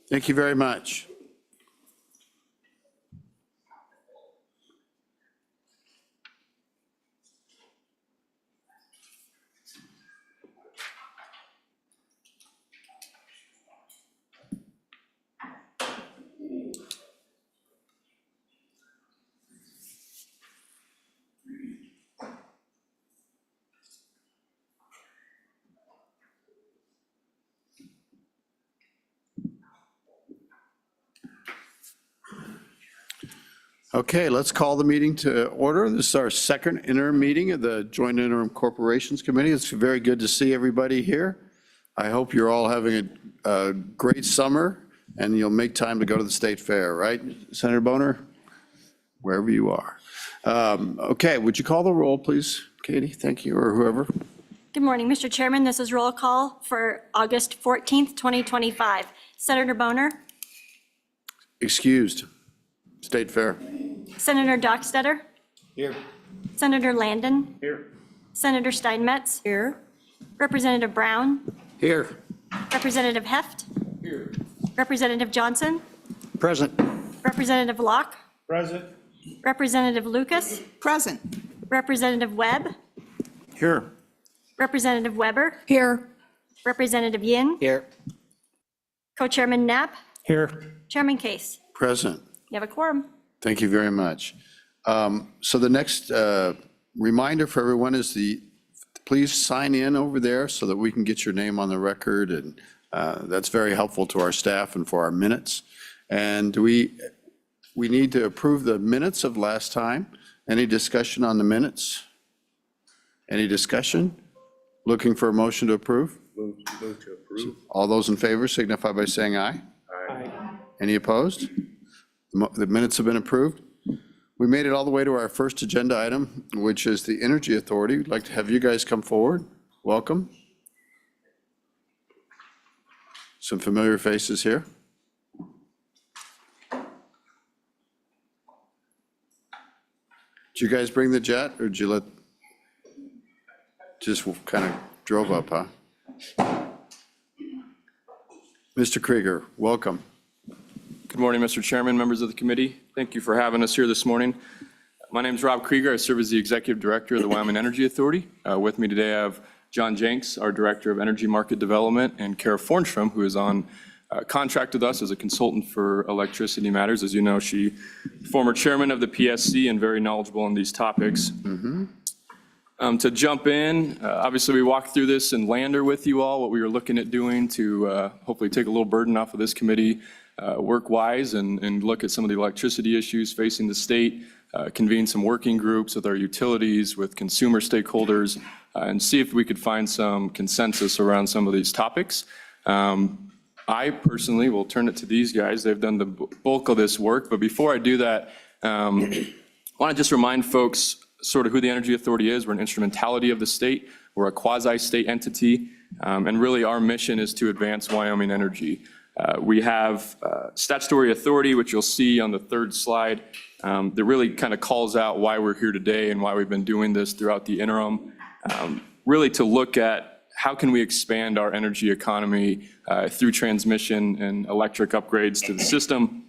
Thank you very much. Okay, let's call the meeting to order. This is our second interim meeting of the Joint Interim Corporations Committee. It's very good to see everybody here. I hope you're all having a great summer and you'll make time to go to the State Fair, right, Senator Boner? Wherever you are. Okay, would you call the roll, please, Katie? Thank you, or whoever. Good morning, Mr. Chairman. This is roll call for August 14th, 2025. Senator Boner, Excused. State Fair. Senator Dockstetter, Here. Senator Landon, Here. Senator Steinmetz, here. Representative Brown, Here. Representative Heft, Here. Representative Johnson, Present. Representative Locke, Present. Representative Lucas, Present. Representative Webb, Here. Representative Weber, Here. Representative Yin, Here. Co-Chairman Knapp, Here. Chairman Case. Present. You have a quorum. Thank you very much. So the next reminder for everyone is please sign in over there so that we can get your name on the record, and that's very helpful to our staff and for our minutes. And we need to approve the minutes of last time. Any discussion on the minutes? Any discussion? Looking for a motion to approve? Move to approve. All those in favor signify by saying aye. Aye. Any opposed? The minutes have been approved. We made it all the way to our first agenda item, which is the Energy Authority. We'd like to have you guys come forward. Welcome. Some familiar faces here. Did you guys bring the jet, or did you just kind of drove up, huh? Mr. Krieger, welcome. Good morning, Mr. Chairman, members of the committee. Thank you for having us here this morning. My name is Rob Krieger. I serve as the Executive Director of the Wyoming Energy Authority. With me today, I have John Jenks, our Director of Energy Market Development, and Kara Fornstrom, who is on contract with us as a consultant for electricity matters. As you know, she former chairman of the PSC and very knowledgeable on these topics. To jump in, obviously we walked through this in Lander with you all, what we were looking at doing to hopefully take a little burden off of this committee work-wise and look at some of the electricity issues facing the state, convene some working groups with our utilities, with consumer stakeholders, and see if we could find some consensus around some of these topics. I personally will turn it to these guys. They've done the bulk of this work, but before I do that, I want to just remind folks sort of who the Energy Authority is. We're an instrumentality of the state. We're a quasi-state entity, and really our mission is to advance Wyoming energy. We have statutory authority, which you'll see on the third slide, that really kind of calls out why we're here today and why we've been doing this throughout the interim, really to look at how can we expand our energy economy through transmission and electric upgrades to the system,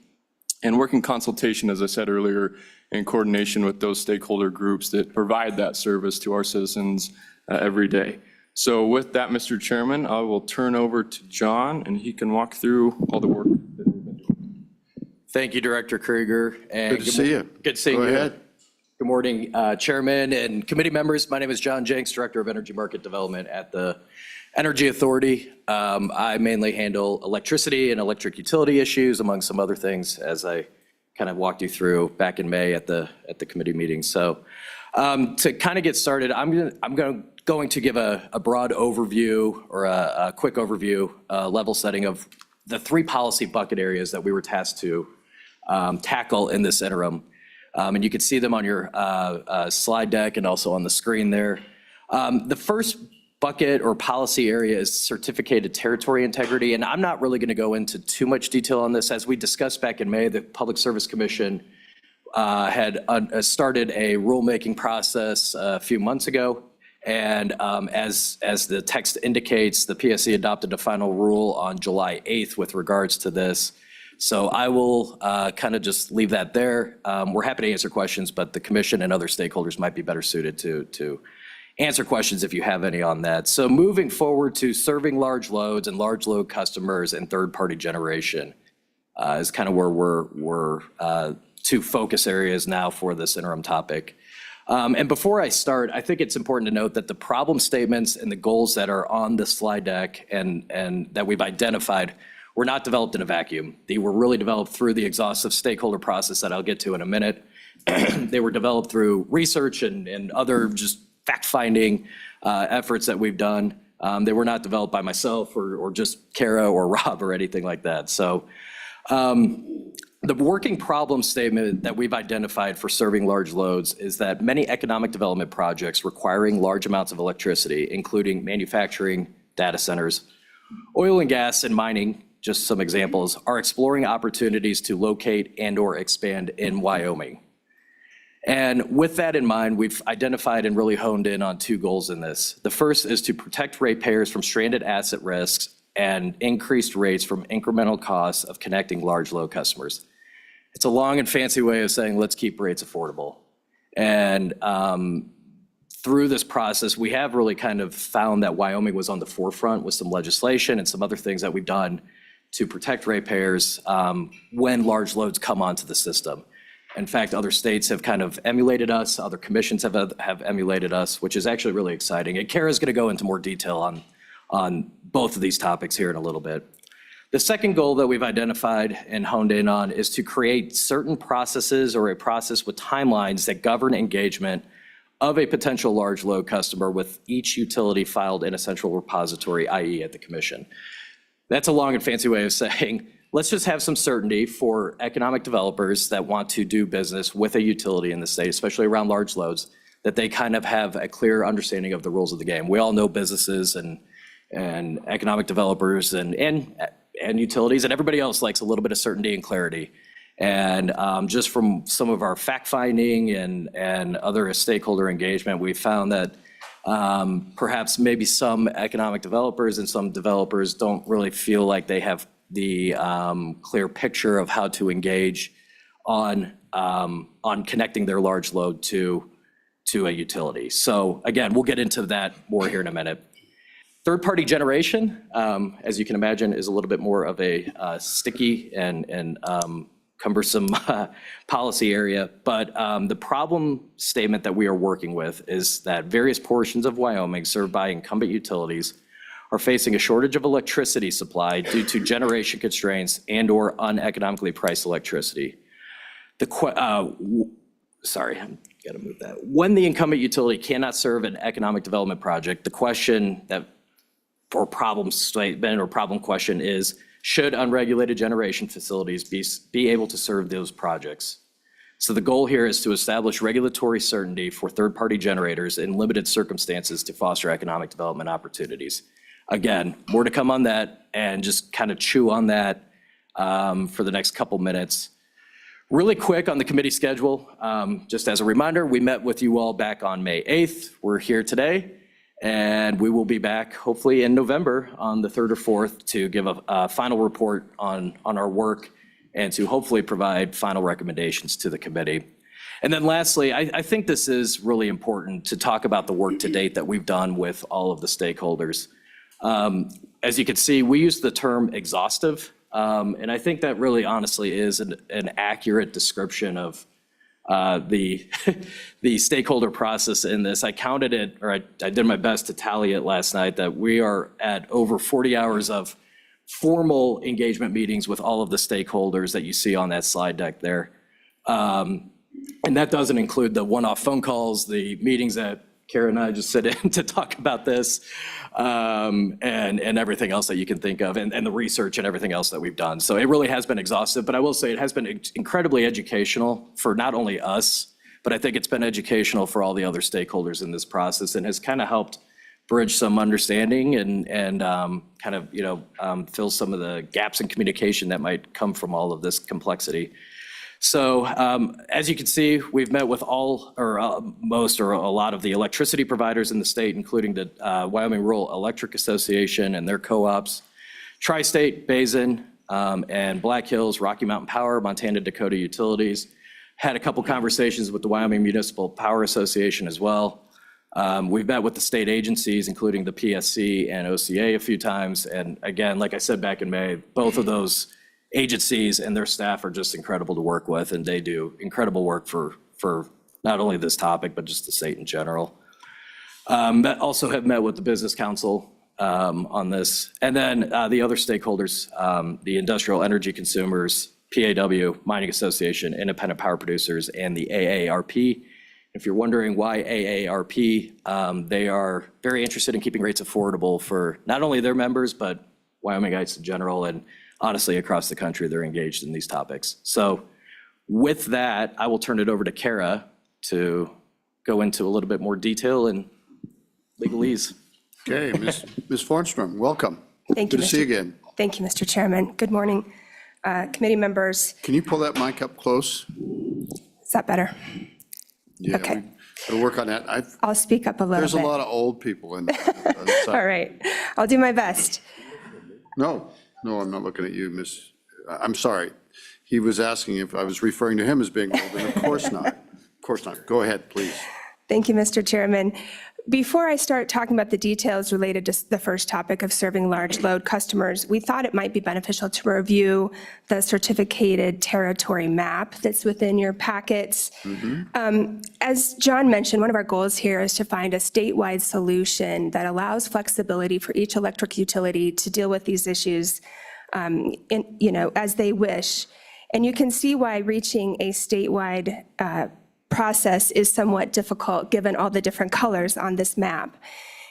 and work in consultation, as I said earlier, in coordination with those stakeholder groups that provide that service to our citizens every day. So with that, Mr. Chairman, I will turn over to John, and he can walk through all the work that we've been doing. Thank you, Director Krieger. And Good to see you. Good seeing Go you. ahead. Good morning, Chairman and committee members. My name is John Jenks, Director of Energy Market Development at the Energy Authority. I mainly handle electricity and electric utility issues, among some other things, as I kind of walked you through back in May at the committee meeting. So to kind of get started, I'm going to give a broad overview or a quick overview, level setting of the three policy bucket areas that we were tasked to tackle in this interim. And you can see them on your slide deck and also on the screen there. The first bucket or policy area is certificated territory integrity. And I'm not really going to go into too much detail on this. As we discussed back in May, the Public Service Commission had started a rulemaking process a few months ago. And as the text indicates, the PSC adopted a final rule on July 8th with regards to this. So I will kind of just leave that there. We're happy to answer questions, but the commission and other stakeholders might be better suited to answer questions if you have any on that. So moving forward to serving large loads and large load customers and third-party generation is kind of where we're two focus areas now for this interim topic. And before I start, I think it's important to note that the problem statements and the goals that are on the slide deck and that we've identified were not developed in a vacuum. They were really developed through the exhaustive stakeholder process that I'll get to in a minute. They were developed through research and other just fact-finding efforts that we've done. They were not developed by myself or just Kara or Rob or anything like that. So the working problem statement that we've identified for serving large loads is that many economic development projects requiring large amounts of electricity, including manufacturing, data centers, oil and gas, and mining, just some examples, are exploring opportunities to locate and/or expand in Wyoming. And with that in mind, we've identified and really honed in on two goals in this. The first is to protect ratepayers from stranded asset risks and increased rates from incremental costs of connecting large load customers. It's a long and fancy way of saying let's keep rates affordable. And through this process, we have really kind of found that Wyoming was on the forefront with some legislation and some other things that we've done to protect ratepayers when large loads come onto the system. In fact, other states have kind of emulated us, other commissions have emulated us, which is actually really exciting. And Kara's going to go into more detail on both of these topics here in a little bit. The second goal that we've identified and honed in on is to create certain processes or a process with timelines that govern engagement of a potential large load customer with each utility filed in a central repository, i.e. at the commission. That's a long and fancy way of saying, let's just have some certainty for economic developers that want to do business with a utility in the state, especially around large loads, that they kind of have a clear understanding of the rules of the game. We all know businesses and economic developers and utilities, and everybody else likes a little bit of certainty and clarity. And just from some of our fact-finding and other stakeholder engagement, we found that perhaps maybe some economic developers and some developers don't really feel like they have the clear picture of how to engage on connecting their large load to a utility. So again, we'll get into that more here in a minute. Third-party generation, as you can imagine, is a little bit more of a sticky and cumbersome policy area. But the problem statement that we are working with is that various portions of Wyoming served by incumbent utilities are facing a shortage of electricity supply due to generation constraints and/or uneconomically priced electricity. Sorry, I gotta move that. When the incumbent utility cannot serve an economic development project, the question that, or problem statement or problem question is, should unregulated generation facilities be able to serve those projects? So the goal here is to establish regulatory certainty for third-party generators in limited circumstances to foster economic development opportunities. Again, more to come on that and just kind of chew on that for the next couple minutes. Really quick on the committee schedule, just as a reminder, we met with you all back on May 8th. We're here today, and we will be back hopefully in November on the 3rd or 4th to give a final report on our work and to hopefully provide final recommendations to the committee. And then lastly, I think this is really important to talk about the work to date that we've done with all of the stakeholders. As you can see, we use the term exhaustive, and I think that really honestly is an accurate description of the stakeholder process in this. I counted it, or I did my best to tally it last night, that we are at over 40 hours of formal engagement meetings with all of the stakeholders that you see on that slide deck there. And that doesn't include the one-off phone calls, the meetings that Kara and I just sit in to talk about this, and everything else that you can think of, and the research and everything else that we've done. So it really has been exhaustive, but I will say it has been incredibly educational for not only us, but I think it's been educational for all the other stakeholders in this process and has kind of helped bridge some understanding and kind of, fill some of the gaps in communication that might come from all of this complexity. So as you can see, we've met with all or most or a lot of the electricity providers in the state, including the Wyoming Rural Electric Association and their co-ops, Tri-State, Basin, and Black Hills, Rocky Mountain Power, Montana Dakota Utilities. Had a couple conversations with the Wyoming Municipal Power Association as well. We've met with the state agencies, including the PSC and OCA a few times. And again, like I said back in May, both of those agencies and their staff are just incredible to work with, and they do incredible work for not only this topic, but just the state in general. Also have met with the Business Council on this. And then the other stakeholders, the industrial energy consumers, PAW, Mining Association, Independent Power Producers, and the AARP. If you're wondering why AARP, they are very interested in keeping rates affordable for not only their members, but Wyomingites in general, and honestly, across the country, they're engaged in these topics. So with that, I will turn it over to Kara to go into a little bit more detail and legalese. Okay, Ms. Fornstrom, welcome. Thank you, Good to see you again. Thank you, Mr. Chairman. Good morning, committee members. Can you pull that mic up close? Is that better? Yeah, Okay. we'll work on that. I'll speak up a little There's a bit. lot of old people in there. on this side. All right, I'll do my best. No, I'm not looking at you, Miss. I'm sorry. He was asking if I was referring to him as being old, and of course not. Of course not. Go ahead, please. Thank you, Mr. Chairman. Before I start talking about the details related to the first topic of serving large load customers, we thought it might be beneficial to review the certificated territory map that's within your packets. As John mentioned, one of our goals here is to find a statewide solution that allows flexibility for each electric utility to deal with these issues as they wish. And you can see why reaching a statewide process is somewhat difficult given all the different colors on this map.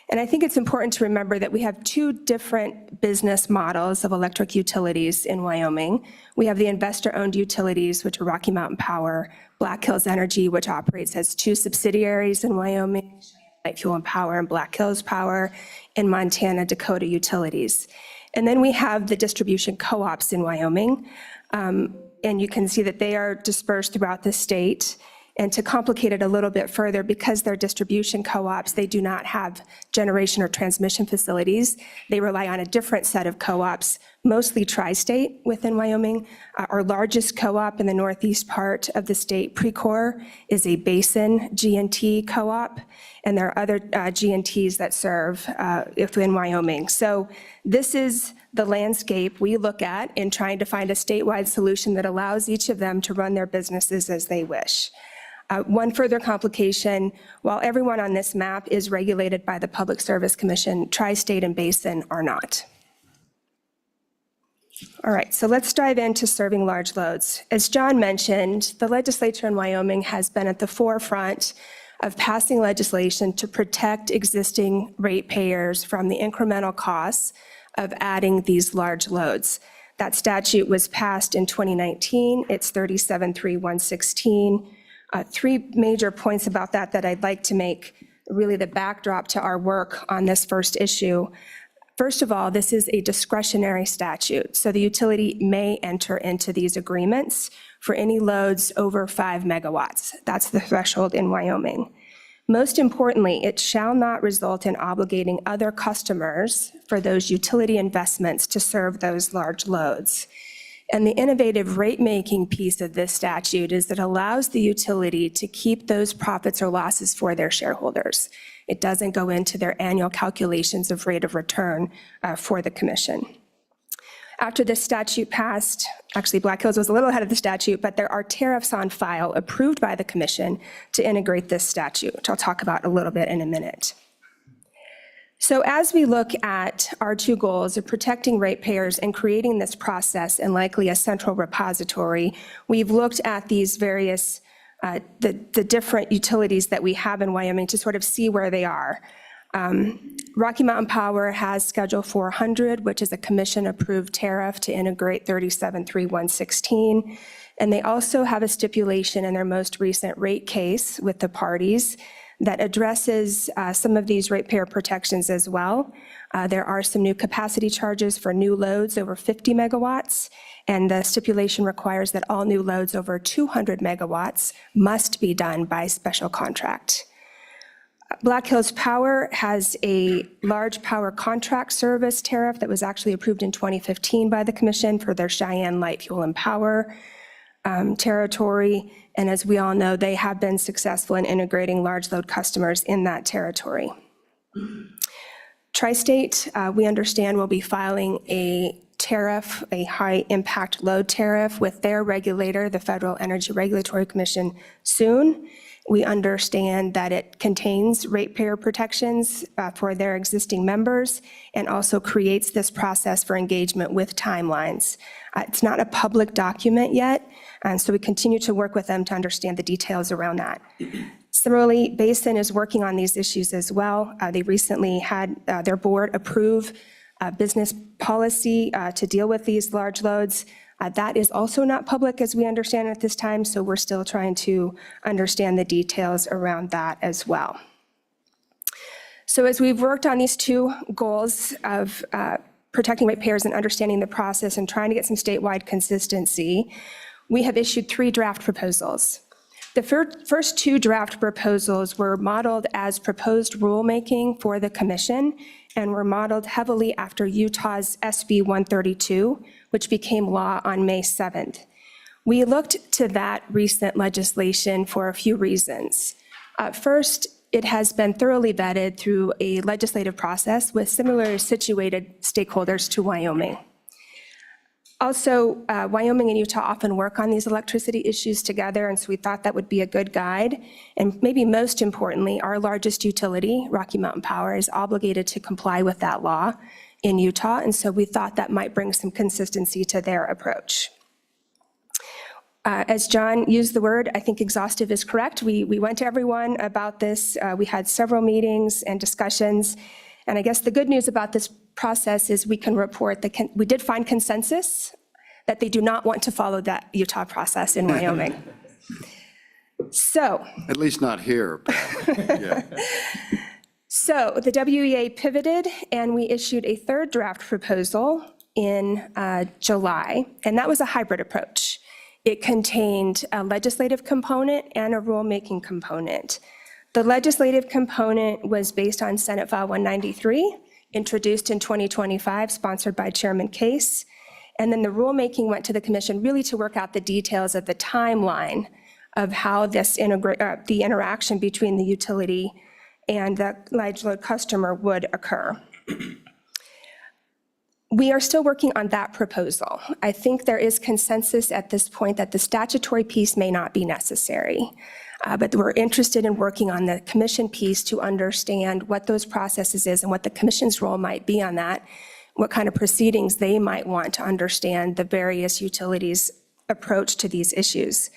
And I think it's important to remember that we have two different business models of electric utilities in Wyoming. We have the investor-owned utilities, which are Rocky Mountain Power, Black Hills Energy, which operates as two subsidiaries in Wyoming, Light Fuel and Power and Black Hills Power, and Montana Dakota Utilities. And then we have the distribution co-ops in Wyoming. And you can see that they are dispersed throughout the state. And to complicate it a little bit further, because they're distribution co-ops, they do not have generation or transmission facilities. They rely on a different set of co-ops, mostly tri-state within Wyoming. Our largest co-op in the northeast part of the state, Precor, is a Basin G&T co-op, and there are other G&Ts that serve within Wyoming. So this is the landscape we look at in trying to find a statewide solution that allows each of them to run their businesses as they wish. One further complication, while everyone on this map is regulated by the Public Service Commission, Tri-State and Basin are not. All right, so let's dive into serving large loads. As John mentioned, the legislature in Wyoming has been at the forefront of passing legislation to protect existing ratepayers from the incremental costs of adding these large loads. That statute was passed in 2019. It's 37.3.116. Three major points about that I'd like to make really the backdrop to our work on this first issue. First of all, this is a discretionary statute, so the utility may enter into these agreements for any loads over 5 megawatts. That's the threshold in Wyoming. Most importantly, it shall not result in obligating other customers for those utility investments to serve those large loads. And the innovative rate-making piece of this statute is that it allows the utility to keep those profits or losses for their shareholders. It doesn't go into their annual calculations of rate of return for the commission. After this statute passed, actually Black Hills was a little ahead of the statute, but there are tariffs on file approved by the commission to integrate this statute, which I'll talk about a little bit in a minute. So as we look at our two goals of protecting ratepayers and creating this process and likely a central repository, we've looked at these various, the different utilities that we have in Wyoming to sort of see where they are. Rocky Mountain Power has Schedule 400, which is a commission-approved tariff to integrate 37.3.116. And they also have a stipulation in their most recent rate case with the parties that addresses some of these ratepayer protections as well. There are some new capacity charges for new loads over 50 megawatts, and the stipulation requires that all new loads over 200 megawatts must be done by special contract. Black Hills Power has a large power contract service tariff that was actually approved in 2015 by the Commission for their Cheyenne Light Fuel and Power territory. And as we all know, they have been successful in integrating large load customers in that territory. Tri-State, we understand, will be filing a tariff, a high impact load tariff with their regulator, the Federal Energy Regulatory Commission, soon. We understand that it contains ratepayer protections for their existing members and also creates this process for engagement with timelines. It's not a public document yet, and so we continue to work with them to understand the details around that. Similarly, Basin is working on these issues as well. They recently had their board approve business policy to deal with these large loads. That is also not public as we understand it at this time, so we're still trying to understand the details around that as well. So as we've worked on these two goals of protecting ratepayers and understanding the process and trying to get some statewide consistency, we have issued 3 draft proposals. The first 2 draft proposals were modeled as proposed rulemaking for the commission and were modeled heavily after Utah's SB 132, which became law on May 7th. We looked to that recent legislation for a few reasons. First, it has been thoroughly vetted through a legislative process with similarly situated stakeholders to Wyoming. Also, Wyoming and Utah often work on these electricity issues together, and so we thought that would be a good guide. And maybe most importantly, our largest utility, Rocky Mountain Power, is obligated to comply with that law in Utah, and so we thought that might bring some consistency to their approach. As John used the word, I think exhaustive is correct. We went to everyone about this. We had several meetings and discussions, and I guess the good news about this process is we can report that we did find consensus that they do not want to follow that Utah process in Wyoming. So. At least not here. Yeah. So the WEA pivoted and we issued a 3rd draft proposal in July, and that was a hybrid approach. It contained a legislative component and a rulemaking component. The legislative component was based on Senate File 193, introduced in 2025, sponsored by Chairman Case. And then the rulemaking went to the commission really to work out the details of the timeline of how this the interaction between the utility and the large load customer would occur. We are still working on that proposal. I think there is consensus at this point that the statutory piece may not be necessary. But we're interested in working on the commission piece to understand what those processes is and what the commission's role might be on that, what kind of proceedings they might want to understand the various utilities' approach to these issues.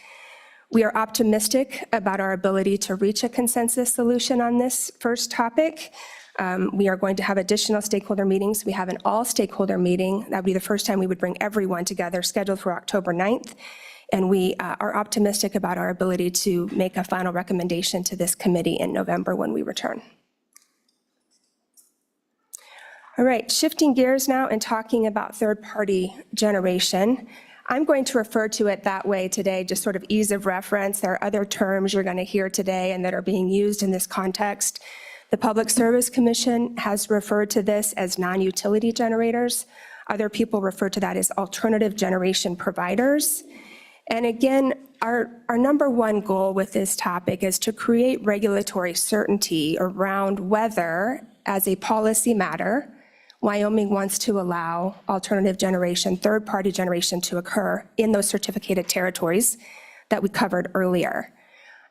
We are optimistic about our ability to reach a consensus solution on this first topic. We are going to have additional stakeholder meetings. We have an all-stakeholder meeting. That would be the first time we would bring everyone together, scheduled for October 9th. And we are optimistic about our ability to make a final recommendation to this committee in November when we return. All right, shifting gears now and talking about third-party generation. I'm going to refer to it that way today, just sort of ease of reference. There are other terms you're going to hear today and that are being used in this context. The Public Service Commission has referred to this as non-utility generators. Other people refer to that as alternative generation providers. And again, our number one goal with this topic is to create regulatory certainty around whether, as a policy matter, Wyoming wants to allow alternative generation, third-party generation to occur in those certificated territories that we covered earlier.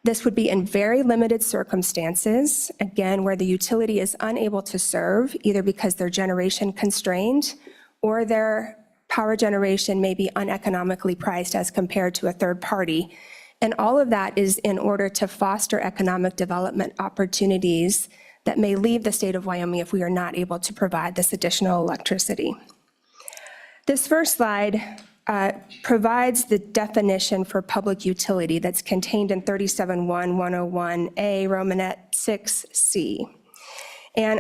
This would be in very limited circumstances, again, where the utility is unable to serve, either because they're generation constrained or their power generation may be uneconomically priced as compared to a third party. And all of that is in order to foster economic development opportunities that may leave the state of Wyoming if we are not able to provide this additional electricity. This first slide provides the definition for public utility that's contained in 37.1.101A, Romanet 6C. And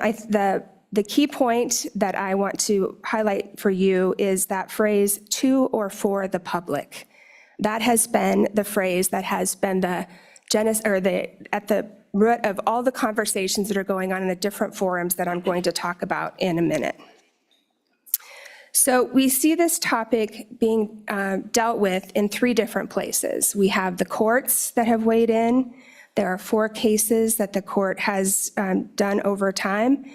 the key point that I want to highlight for you is that phrase, to or for the public. That has been the phrase that has been at the root of all the conversations that are going on in the different forums that I'm going to talk about in a minute. So we see this topic being dealt with in 3 different places. We have the courts that have weighed in. There are 4 cases that the court has done over time.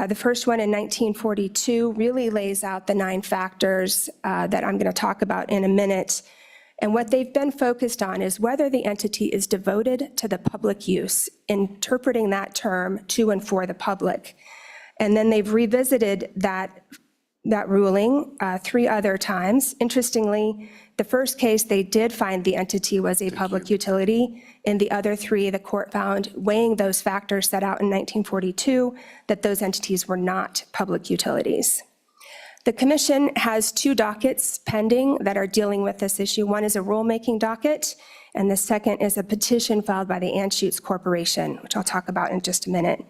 The first one in 1942 really lays out the 9 factors that I'm going to talk about in a minute. And what they've been focused on is whether the entity is devoted to the public use, interpreting that term to and for the public. And then they've revisited that ruling 3 other times. Interestingly, the first case, they did find the entity was a public utility. In the other 3, the court found, weighing those factors set out in 1942, that those entities were not public utilities. The commission has 2 dockets pending that are dealing with this issue. One is a rulemaking docket, and the second is a petition filed by the Anschutz Corporation, which I'll talk about in just a minute.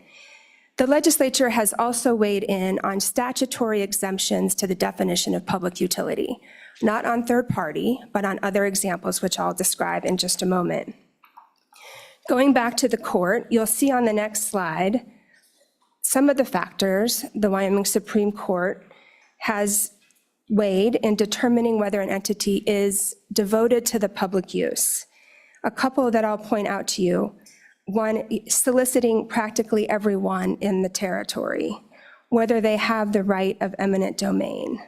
The legislature has also weighed in on statutory exemptions to the definition of public utility, not on third party, but on other examples, which I'll describe in just a moment. Going back to the court, you'll see on the next slide some of the factors the Wyoming Supreme Court has weighed in determining whether an entity is devoted to the public use. A couple that I'll point out to you. One, soliciting practically everyone in the territory, whether they have the right of eminent domain,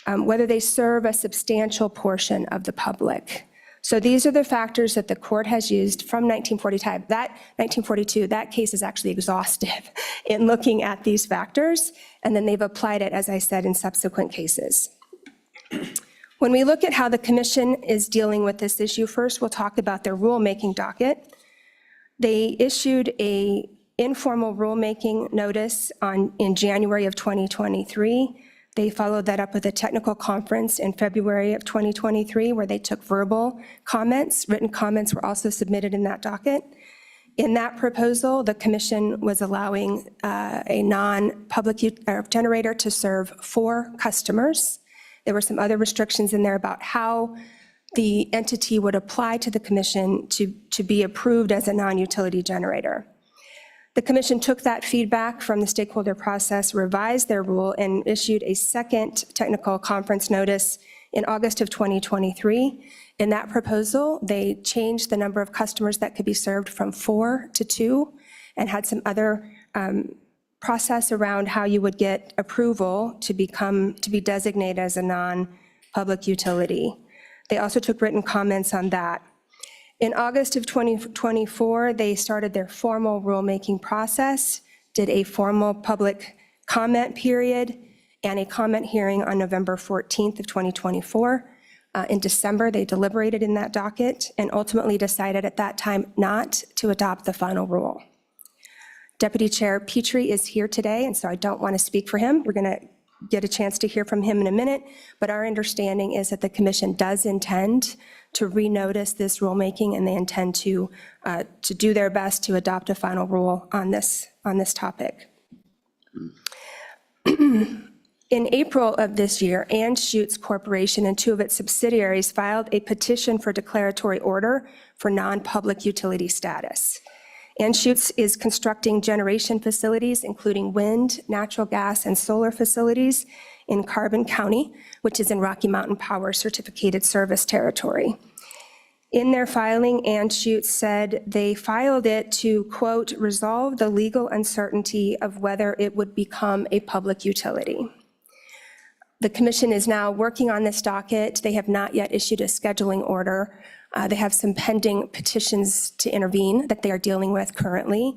whether they serve a substantial portion of the public. So these are the factors that the court has used from 1942. That case is actually exhaustive in looking at these factors, and then they've applied it, as I said, in subsequent cases. When we look at how the commission is dealing with this issue, first we'll talk about their rulemaking docket. They issued an informal rulemaking notice in January of 2023. They followed that up with a technical conference in February of 2023, where they took verbal comments. Written comments were also submitted in that docket. In that proposal, the commission was allowing a non-public generator to serve 4 customers. There were some other restrictions in there about how the entity would apply to the commission to be approved as a non-utility generator. The commission took that feedback from the stakeholder process, revised their rule, and issued a second technical conference notice in August of 2023. In that proposal, they changed the number of customers that could be served from 4 to 2 and had some other process around how you would get approval to be designated as a non-public utility. They also took written comments on that. In August of 2024, they started their formal rulemaking process, did a formal public comment period, and a comment hearing on November 14th of 2024. In December, they deliberated in that docket and ultimately decided at that time not to adopt the final rule. Deputy Chair Petrie is here today, and so I don't want to speak for him. We're going to get a chance to hear from him in a minute, but our understanding is that the commission does intend to renotice this rulemaking, and they intend to do their best to adopt a final rule on this topic. In April of this year, Anschutz Corporation and 2 of its subsidiaries filed a petition for declaratory order for non-public utility status. Anschutz is constructing generation facilities, including wind, natural gas, and solar facilities in Carbon County, which is in Rocky Mountain Power certificated service territory. In their filing, Anschutz said they filed it to, quote, resolve the legal uncertainty of whether it would become a public utility. The commission is now working on this docket. They have not yet issued a scheduling order. They have some pending petitions to intervene that they are dealing with currently.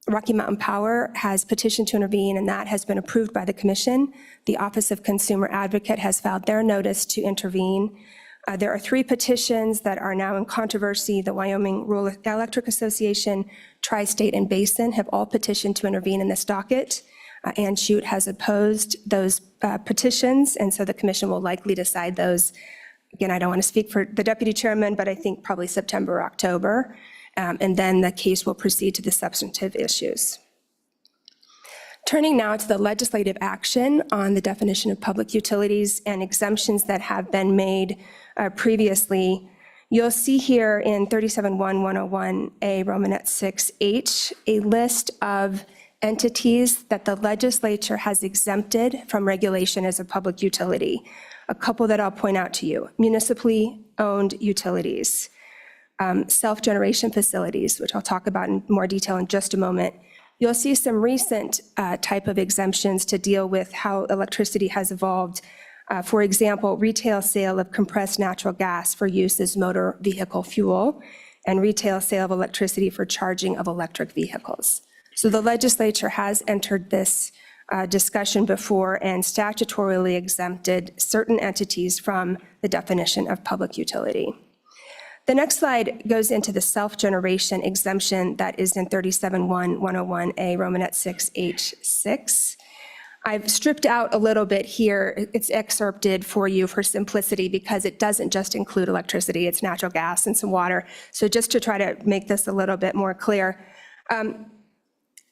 Rocky Mountain Power has petitioned to intervene, and that has been approved by the commission. The Office of Consumer Advocate has filed their notice to intervene. There are 3 petitions that are now in controversy. The Wyoming Rural Electric Association, Tri-State, and Basin have all petitioned to intervene in this docket. Ann Shute has opposed those petitions, and so the commission will likely decide those. Again, I don't want to speak for the deputy chairman, but I think probably September or October, and then the case will proceed to the substantive issues. Turning now to the legislative action on the definition of public utilities and exemptions that have been made previously, you'll see here in 37.1.101A Romanet 6H a list of entities that the legislature has exempted from regulation as a public utility. A couple that I'll point out to you: municipally owned utilities, self-generation facilities, which I'll talk about in more detail in just a moment. You'll see some recent type of exemptions to deal with how electricity has evolved. For example, retail sale of compressed natural gas for use as motor vehicle fuel, and retail sale of electricity for charging of electric vehicles. So the legislature has entered this discussion before and statutorily exempted certain entities from the definition of public utility. The next slide goes into the self-generation exemption that is in 37.1.101A Romanet 6H6. I've stripped out a little bit here. It's excerpted for you for simplicity because it doesn't just include electricity, it's natural gas and some water. So just to try to make this a little bit more clear,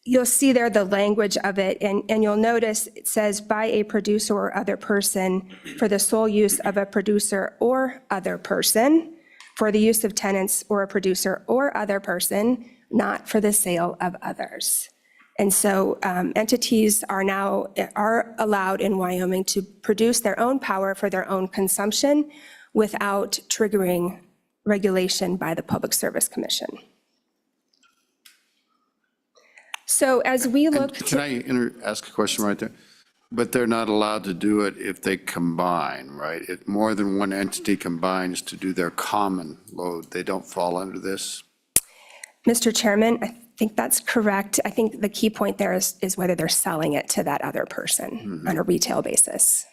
you'll see there the language of it, and you'll notice it says by a producer or other person for the sole use of a producer or other person, for the use of tenants or a producer or other person, not for the sale of others. And so entities are allowed in Wyoming to produce their own power for their own consumption without triggering regulation by the Public Service Commission. So as we look to— Can I ask a question right there? But they're not allowed to do it if they combine, right? If more than one entity combines to do their common load, they don't fall under this? Mr. Chairman, I think that's correct. I think the key point there is whether they're selling it to that other person on a retail basis.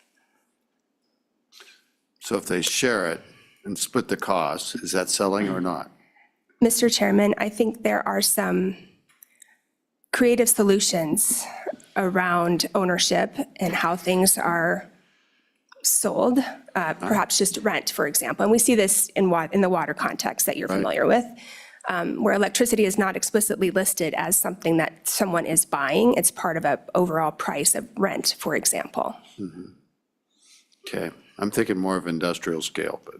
So if they share it and split the cost, is that selling or not? Mr. Chairman, I think there are some creative solutions around ownership and how things are sold, perhaps just rent, for example. And we see this in the water context that you're familiar with, where electricity is not explicitly listed as something that someone is buying. It's part of an overall price of rent, for example. Okay, I'm thinking more of industrial scale, but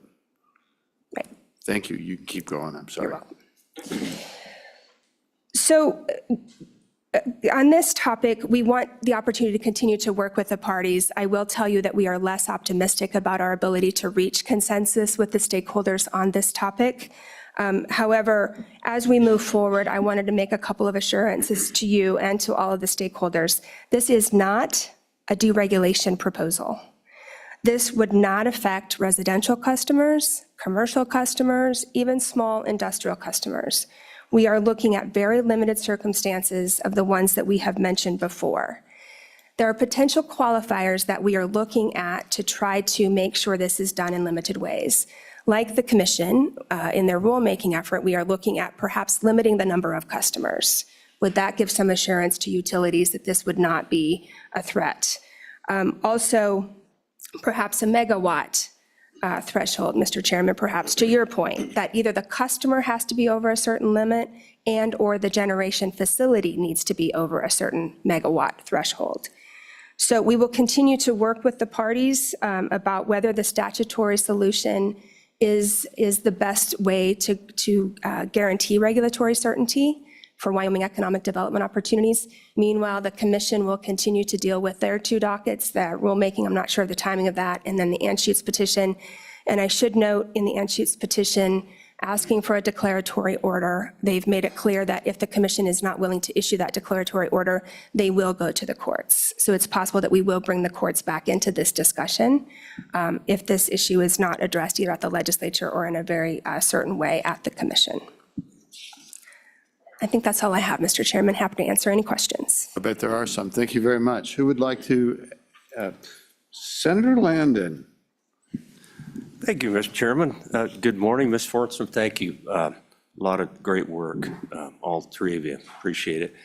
Right. thank you. You can keep going, I'm sorry. You're welcome. So on this topic, we want the opportunity to continue to work with the parties. I will tell you that we are less optimistic about our ability to reach consensus with the stakeholders on this topic. However, as we move forward, I wanted to make a couple of assurances to you and to all of the stakeholders. This is not a deregulation proposal. This would not affect residential customers, commercial customers, even small industrial customers. We are looking at very limited circumstances of the ones that we have mentioned before. There are potential qualifiers that we are looking at to try to make sure this is done in limited ways. Like the commission, in their rulemaking effort, we are looking at perhaps limiting the number of customers. Would that give some assurance to utilities that this would not be a threat? Also, perhaps a megawatt threshold, Mr. Chairman, perhaps to your point, that either the customer has to be over a certain limit and/or the generation facility needs to be over a certain megawatt threshold. So we will continue to work with the parties about whether the statutory solution is the best way to guarantee regulatory certainty for Wyoming economic development opportunities. Meanwhile, the commission will continue to deal with their two dockets, the rulemaking, I'm not sure of the timing of that, and then the Anschutz petition. And I should note in the Anschutz petition, asking for a declaratory order, they've made it clear that if the commission is not willing to issue that declaratory order, they will go to the courts. So it's possible that we will bring the courts back into this discussion if this issue is not addressed either at the legislature or in a very certain way at the commission. I think that's all I have, Mr. Chairman. Happy to answer any questions. I bet there are some. Thank you very much. Who would like to? Senator Landon. Thank you, Mr. Chairman. Good morning, Ms. Fortson. Thank you. A lot of great work, all three of you. Appreciate it.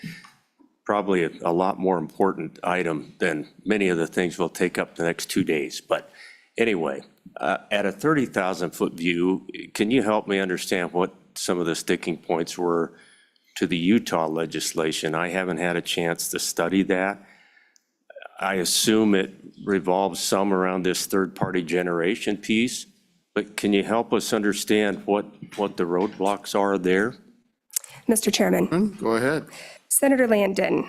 probably a lot more important item than many of the things we'll take up the next 2 days. But anyway, at a 30,000-foot view, can you help me understand what some of the sticking points were to the Utah legislation? I haven't had a chance to study that. I assume it revolves some around this third-party generation piece, but can you help us understand what the roadblocks are there? Mr. Chairman. Go ahead. Senator Landon,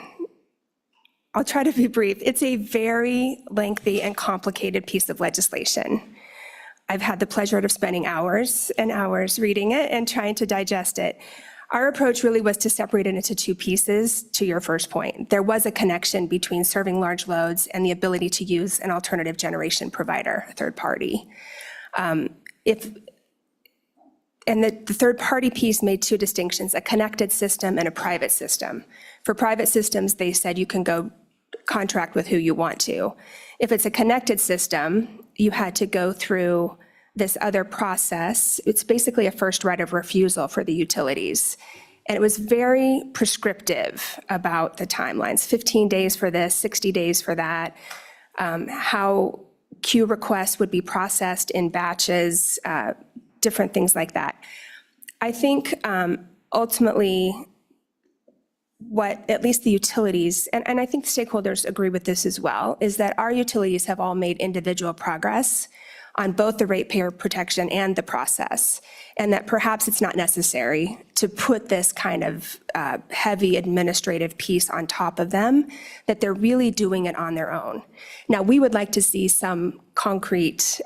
I'll try to be brief. It's a very lengthy and complicated piece of legislation. I've had the pleasure of spending hours and hours reading it and trying to digest it. Our approach really was to separate it into two pieces, to your first point. There was a connection between serving large loads and the ability to use an alternative generation provider, a third party. The third party piece made two distinctions, a connected system and a private system. For private systems, they said you can go contract with who you want to. If it's a connected system, you had to go through this other process. It's basically a first right of refusal for the utilities. And it was very prescriptive about the timelines, 15 days for this, 60 days for that, how queue requests would be processed in batches, different things like that. I think ultimately what at least the utilities, and I think stakeholders agree with this as well, is that our utilities have all made individual progress on both the ratepayer protection and the process, and that perhaps it's not necessary to put this kind of heavy administrative piece on top of them, that they're really doing it on their own. Now, we would like to see some concrete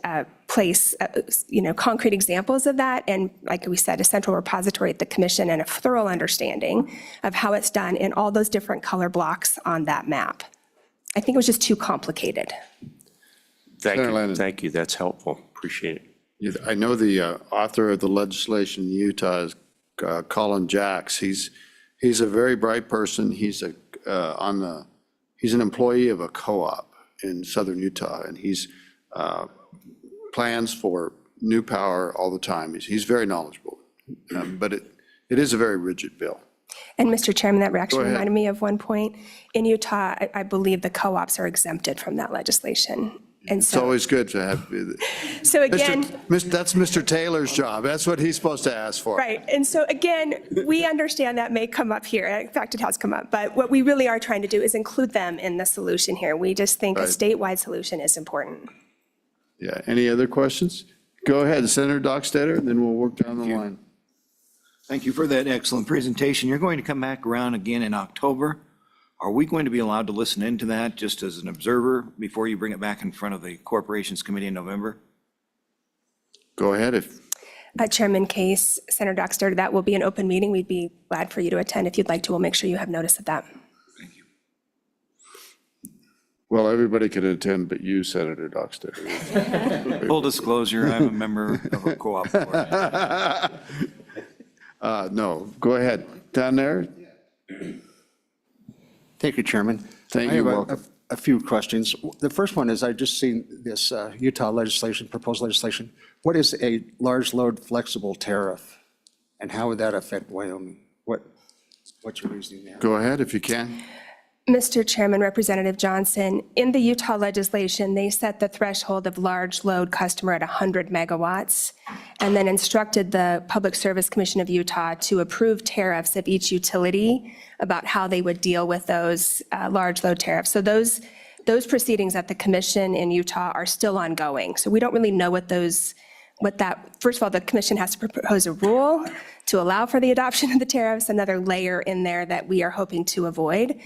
concrete examples of that, and like we said, a central repository at the commission and a thorough understanding of how it's done in all those different color blocks on that map. I think it was just too complicated. Senator Landon. Thank you, that's helpful, appreciate it. I know the author of the legislation in Utah is Colin Jacks. He's a very bright person. He's an employee of a co-op in southern Utah, and he's plans for new power all the time. He's very knowledgeable, but it is a very rigid bill. And Mr. Chairman, that actually ahead. reminded me of one point. In Utah, I believe the co-ops are exempted from that legislation. And It's so, always good to have, so again, that's Mr. Taylor's job. That's what he's supposed to ask for. right. And so again, we understand that may come up here. In fact, it has come up. But what we really are trying to do is include them in the solution here. We just think a Right. statewide solution is important. Yeah, any other questions? Go ahead, Senator Dockstader, and then we'll work down the line. Thank you for that excellent presentation. You're going to come back around again in October. Are we going to be allowed to listen into that just as an observer before you bring it back in front of the Corporations Committee in November? Go ahead. If Chairman Case, Senator Dockstader, that will be an open meeting. We'd be glad for you to attend. If you'd like to, we'll make sure you have notice of that. Thank you. Well, everybody can attend but you, Senator Dockstader. Full disclosure, I'm a member of a co-op board. No, go ahead. Down there? Thank you, Chairman. Thank I you. have Welcome. a few questions. The first one is, I've just seen this Utah legislation, proposed legislation. What is a large load flexible tariff, and how would that affect Wyoming? What's your reasoning there? Go ahead if you can. Mr. Chairman, Representative Johnson, in the Utah legislation, they set the threshold of large load customer at 100 megawatts, and then instructed the Public Service Commission of Utah to approve tariffs of each utility about how they would deal with those large load tariffs. So those proceedings at the commission in Utah are still ongoing. So we don't really know first of all, the commission has to propose a rule to allow for the adoption of the tariffs, another layer in there that we are hoping to avoid.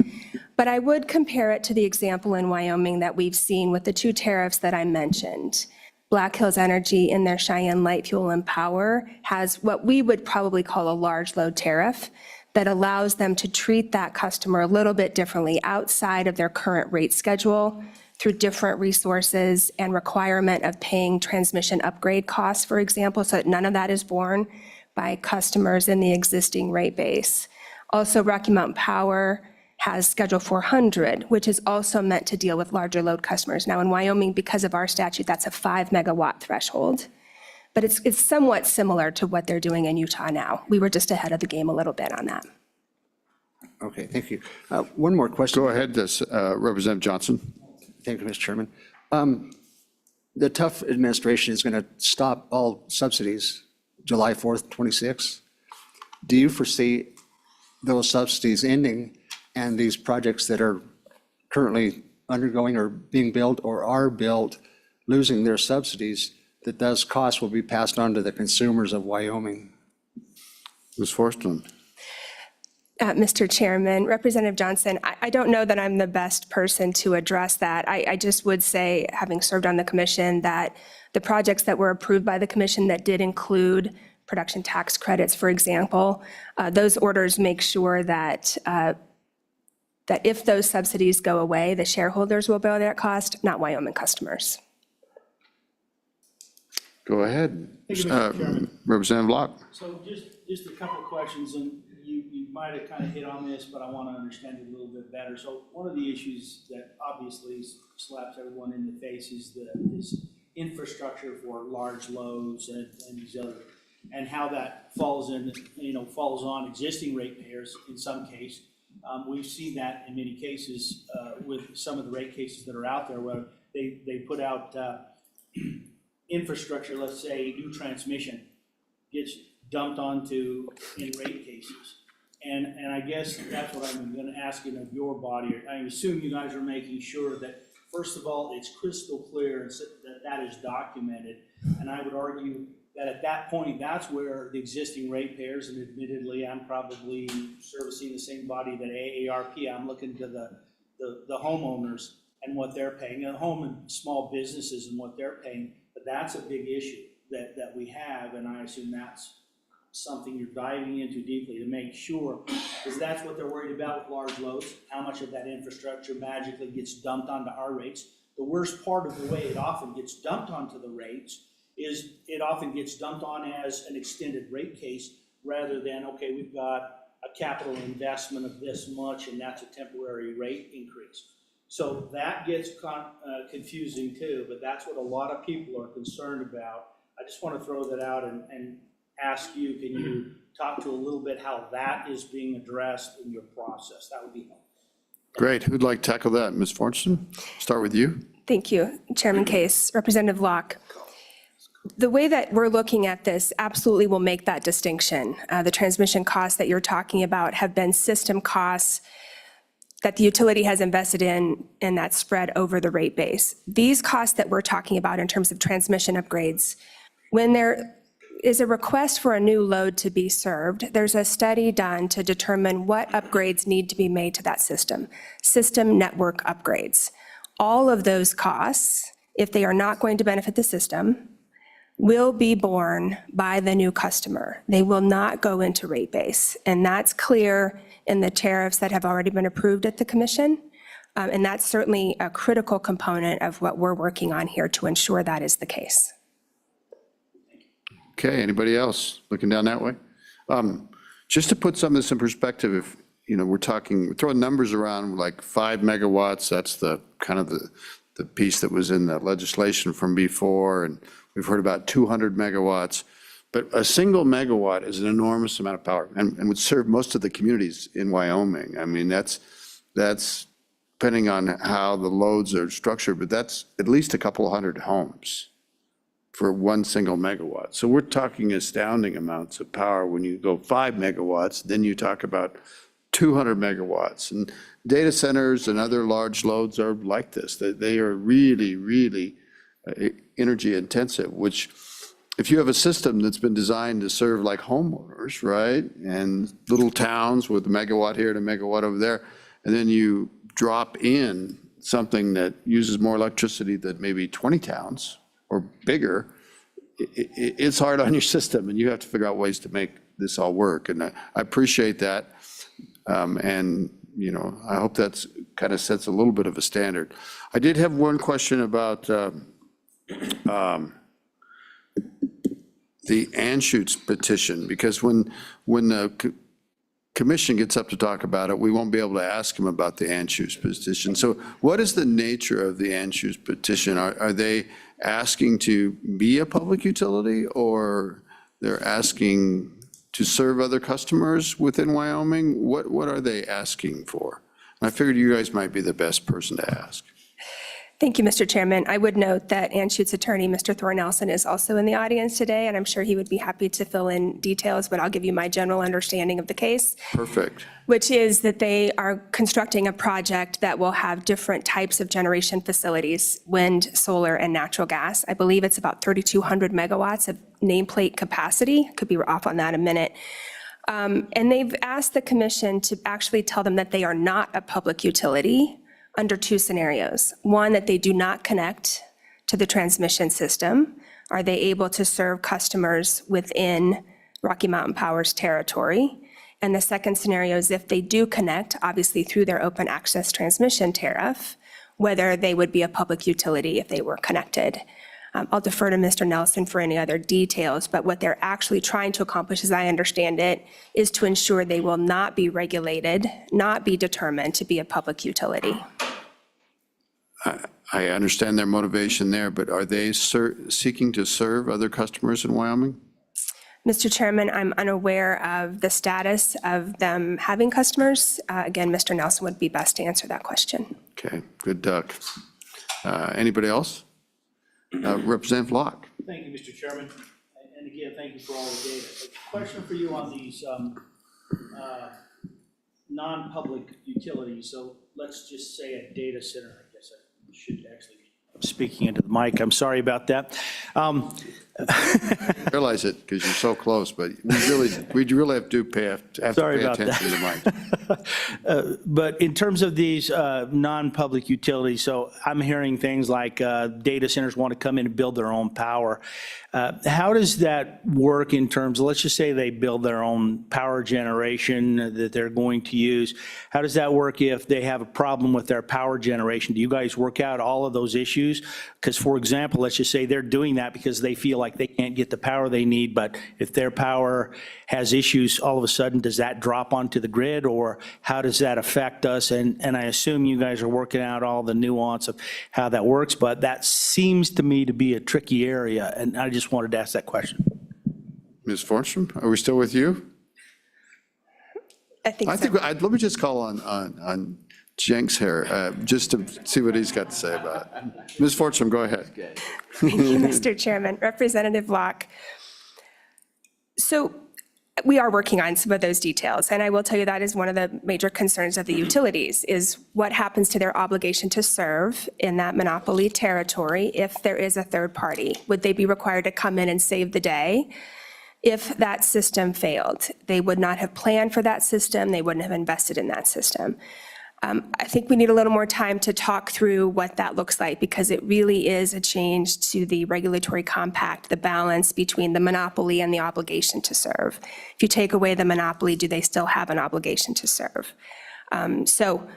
But I would compare it to the example in Wyoming that we've seen with the two tariffs that I mentioned. Black Hills Energy in their Cheyenne Light Fuel and Power has what we would probably call a large load tariff that allows them to treat that customer a little bit differently outside of their current rate schedule through different resources and requirement of paying transmission upgrade costs, for example, so that none of that is borne by customers in the existing rate base. Also, Rocky Mountain Power has Schedule 400, which is also meant to deal with larger load customers. Now, in Wyoming, because of our statute, that's a 5 megawatt threshold. But it's somewhat similar to what they're doing in Utah now. We were just ahead of the game a little bit on that. Okay, thank you. One more question. Go ahead, Representative Johnson. Thank you, Mr. Chairman. The tough administration is going to stop all subsidies July 4th, 26. Do you foresee those subsidies ending and these projects that are currently undergoing or being built or are built losing their subsidies, that those costs will be passed on to the consumers of Wyoming? Ms. Forstland. Mr. Chairman, Representative Johnson, I don't know that I'm the best person to address that. I just would say, having served on the commission, that the projects that were approved by the commission that did include production tax credits, for example, those orders make sure that that if those subsidies go away, the shareholders will bear that cost, not Wyoming customers. Go ahead. Thank you, Mr. Chairman. Representative Locke. So just a couple of questions, and you might have kind of hit on this, but I want to understand it a little bit better. So one of the issues that obviously slaps everyone in the face is is infrastructure for large loads and these other, and how that falls on existing ratepayers in some case. We've seen that in many cases with some of the rate cases that are out there where they put out infrastructure, let's say new transmission gets dumped onto in rate cases. And I guess that's what I'm going to ask of your body. I assume you guys are making sure that, first of all, it's crystal clear and that is documented. And I would argue that at that point, that's where the existing ratepayers, and admittedly, I'm probably servicing the same body that AARP. I'm looking to the homeowners and what they're paying, and home and small businesses and what they're paying. But that's a big issue that we have, and I assume that's something you're diving into deeply to make sure, because that's what they're worried about with large loads, how much of that infrastructure magically gets dumped onto our rates. The worst part of the way it often gets dumped onto the rates is it often gets dumped on as an extended rate case rather than, okay, we've got a capital investment of this much and that's a temporary rate increase. So that gets confusing too, but that's what a lot of people are concerned about. I just want to throw that out and ask you, can you talk to a little bit how that is being addressed in your process? That would be helpful. Great. Who'd like to tackle that? Ms. Fortson, start with you. Thank you, Chairman Case. Representative Locke. The way that we're looking at this absolutely will make that distinction. The transmission costs that you're talking about have been system costs that the utility has invested in, and that's spread over the rate base. These costs that we're talking about in terms of transmission upgrades, when there is a request for a new load to be served, there's a study done to determine what upgrades need to be made to that system network upgrades. All of those costs, if they are not going to benefit the system, will be borne by the new customer. They will not go into rate base. And that's clear in the tariffs that have already been approved at the commission. And that's certainly a critical component of what we're working on here to ensure that is the case. Okay, anybody else looking down that way? Just to put some of this in perspective, if, we're throwing numbers around like 5 megawatts, that's the kind of the piece that was in the legislation from before, and we've heard about 200 megawatts, but a single megawatt is an enormous amount of power and would serve most of the communities in Wyoming. I mean, that's depending on how the loads are structured, but that's at least a couple hundred homes for one single megawatt. So we're talking astounding amounts of power. When you go 5 megawatts, then you talk about 200 megawatts. And data centers and other large loads are like this. They are really, really energy intensive, which if you have a system that's been designed to serve like homeowners, right? And little towns with a megawatt here and a megawatt over there, and then you drop in something that uses more electricity than maybe 20 towns or bigger, it's hard on your system, and you have to figure out ways to make this all work. And I appreciate that. And, I hope that's kind of sets a little bit of a standard. I did have one question about the Anschutz petition, because when the commission gets up to talk about it, we won't be able to ask him about the Anschutz petition. So what is the nature of the Anschutz petition? Are they asking to be a public utility, or they're asking to serve other customers within Wyoming? What are they asking for? I figured you guys might be the best person to ask. Thank you, Mr. Chairman. I would note that Anschutz's attorney, Mr. Thor Nelson, is also in the audience today, and I'm sure he would be happy to fill in details, but I'll give you my general understanding of the case, Perfect. which is that they are constructing a project that will have different types of generation facilities, wind, solar, and natural gas. I believe it's about 3,200 megawatts of nameplate capacity. Could be off on that in a minute. And they've asked the commission to actually tell them that they are not a public utility under two scenarios. One, that they do not connect to the transmission system. Are they able to serve customers within Rocky Mountain Power's territory? And the second scenario is if they do connect, obviously through their open access transmission tariff, whether they would be a public utility if they were connected. I'll defer to Mr. Nelson for any other details, but what they're actually trying to accomplish, as I understand it, is to ensure they will not be regulated, not be determined to be a public utility. I understand their motivation there, but are they seeking to serve other customers in Wyoming? Mr. Chairman, I'm unaware of the status of them having customers. Again, Mr. Nelson would be best to answer that question. Okay, good duck. Anybody else? Representative Locke. Thank you, Mr. Chairman. And again, thank you for all the data. A question for you on these non-public utilities. So let's just say a data center. I guess I should actually be speaking into the mic. I'm sorry about that. Realize it because you're so close, but we really have to pay attention to the mic. But in terms of these non-public utilities, so I'm hearing things like data centers want to come in and build their own power. How does that work in terms of, let's just say they build their own power generation that they're going to use. How does that work if they have a problem with their power generation? Do you guys work out all of those issues? Because, for example, let's just say they're doing that because they feel like they can't get the power they need, but if their power has issues, all of a sudden, does that drop onto the grid, or how does that affect us? And I assume you guys are working out all the nuance of how that works, but that seems to me to be a tricky area, and I just wanted to ask that question. Ms. Forstrom, are we still with you? I think so. Let me just call on Jenks here, just to see what he's got to say about it. Ms. Fortune, go ahead. Thank you, Mr. Chairman. Representative Locke. So we are working on some of those details, and I will tell you that is one of the major concerns of the utilities, is what happens to their obligation to serve in that monopoly territory if there is a third party? Would they be required to come in and save the day if that system failed? They would not have planned for that system. They wouldn't have invested in that system. I think we need a little more time to talk through what that looks like, because it really is a change to the regulatory compact, the balance between the monopoly and the obligation to serve. If you take away the monopoly, do they still have an obligation to serve? So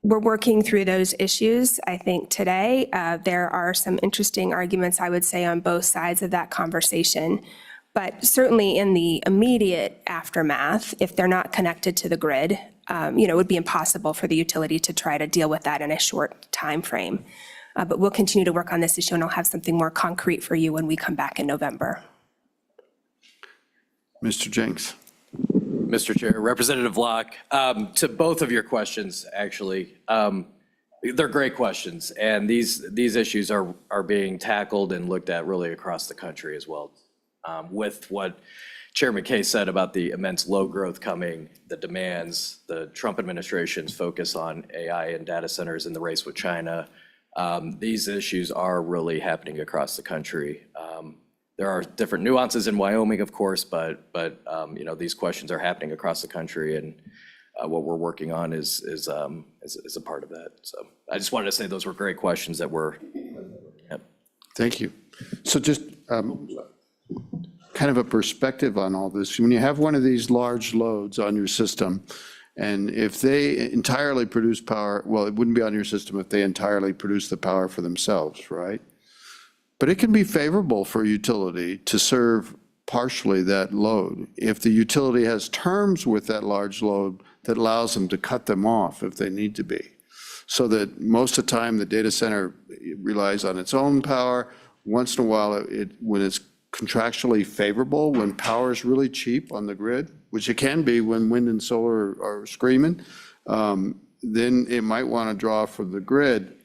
we're working through those issues. I think today there are some interesting arguments, I would say, on both sides of that conversation. But certainly in the immediate aftermath, if they're not connected to the grid, it would be impossible for the utility to try to deal with that in a short time frame. But we'll continue to work on this issue, and I'll have something more concrete for you when we come back in November. Mr. Jenks. Mr. Chair, Representative Locke, to both of your questions, actually, they're great questions, and these issues are being tackled and looked at really across the country as well. With what Chair McKay said about the immense load growth coming, the demands, the Trump administration's focus on AI and data centers in the race with China, these issues are really happening across the country. There are different nuances in Wyoming, of course, but these questions are happening across the country, and what we're working on is a part of that. So I just wanted to say those were great questions that were. Yep. Thank you. So just kind of a perspective on all this. When you have one of these large loads on your system, and if they entirely produce power, well, it wouldn't be on your system if they entirely produce the power for themselves, right? But it can be favorable for a utility to serve partially that load if the utility has terms with that large load that allows them to cut them off if they need to be. So that most of the time the data center relies on its own power. Once in a while, when it's contractually favorable when power is really cheap on the grid, which it can be when wind and solar are screaming, then it might want to draw from the grid.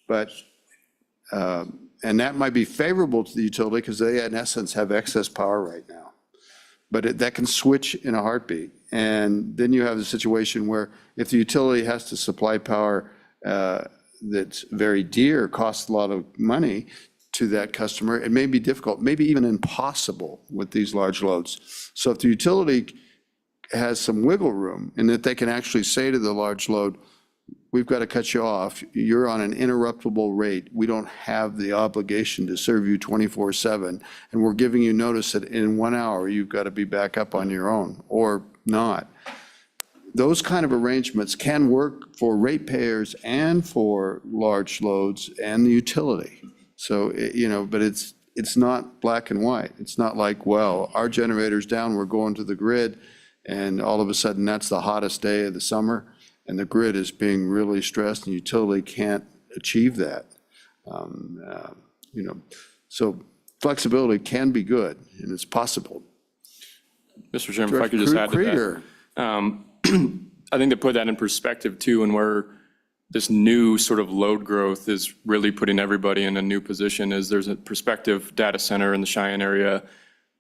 But, and that might be favorable to the utility because they, in essence, have excess power right now. But that can switch in a heartbeat. And then you have the situation where if the utility has to supply power that's very dear, costs a lot of money to that customer, it may be difficult, maybe even impossible with these large loads. So if the utility has some wiggle room and that they can actually say to the large load, we've got to cut you off, you're on an interruptible rate, we don't have the obligation to serve you 24/7, and we're giving you notice that in 1 hour, you've got to be back up on your own, or not. Those kind of arrangements can work for ratepayers and for large loads and the utility. So, but it's not black and white. It's not like, well, our generator's down, we're going to the grid, and all of a sudden, that's the hottest day of the summer, and the grid is being really stressed, and utility can't achieve that. So flexibility can be good, and it's possible. Mr. Chairman, if I could just add to Krieger. that. I think to put that in perspective too, and where this new sort of load growth is really putting everybody in a new position, is there's a prospective data center in the Cheyenne area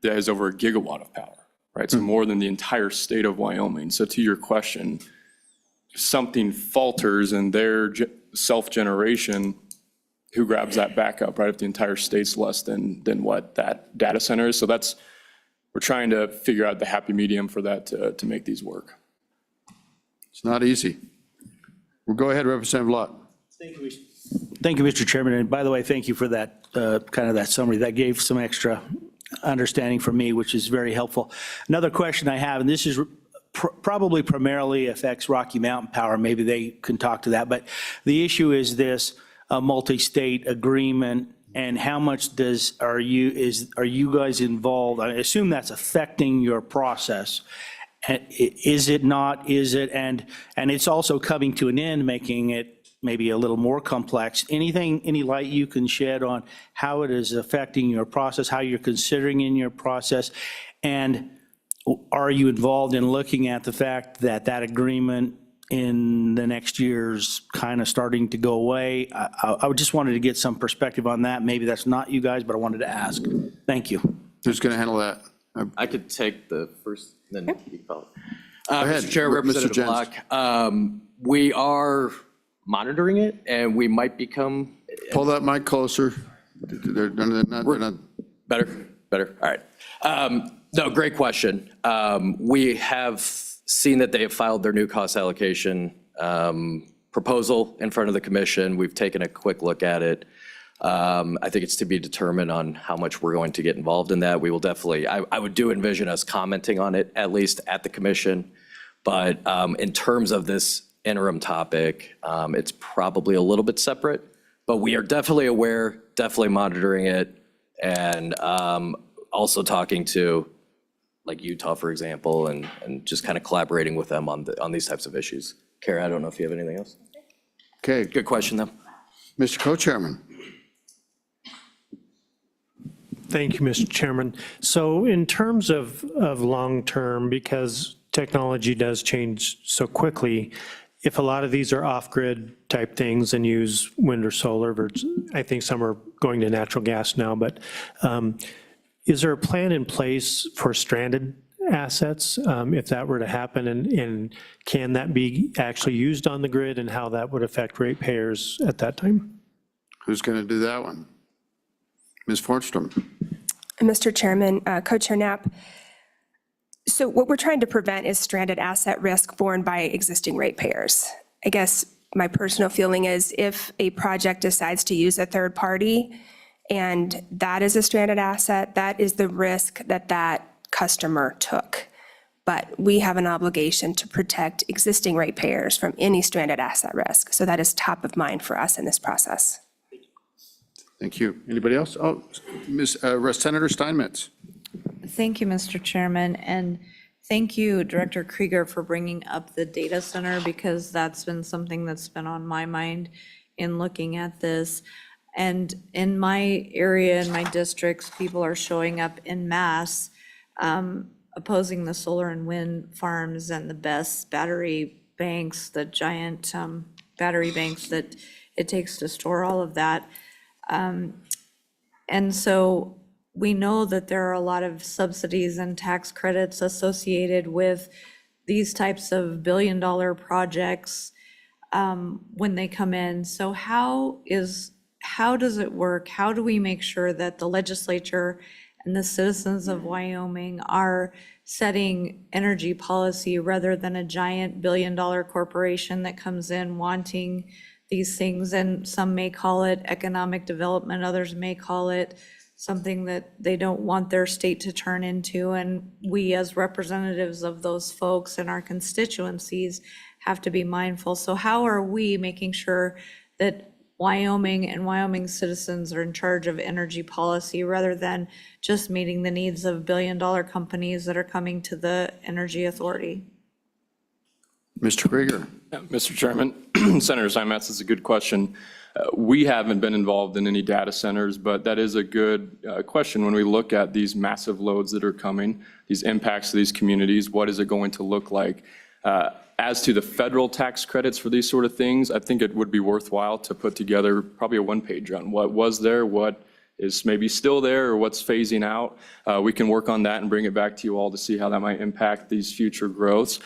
that has over 1 gigawatt of power, right? So more than the entire state of Wyoming. So to your question, if something falters in their self-generation, who grabs that back up, right? If the entire state's less than what that data center is. So we're trying to figure out the happy medium for that to make these work. It's not easy. Well, go ahead, Representative Lott. Thank you, Mr. Chairman. And by the way, thank you for that, kind of that summary. That gave some extra understanding for me, which is very helpful. Another question I have, and this is probably primarily affects Rocky Mountain Power. Maybe they can talk to that. But the issue is this multi-state agreement, and how much are you guys involved? I assume that's affecting your process. Is it not? Is it? And it's also coming to an end, making it maybe a little more complex. Any light you can shed on how it is affecting your process, how you're considering in your process, and are you involved in looking at the fact that that agreement in the next year's kind of starting to go away? I just wanted to get some perspective on that. Maybe that's not you guys, but I wanted to ask. Thank you. Who's going to handle that? I could take the first, then you can follow. ahead, Mr. Chair, Mr. Representative Jens. Block, we are monitoring it, and we might become. Pull that mic closer. They're not. Better, all right. No, great question. We have seen that they have filed their new cost allocation proposal in front of the commission. We've taken a quick look at it. I think it's to be determined on how much we're going to get involved in that. We will definitely, I would do envision us commenting on it, at least at the commission. But in terms of this interim topic, it's probably a little bit separate, but we are definitely aware, definitely monitoring it, and also talking to like Utah, for example, and just kind of collaborating with them on these types of issues. Kara, I don't know if you have anything else. Okay, Good question, though. Mr. Co-Chairman. Thank you, Mr. Chairman. So in terms of long-term, because technology does change so quickly, if a lot of these are off-grid type things and use wind or solar, I think some are going to natural gas now, but is there a plan in place for stranded assets if that were to happen? And can that be actually used on the grid, and how that would affect ratepayers at that time? Who's going to do that one? Ms. Fortstrom. Mr. Chairman, Co-Chair Knapp, so what we're trying to prevent is stranded asset risk borne by existing ratepayers. I guess my personal feeling is if a project decides to use a third party and that is a stranded asset, that is the risk that customer took. But we have an obligation to protect existing ratepayers from any stranded asset risk. So that is top of mind for us in this process. Thank you. Anybody else? Oh, Senator Steinmetz. Thank you, Mr. Chairman, and thank you, Director Krieger, for bringing up the data center, because that's been something that's been on my mind in looking at this. And in my area, in my districts, people are showing up en masse, opposing the solar and wind farms and the BESS battery banks, the giant battery banks that it takes to store all of that. And so we know that there are a lot of subsidies and tax credits associated with these types of billion-dollar projects when they come in. So how does it work? How do we make sure that the legislature and the citizens of Wyoming are setting energy policy rather than a giant billion-dollar corporation that comes in wanting these things? And some may call it economic development, others may call it something that they don't want their state to turn into. And we, as representatives of those folks and our constituencies, have to be mindful. So how are we making sure that Wyoming and Wyoming citizens are in charge of energy policy rather than just meeting the needs of billion-dollar companies that are coming to the Energy Authority? Mr. Krieger. Mr. Chairman, Senator Steinmetz, is a good question. We haven't been involved in any data centers, but that is a good question when we look at these massive loads that are coming, these impacts to these communities. What is it going to look like? As to the federal tax credits for these sort of things, I think it would be worthwhile to put together probably a one-pager on what was there, what is maybe still there, or what's phasing out. We can work on that and bring it back to you all to see how that might impact these future growths.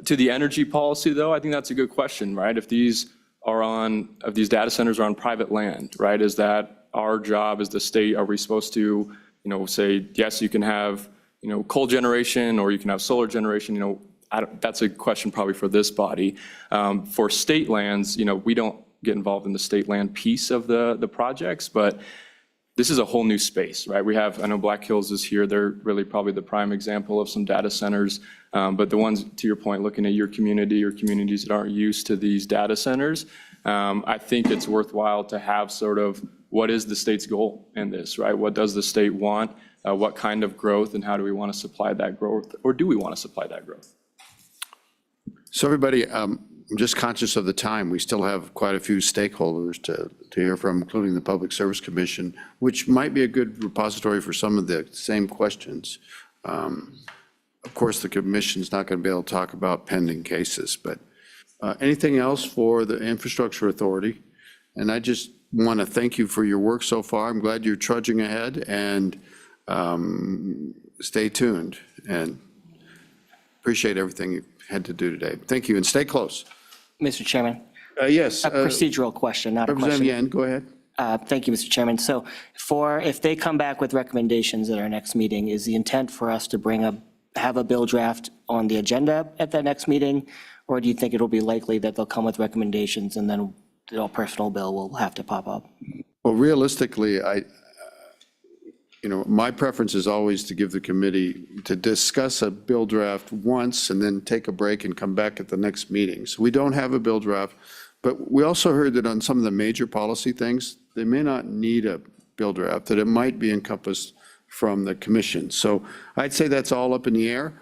To the energy policy, though, I think that's a good question, right? If these data centers are on private land, right? Is that our job as the state? Are we supposed to, say, yes, you can have, coal generation or you can have solar generation? That's a question probably for this body. For state lands, we don't get involved in the state land piece of the projects, but this is a whole new space, right? I know Black Hills is here. They're really probably the prime example of some data centers. But the ones, to your point, looking at your community or communities that aren't used to these data centers, I think it's worthwhile to have sort of what is the state's goal in this, right? What does the state want? What kind of growth, and how do we want to supply that growth? Or do we want to supply that growth? So everybody, I'm just conscious of the time. We still have quite a few stakeholders to hear from, including the Public Service Commission, which might be a good repository for some of the same questions. Of course, the commission's not going to be able to talk about pending cases, but anything else for the Infrastructure Authority? And I just want to thank you for your work so far. I'm glad you're trudging ahead, and stay tuned, and appreciate everything you've had to do today. Thank you, and stay close. Mr. Chairman, Yes. a procedural question, not a Representative question. Yan, go ahead. Thank you, Mr. Chairman. So if they come back with recommendations at our next meeting, is the intent for us to have a bill draft on the agenda at that next meeting? Or do you think it'll be likely that they'll come with recommendations and then the personal bill will have to pop up? Well, realistically, my preference is always to give the committee to discuss a bill draft once and then take a break and come back at the next meeting. So we don't have a bill draft, but we also heard that on some of the major policy things, they may not need a bill draft, that it might be encompassed from the commission. So I'd say that's all up in the air.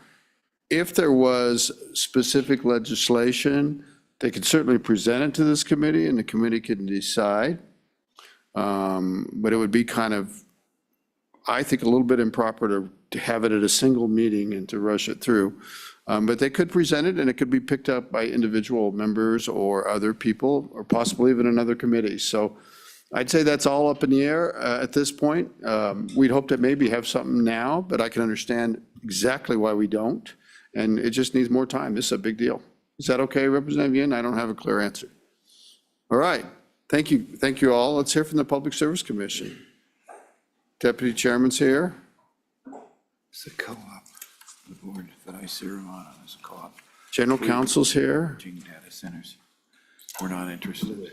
If there was specific legislation, they could certainly present it to this committee and the committee can decide. But it would be kind of, I think, a little bit improper to have it at a single meeting and to rush it through. But they could present it, and it could be picked up by individual members or other people, or possibly even another committee. So I'd say that's all up in the air at this point. We'd hope to maybe have something now, but I can understand exactly why we don't. And it just needs more time. This is a big deal. Is that okay, Representative Yin? I don't have a clear answer. All right. Thank you. Thank you all. Let's hear from the Public Service Commission. Deputy Chairman's here. It's a co-op. The board that I serve on is a co-op. General Counsel's here. Data centers. We're not interested.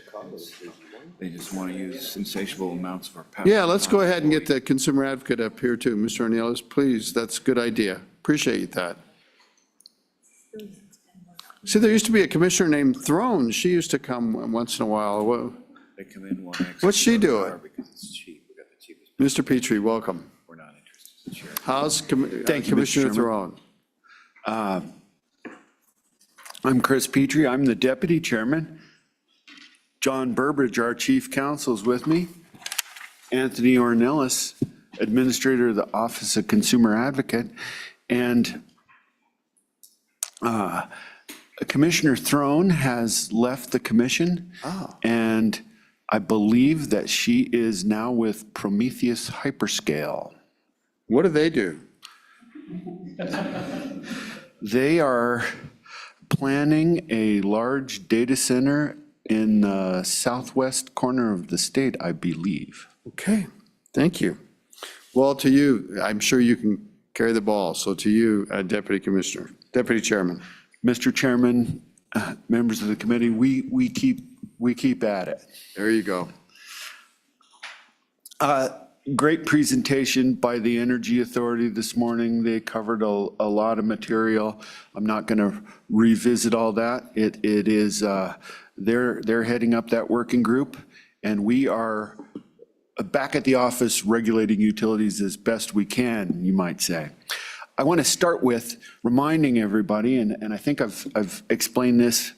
They just want to use insatiable amounts of our power. Yeah, let's go ahead and get the consumer advocate up here too. Mr. Ornelas, please. That's a good idea. Appreciate that. See, there used to be a commissioner named Throne. She used to come once in a while. They come in one extra. What's she doing? Because it's cheap. We got the cheapest. Mr. Petrie, welcome. We're not interested. Sure. How's Thank you, Mr. Commissioner Chairman. Throne? I'm Chris Petrie. I'm the deputy chairman. John Burbridge, our chief counsel, is with me. Anthony Ornelas, Administrator of the Office of Consumer Advocate. And Commissioner Throne has left the commission. And I believe that she is now with Prometheus Hyperscale. What do they do? They are planning a large data center in the southwest corner of the state, I believe. Okay, thank you. Well, to you, I'm sure you can carry the ball. So to you, Deputy Chairman. Mr. Chairman, members of the committee, we keep at it. There you go. Great presentation by the Energy Authority this morning. They covered a lot of material. I'm not going to revisit all that. It is, they're heading up that working group, and we are back at the office regulating utilities as best we can, you might say. I want to start with reminding everybody, and I think I've explained this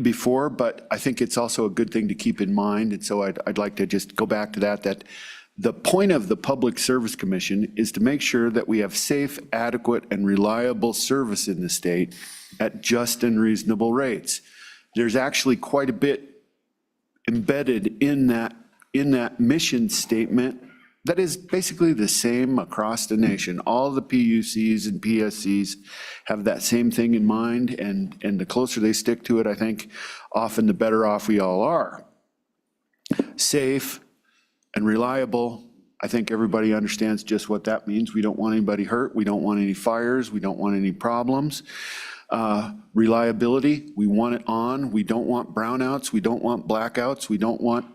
before, but I think it's also a good thing to keep in mind, and so I'd like to just go back to that the point of the Public Service Commission is to make sure that we have safe, adequate, and reliable service in the state at just and reasonable rates. There's actually quite a bit embedded in that mission statement that is basically the same across the nation. All the PUCs and PSCs have that same thing in mind, and the closer they stick to it, I think, often the better off we all are. Safe and reliable, I think everybody understands just what that means. We don't want anybody hurt. We don't want any fires. We don't want any problems. Reliability, we want it on. We don't want brownouts. We don't want blackouts. We don't want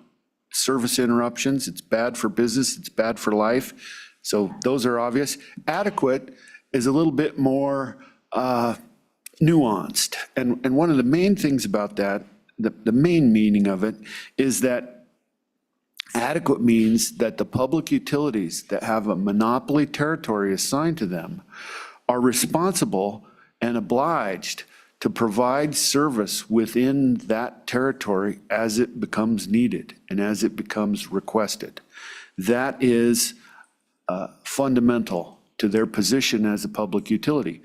service interruptions. It's bad for business. It's bad for life. So those are obvious. Adequate is a little bit more nuanced. And one of the main things about that, the main meaning of it, is that adequate means that the public utilities that have a monopoly territory assigned to them are responsible and obliged to provide service within that territory as it becomes needed and as it becomes requested. That is fundamental to their position as a public utility.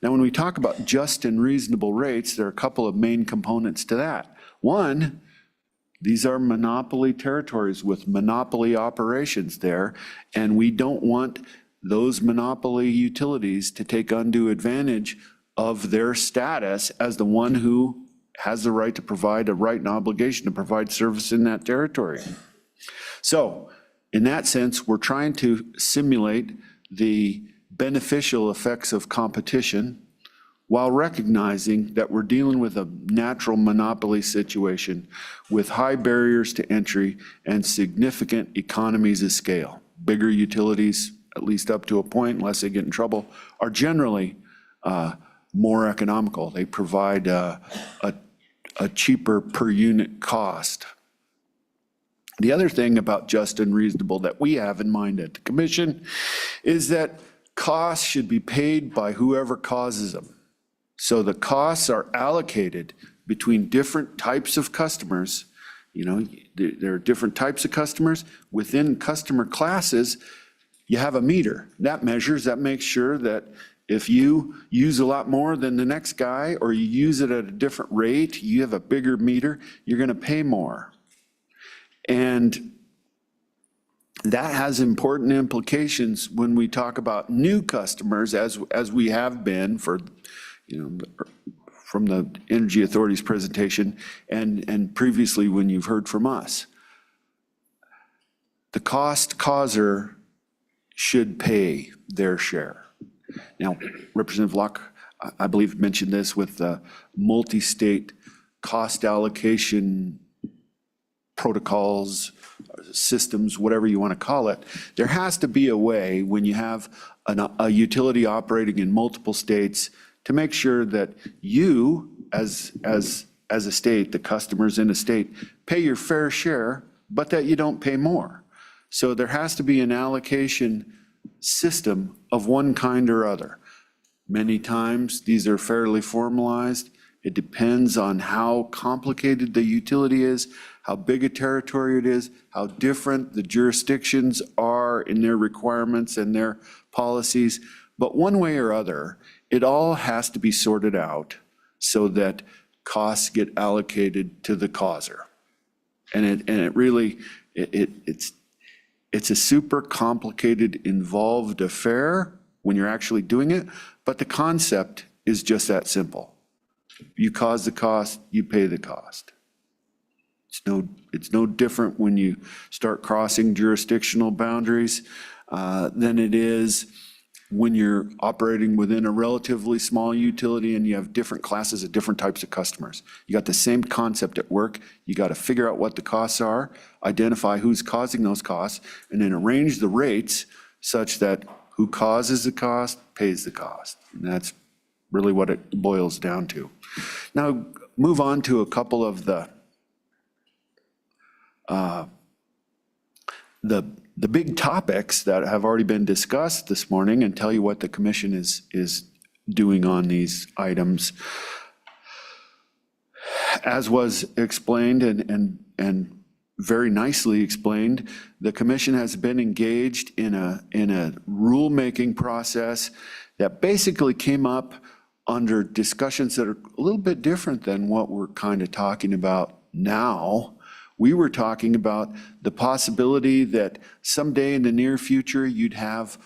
Now, when we talk about just and reasonable rates, there are a couple of main components to that. One, these are monopoly territories with monopoly operations there, and we don't want those monopoly utilities to take undue advantage of their status as the one who has the right to provide, a right and obligation to provide service in that territory. So, in that sense, we're trying to simulate the beneficial effects of competition while recognizing that we're dealing with a natural monopoly situation with high barriers to entry and significant economies of scale. Bigger utilities, at least up to a point, unless they get in trouble, are generally more economical. They provide a cheaper per unit cost. The other thing about just and reasonable that we have in mind at the Commission is that costs should be paid by whoever causes them. So the costs are allocated between different types of customers. You know, there are different types of customers. Within customer classes, you have a meter. That measures, that makes sure that if you use a lot more than the next guy, or you use it at a different rate, you have a bigger meter, you're going to pay more. And that has important implications when we talk about new customers, as we have been for, you know, from the Energy Authority's presentation and previously when you've heard from us. The cost causer should pay their share. Now, Representative Locke, I believe, mentioned this with the multi-state cost allocation protocols, systems, whatever you want to call it. There has to be a way when you have a utility operating in multiple states to make sure that you, as a state, the customers in a state, pay your fair share, but that you don't pay more. So there has to be an allocation system of one kind or other. Many times, these are fairly formalized. It depends on how complicated the utility is, how big a territory it is, how different the jurisdictions are in their requirements and their policies. But one way or other, it all has to be sorted out so that costs get allocated to the causer. And it really, it's a super complicated, involved affair when you're actually doing it, but the concept is just that simple. You cause the cost, you pay the cost. It's no different when you start crossing jurisdictional boundaries than it is when you're operating within a relatively small utility and you have different classes of different types of customers. You got the same concept at work. You got to figure out what the costs are, identify who's causing those costs, and then arrange the rates such that who causes the cost pays the cost. And that's really what it boils down to. Now, move on to a couple of the big topics that have already been discussed this morning and tell you what the commission is doing on these items. As was explained and very nicely explained, the commission has been engaged in a rulemaking process that basically came up under discussions that are a little bit different than what we're kind of talking about now. We were talking about the possibility that someday in the near future, you'd have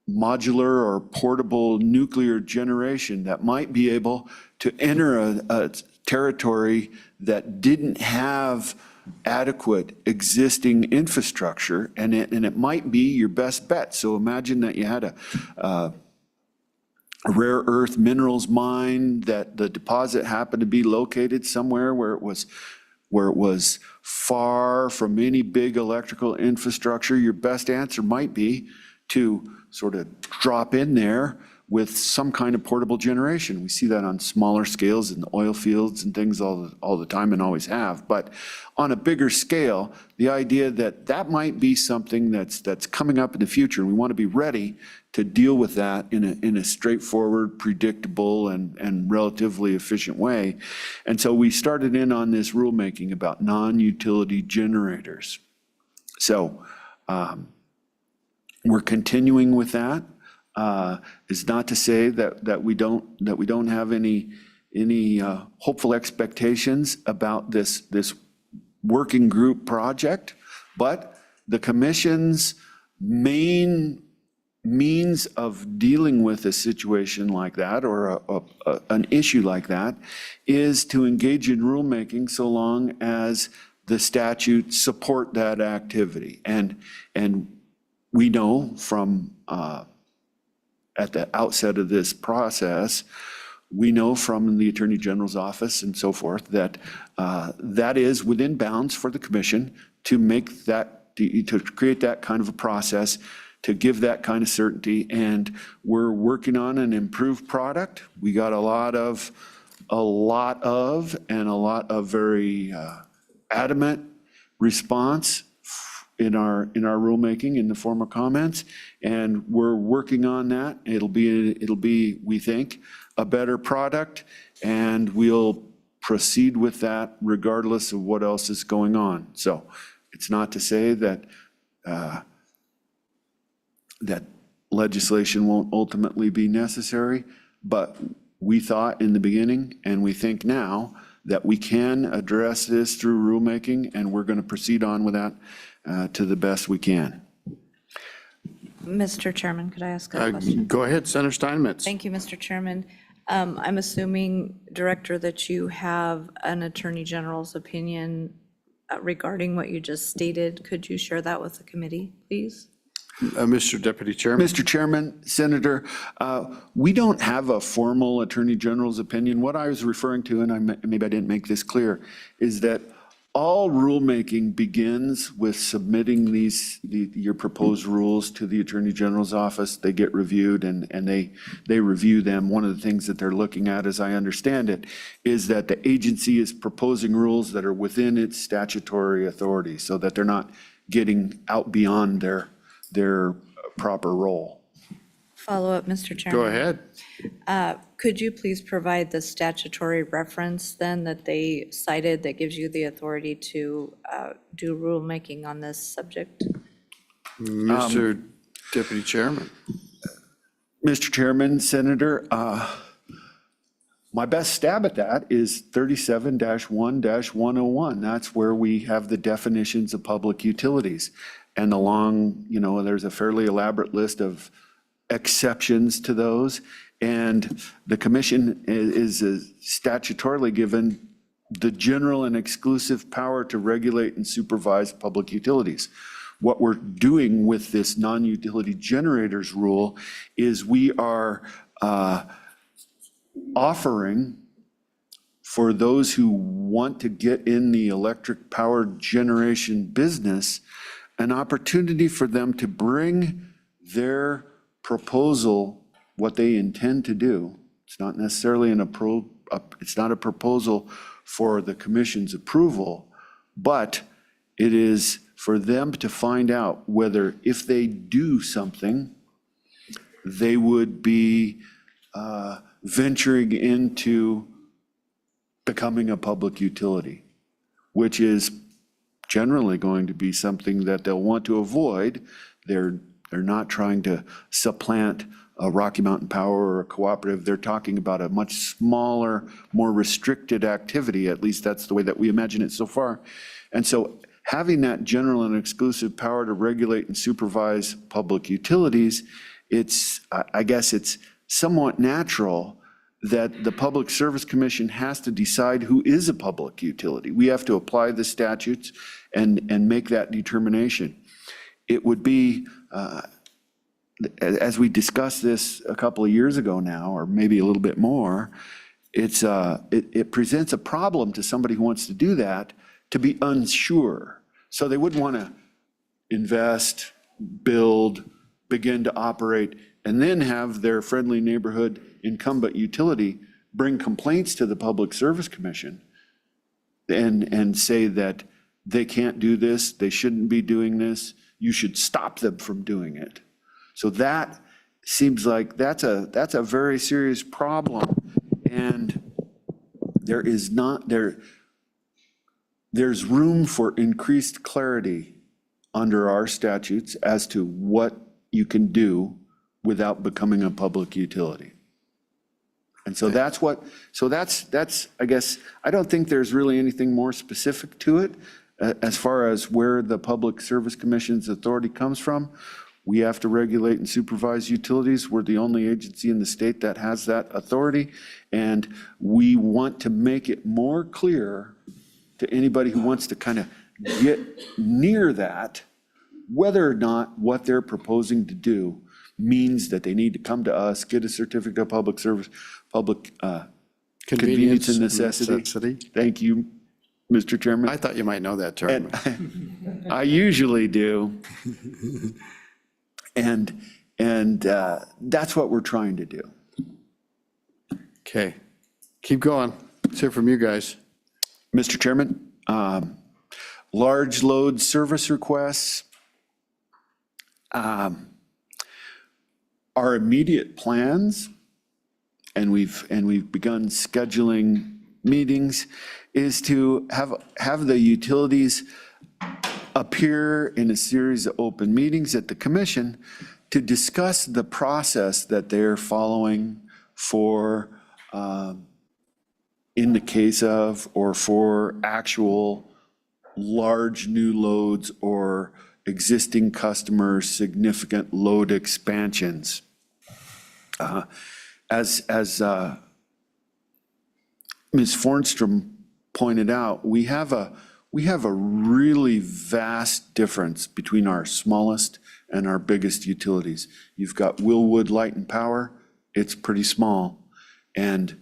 modular or portable nuclear generation that might be able to enter a territory that didn't have adequate existing infrastructure, and it might be your best bet. So imagine that you had a rare earth minerals mine, that the deposit happened to be located somewhere where it was far from any big electrical infrastructure. Your best answer might be to sort of drop in there with some kind of portable generation. We see that on smaller scales in the oil fields and things all the time and always have. But on a bigger scale, the idea that might be something that's coming up in the future. We want to be ready to deal with that in a straightforward, predictable, and relatively efficient way. And so we started in on this rulemaking about non-utility generators. So we're continuing with that. Is not to say that we don't have any hopeful expectations about this working group project, but the commission's main means of dealing with a situation like that or an issue like that is to engage in rulemaking so long as the statutes support that activity. And we know from at the outset of this process, we know from the Attorney General's office and so forth that that is within bounds for the commission to make that, to create that kind of a process, to give that kind of certainty. And we're working on an improved product. We got a lot of very adamant response in our rulemaking in the form of comments, and we're working on that. It'll be, we think, a better product, and we'll proceed with that regardless of what else is going on. So it's not to say that that legislation won't ultimately be necessary, but we thought in the beginning, and we think now, that we can address this through rulemaking, and we're going to proceed on with that to the best we can. Mr. Chairman, could I ask a question? Go ahead, Senator Steinmetz. Thank you, Mr. Chairman. I'm assuming, Director, that you have an Attorney General's opinion regarding what you just stated. Could you share that with the committee, please? Mr. Deputy Chairman. Mr. Chairman, Senator, we don't have a formal Attorney General's opinion. What I was referring to, and maybe I didn't make this clear, is that all rulemaking begins with submitting your proposed rules to the Attorney General's office. They get reviewed and they review them. One of the things that they're looking at, as I understand it, is that the agency is proposing rules that are within its statutory authority so that they're not getting out beyond their proper role. follow-up, Mr. Chairman? Go ahead. Could you please provide the statutory reference then that they cited that gives you the authority to do rulemaking on this subject? Mr. Deputy Chairman. Mr. Chairman, Senator, my best stab at that is 37-1-101. That's where we have the definitions of public utilities. And along, there's a fairly elaborate list of exceptions to those. And the commission is statutorily given the general and exclusive power to regulate and supervise public utilities. What we're doing with this non-utility generators rule is we are offering for those who want to get in the electric power generation business an opportunity for them to bring their proposal, what they intend to do. It's not necessarily it's not a proposal for the commission's approval, but it is for them to find out whether if they do something, they would be venturing into becoming a public utility, which is generally going to be something that they'll want to avoid. They're not trying to supplant a Rocky Mountain Power or a Cooperative. They're talking about a much smaller, more restricted activity. At least that's the way that we imagine it so far. And so having that general and exclusive power to regulate and supervise public utilities, I guess it's somewhat natural that the Public Service Commission has to decide who is a public utility. We have to apply the statutes and make that determination. It would be, as we discussed this a couple of years ago now, or maybe a little bit more, it presents a problem to somebody who wants to do that to be unsure. So they wouldn't want to invest, build, begin to operate, and then have their friendly neighborhood incumbent utility bring complaints to the Public Service Commission and say that they can't do this, they shouldn't be doing this, you should stop them from doing it. So that seems like that's a very serious problem, and there's room for increased clarity under our statutes as to what you can do without becoming a public utility. And so that's, I guess, I don't think there's really anything more specific to it as far as where the Public Service Commission's authority comes from. We have to regulate and supervise utilities. We're the only agency in the state that has that authority. And we want to make it more clear to anybody who wants to kind of get near that, whether or not what they're proposing to do means that they need to come to us, get a certificate of public service, public convenience and necessity. Thank you, Mr. Chairman. I thought you might know that term. And I usually do. And that's what we're trying to do. Okay, keep going. Let's hear from you guys. Mr. Chairman, large load service requests. Our immediate plans, and we've begun scheduling meetings, is to have the utilities appear in a series of open meetings at the commission to discuss the process that they're following for, in the case of, or for actual large new loads or existing customers' significant load expansions. As Ms. Fornstrom pointed out, we have a really vast difference between our smallest and our biggest utilities. You've got Willwood Light and Power, it's pretty small. And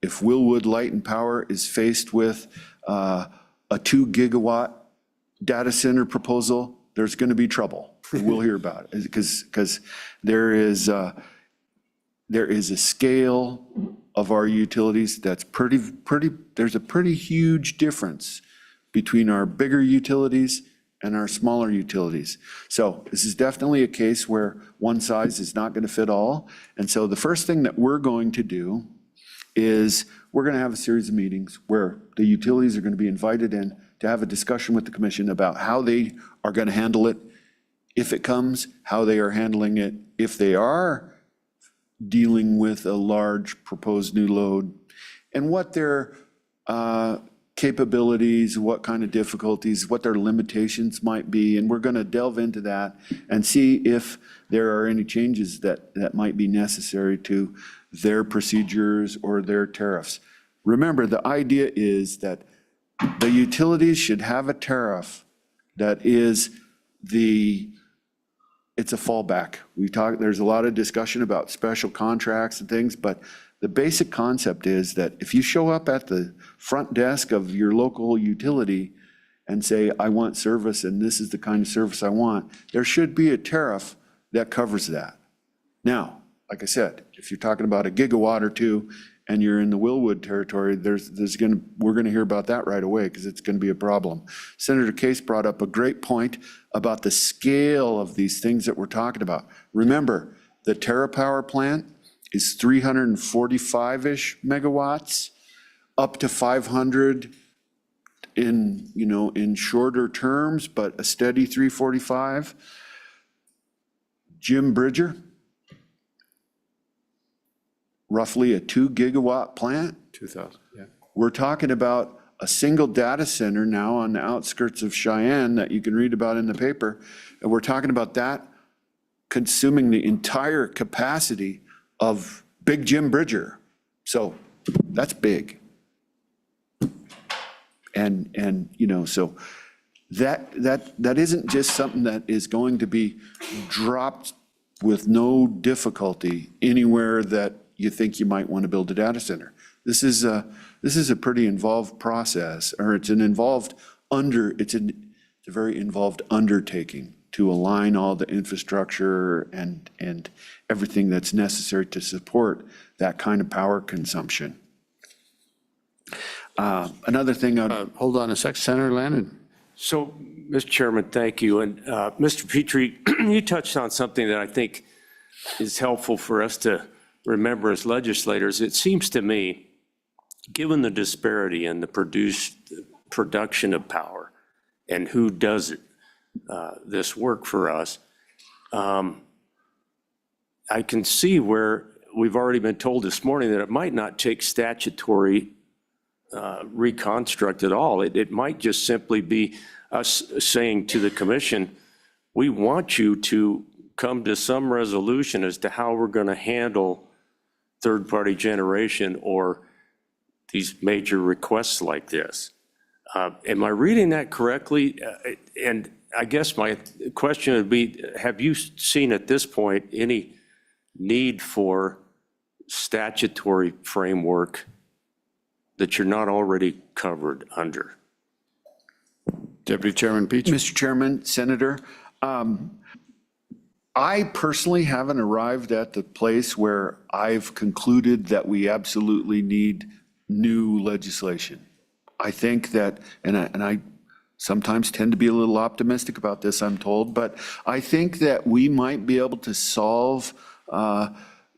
if Willwood Light and Power is faced with a 2 gigawatt data center proposal, there's going to be trouble. We'll hear about it because there is a scale of our utilities that's there's a pretty huge difference between our bigger utilities and our smaller utilities. So this is definitely a case where one size is not going to fit all. And so the first thing that we're going to do is we're going to have a series of meetings where the utilities are going to be invited in to have a discussion with the commission about how they are going to handle it if it comes, how they are handling it if they are dealing with a large proposed new load, and what their capabilities, what kind of difficulties, what their limitations might be. And we're going to delve into that and see if there are any changes that might be necessary to their procedures or their tariffs. Remember, the idea is that the utilities should have a tariff that is it's a fallback. There's a lot of discussion about special contracts and things, but the basic concept is that if you show up at the front desk of your local utility and say, I want service and this is the kind of service I want, there should be a tariff that covers that. Now, like I said, if you're talking about a gigawatt or two and you're in the Willwood territory, we're going to hear about that right away because it's going to be a problem. Senator Case brought up a great point about the scale of these things that we're talking about. Remember, the TerraPower plant is 345-ish megawatts, up to 500 in shorter terms, but a steady 345. Jim Bridger, roughly a 2 gigawatt plant. 2,000, yeah. We're talking about a single data center now on the outskirts of Cheyenne that you can read about in the paper. And we're talking about that consuming the entire capacity of Big Jim Bridger. So that's big. And so that isn't just something that is going to be dropped with no difficulty anywhere that you think you might want to build a data center. This is a pretty involved process, or it's a very involved undertaking to align all the infrastructure and everything that's necessary to support that kind of power consumption. Another thing, Hold on a sec, Senator Landon. So, Mr. Chairman, thank you. And Mr. Petrie, you touched on something that I think is helpful for us to remember as legislators. It seems to me, given the disparity in the production of power and who does it, this work for us, I can see where we've already been told this morning that it might not take statutory reconstruct at all. It might just simply be us saying to the commission, we want you to come to some resolution as to how we're going to handle third-party generation or these major requests like this. Am I reading that correctly? And I guess my question would be, have you seen at this point any need for statutory framework that you're not already covered under? Deputy Chairman Petrie. Mr. Chairman, Senator, I personally haven't arrived at the place where I've concluded that we absolutely need new legislation. I think that, and I sometimes tend to be a little optimistic about this, I'm told, but I think that we might be able to solve the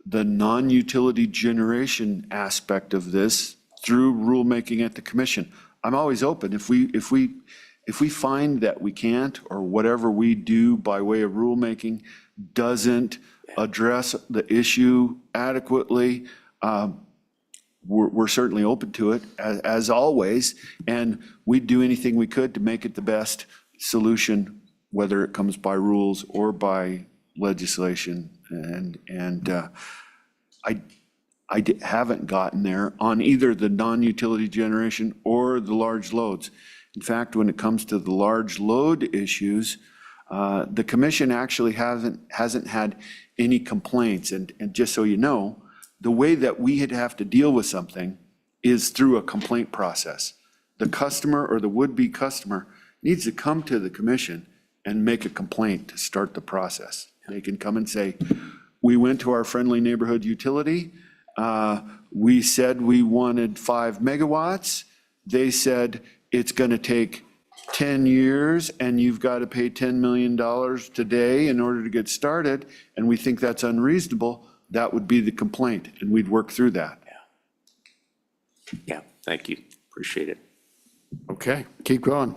non-utility generation aspect of this through rulemaking at the commission. I'm always open. If we find that we can't, or whatever we do by way of rulemaking doesn't address the issue adequately, we're certainly open to it, as always, and we'd do anything we could to make it the best solution, whether it comes by rules or by legislation. And I haven't gotten there on either the non-utility generation or the large loads. In fact, when it comes to the large load issues, the commission actually hasn't had any complaints. And just so you know, the way that we'd have to deal with something is through a complaint process. The customer or the would-be customer needs to come to the commission and make a complaint to start the process. They can come and say, we went to our friendly neighborhood utility. We said we wanted 5 megawatts. They said it's going to take 10 years and you've got to pay $10 million today in order to get started, and we think that's unreasonable, that would be the complaint, and we'd work through that. Yeah, thank you. Appreciate it. Okay, keep going.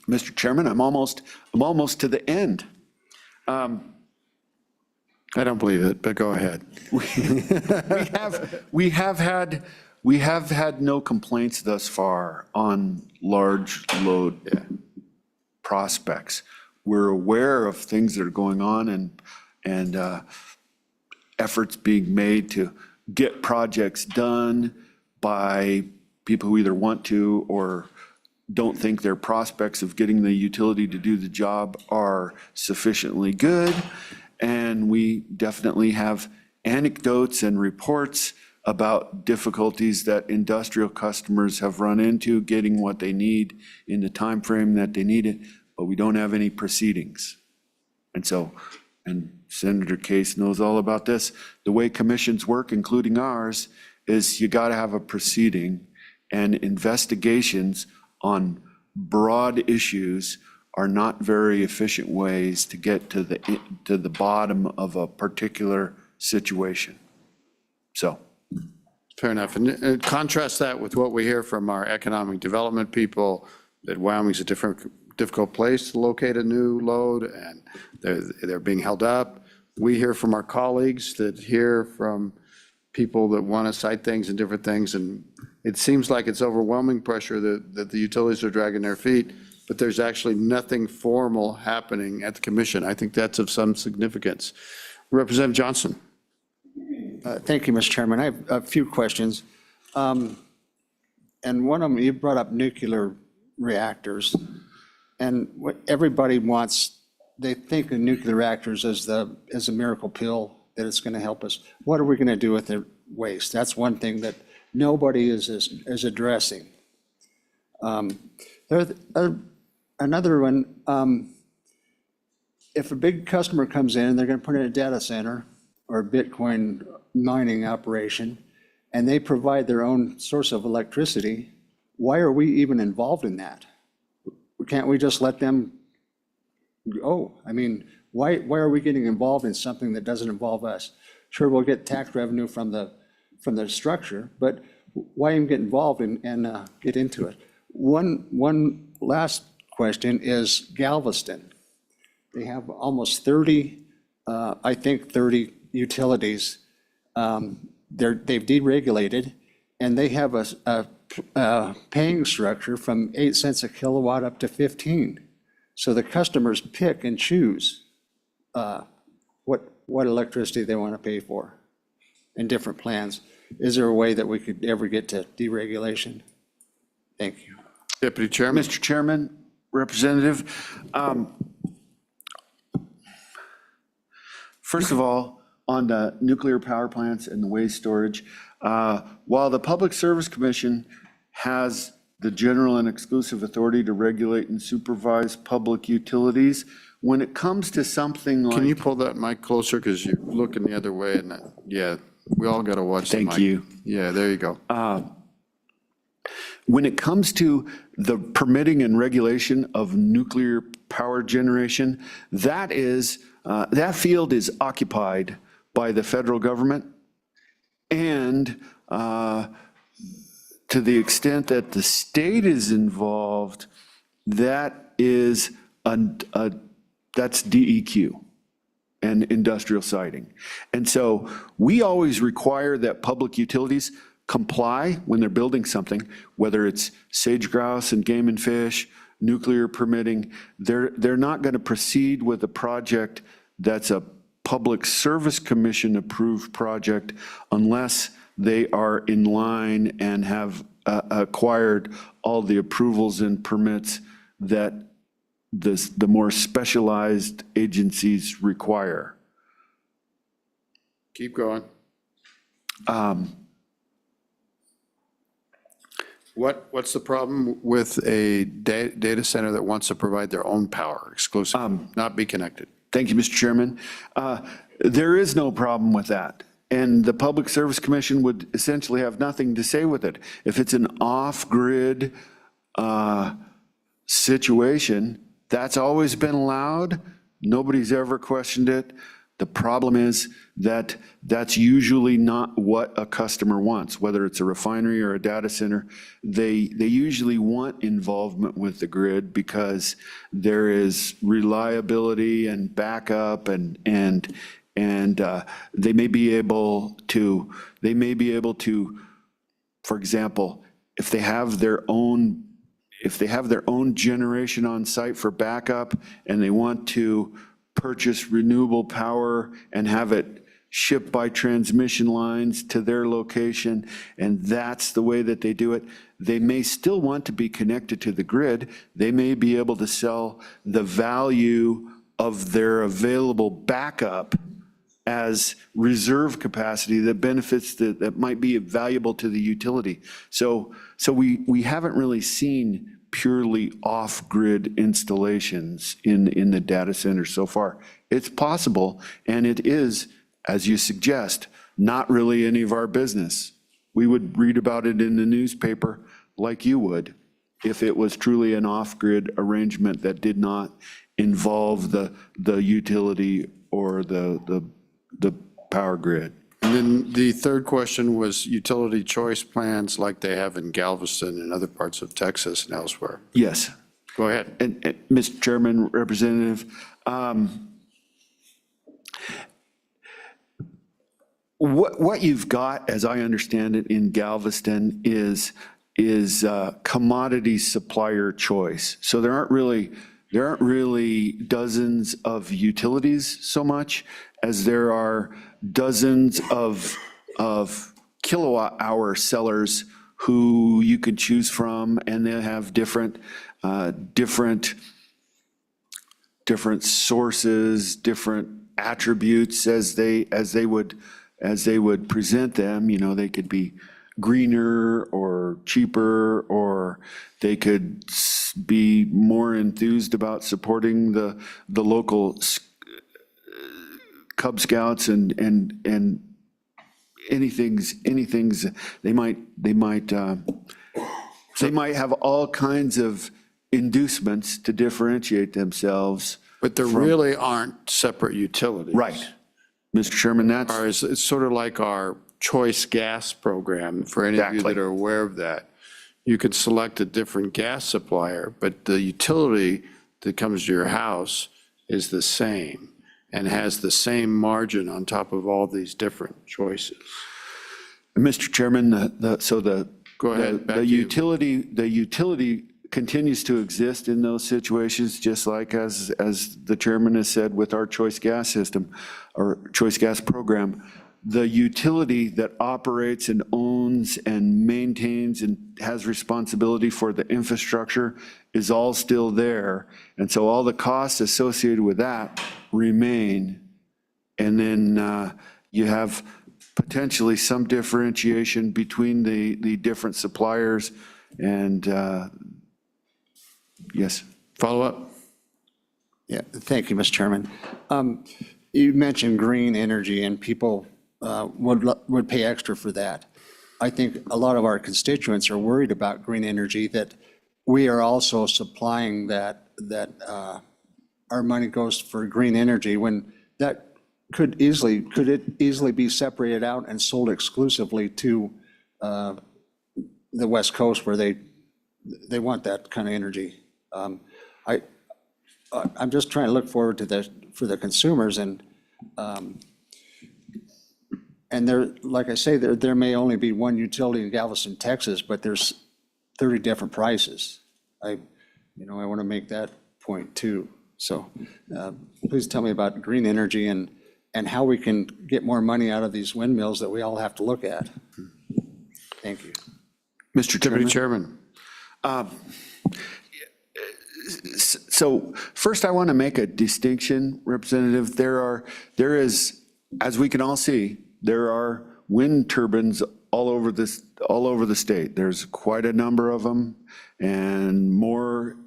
Mr. Chairman, I'm almost to the end. I don't believe it, but go ahead. We have had no complaints thus far on large load prospects. We're aware of things that are going on and efforts being made to get projects done by people who either want to or don't think their prospects of getting the utility to do the job are sufficiently good. And we definitely have anecdotes and reports about difficulties that industrial customers have run into getting what they need in the time frame that they need it, but we don't have any proceedings. And so, and Senator Case knows all about this, the way commissions work, including ours, is you got to have a proceeding, and investigations on broad issues are not very efficient ways to get to the bottom of a particular situation. So. Fair enough. And contrast that with what we hear from our economic development people, that Wyoming's a difficult place to locate a new load, and they're being held up. We hear from our colleagues that hear from people that want to cite things and different things, and it seems like it's overwhelming pressure that the utilities are dragging their feet, but there's actually nothing formal happening at the commission. I think that's of some significance. Representative Johnson. Thank you, Mr. Chairman. I have a few questions. And one of them, you brought up nuclear reactors. And what everybody wants, they think of nuclear reactors as a miracle pill, that it's going to help us. What are we going to do with the waste? That's one thing that nobody is addressing. Another one, if a big customer comes in, they're going to put in a data center or Bitcoin mining operation, and they provide their own source of electricity, why are we even involved in that? Can't we just let them go? I mean, why are we getting involved in something that doesn't involve us? Sure, we'll get tax revenue from the structure, but why even get involved and get into it? One last question is Galveston. They have almost 30, I think 30 utilities. They've deregulated, and they have a paying structure from 8 cents a kilowatt up to 15. So the customers pick and choose what electricity they want to pay for in different plans. Is there a way that we could ever get to deregulation? Thank you. Deputy Chairman. Mr. Chairman, Representative, first of all, on the nuclear power plants and the waste storage, while the Public Service Commission has the general and exclusive authority to regulate and supervise public utilities, when it comes to something like... Can you pull that mic closer, because you're looking the other way, and yeah, we all got to watch the mic. Thank you. Yeah, there you go. When it comes to the permitting and regulation of nuclear power generation, that field is occupied by the federal government, and to the extent that the state is involved, that's DEQ and industrial siting. And so we always require that public utilities comply when they're building something, whether it's sage grouse and game and fish, nuclear permitting. They're not going to proceed with a project that's a Public Service Commission approved project unless they are in line and have acquired all the approvals and permits that the more specialized agencies require. Keep going. What's the problem with a data center that wants to provide their own power exclusively, not be connected? Thank you, Mr. Chairman. There is no problem with that. And the Public Service Commission would essentially have nothing to say with it. If it's an off-grid situation, that's always been allowed. Nobody's ever questioned it. The problem is that that's usually not what a customer wants, whether it's a refinery or a data center. They usually want involvement with the grid because there is reliability and backup and they may be able to, for example, if they have their own generation on site for backup and they want to purchase renewable power and have it shipped by transmission lines to their location, and that's the way that they do it, they may still want to be connected to the grid. They may be able to sell the value of their available backup as reserve capacity that benefits that might be valuable to the utility. So we haven't really seen purely off-grid installations in the data center so far. It's possible, and it is, as you suggest, not really any of our business. We would read about it in the newspaper like you would if it was truly an off-grid arrangement that did not involve the utility or the power grid. And then the third question was utility choice plans like they have in Galveston and other parts of Texas and elsewhere. Yes. Go ahead. And Mr. Chairman, Representative, what you've got, as I understand it, in Galveston is commodity supplier choice. So there aren't really dozens of utilities so much as there are dozens of kilowatt hour sellers who you could choose from, and they have different sources, different attributes as they would present them. You know, they could be greener or cheaper, or they could be more enthused about supporting the local Cub Scouts and anything's they might have all kinds of inducements to differentiate themselves. But there really aren't separate utilities. Right. Mr. Chairman, It's sort of like our choice gas program, for any of you that are aware of that. You could select a different gas supplier, but the utility that comes to your house is the same and has the same margin on top of all these different choices. Mr. Chairman, Go ahead. The utility continues to exist in those situations, just like as the chairman has said with our choice gas system or choice gas program. The utility that operates and owns and maintains and has responsibility for the infrastructure is all still there. And so all the costs associated with that remain. And then you have potentially some differentiation between the different suppliers. And yes. Follow up? Yeah, thank you, Mr. Chairman. You mentioned green energy, and people would pay extra for that. I think a lot of our constituents are worried about green energy, that we are also supplying that our money goes for green energy, when that could it easily be separated out and sold exclusively to the West Coast, where they want that kind of energy. I'm just trying to look forward to for the consumers, and there, like I say, there may only be one utility in Galveston, Texas, but there's 30 different prices. I want to make that point too. So please tell me about green energy and how we can get more money out of these windmills that we all have to look at. Thank you. Mr. Deputy Chairman. Chairman. So first, I want to make a distinction, Representative. There is, as we can all see, there are wind turbines all over the state. There's quite a number of them, and more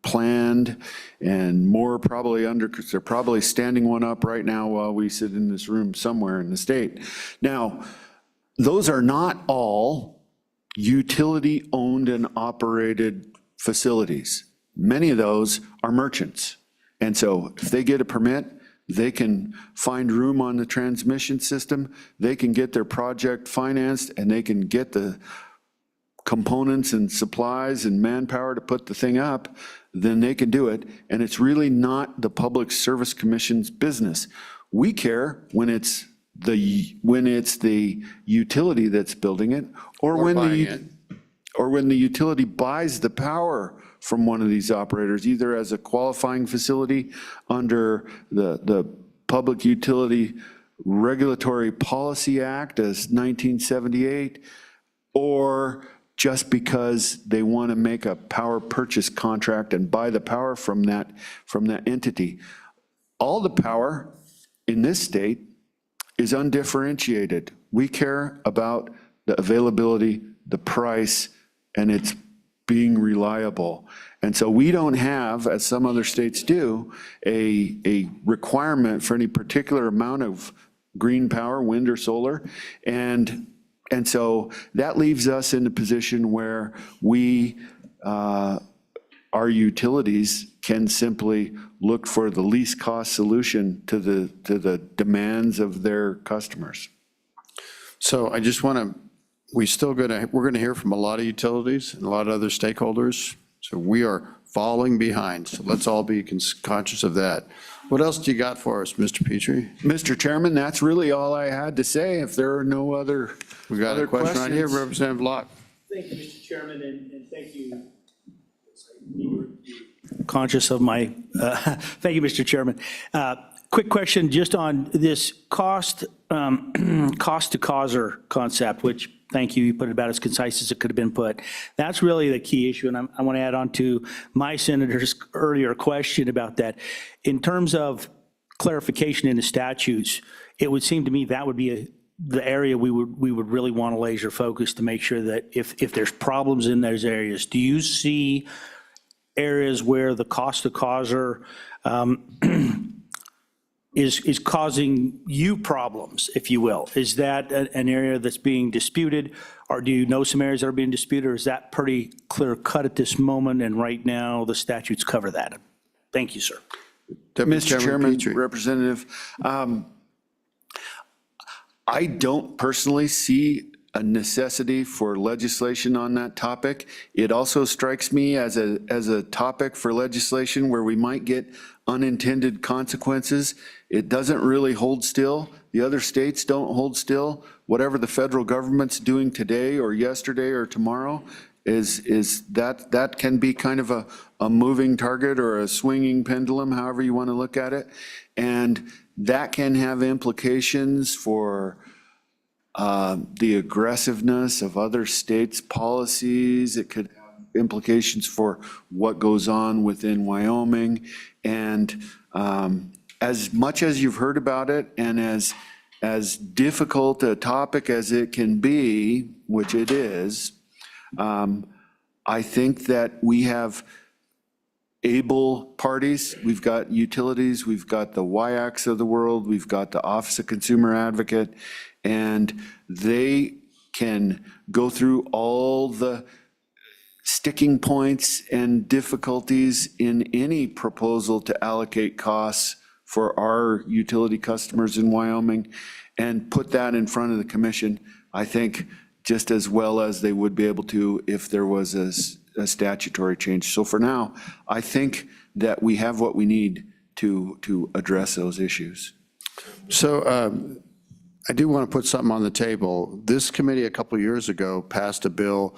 planned, and more probably under, because they're probably standing one up right now while we sit in this room somewhere in the state. Now, those are not all utility-owned and operated facilities. Many of those are merchants. And so if they get a permit, they can find room on the transmission system, they can get their project financed, and they can get the components and supplies and manpower to put the thing up, then they can do it. And it's really not the Public Service Commission's business. We care when it's the utility that's building it, or when buying it. the utility buys the power from one of these operators, either as a qualifying facility under the Public Utility Regulatory Policy Act as 1978, or just because they want to make a power purchase contract and buy the power from that entity. All the power in this state is undifferentiated. We care about the availability, the price, and it's being reliable. And so we don't have, as some other states do, a requirement for any particular amount of green power, wind or solar. And so that leaves us in a position where our utilities can simply look for the least cost solution to the demands of their customers. So I just want to, we're going to hear from a lot of utilities and a lot of other stakeholders. So we are falling behind. So let's all be conscious of that. What else do you got for us, Mr. Petrie? Mr. Chairman, that's really all I had to say. If there are no other We got a question right here, questions. Representative Locke. Thank you, Mr. Chairman, and thank you. Conscious of my, thank you, Mr. Chairman. Quick question just on this cost to causer concept, which, thank you, you put it about as concise as it could have been put. That's really the key issue, and I want to add on to my senator's earlier question about that. In terms of clarification in the statutes, it would seem to me that would be the area we would really want to laser focus to make sure that if there's problems in those areas, do you see areas where the cost to causer is causing you problems, if you will? Is that an area that's being disputed, or do you know some areas that are being disputed, or is that pretty clear cut at this moment, and right now the statutes cover that? Thank you, sir. Mr. Chairman, Petrie. Representative, I don't personally see a necessity for legislation on that topic. It also strikes me as a topic for legislation where we might get unintended consequences. It doesn't really hold still. The other states don't hold still. Whatever the federal government's doing today or yesterday or tomorrow is that can be kind of a moving target or a swinging pendulum, however you want to look at it. And that can have implications for the aggressiveness of other states' policies. It could have implications for what goes on within Wyoming. And as much as you've heard about it, and as difficult a topic as it can be, which it is, I think that we have able parties. We've got utilities, we've got the WIACs of the world, we've got the Office of Consumer Advocate, and they can go through all the sticking points and difficulties in any proposal to allocate costs for our utility customers in Wyoming and put that in front of the commission, I think, just as well as they would be able to if there was a statutory change. So for now, I think that we have what we need to address those issues. So I do want to put something on the table. This committee a couple of years ago passed a bill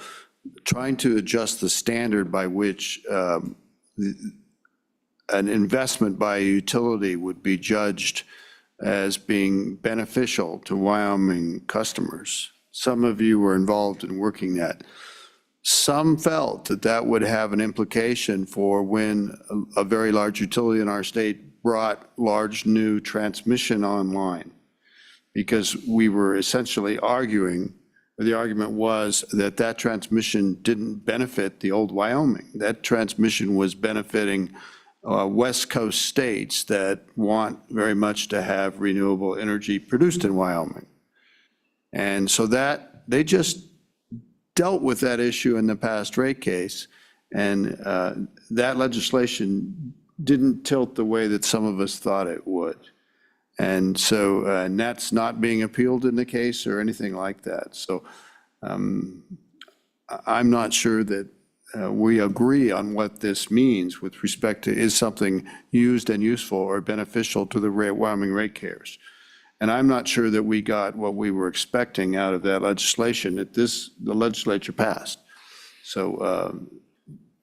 trying to adjust the standard by which an investment by a utility would be judged as being beneficial to Wyoming customers. Some of you were involved in working that. Some felt that that would have an implication for when a very large utility in our state brought large new transmission online, because we were essentially arguing, the argument was that that transmission didn't benefit the old Wyoming. That transmission was benefiting West Coast states that want very much to have renewable energy produced in Wyoming. And so that, they just dealt with that issue in the past rate case, And that legislation didn't tilt the way that some of us thought it would. And so, and that's not being appealed in the case or anything like that. So I'm not sure that we agree on what this means with respect to is something used and useful or beneficial to the Wyoming ratepayers. And I'm not sure that we got what we were expecting out of that legislation that the legislature passed. So,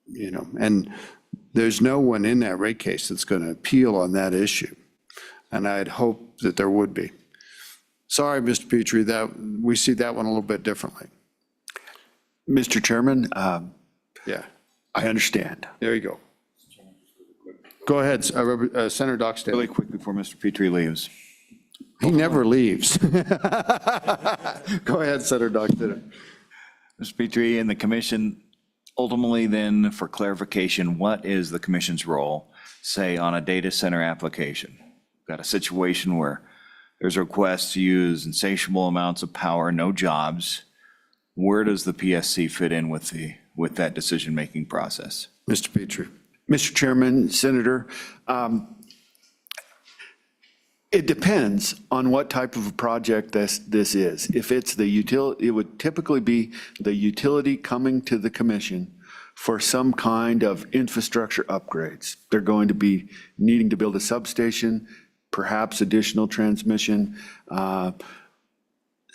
you know, and there's no one in that rate case that's going to appeal on that issue. And I'd hope that there would be. Sorry, Mr. Petrie, that we see that one a little bit differently. Mr. Chairman, Yeah, I understand. there you go. Go ahead, Senator Dockstader. Really quick before Mr. Petrie leaves. He never leaves. Go ahead, Senator Dockstader. Mr. Petrie and the commission, ultimately then, for clarification, what is the commission's role, say, on a data center application? Got a situation where there's a request to use insatiable amounts of power, no jobs. Where does the PSC fit in with that decision-making process? Mr. Petrie. Mr. Chairman, Senator, it depends on what type of a project this is. If it's the utility, it would typically be the utility coming to the commission for some kind of infrastructure upgrades. They're going to be needing to build a substation, perhaps additional transmission.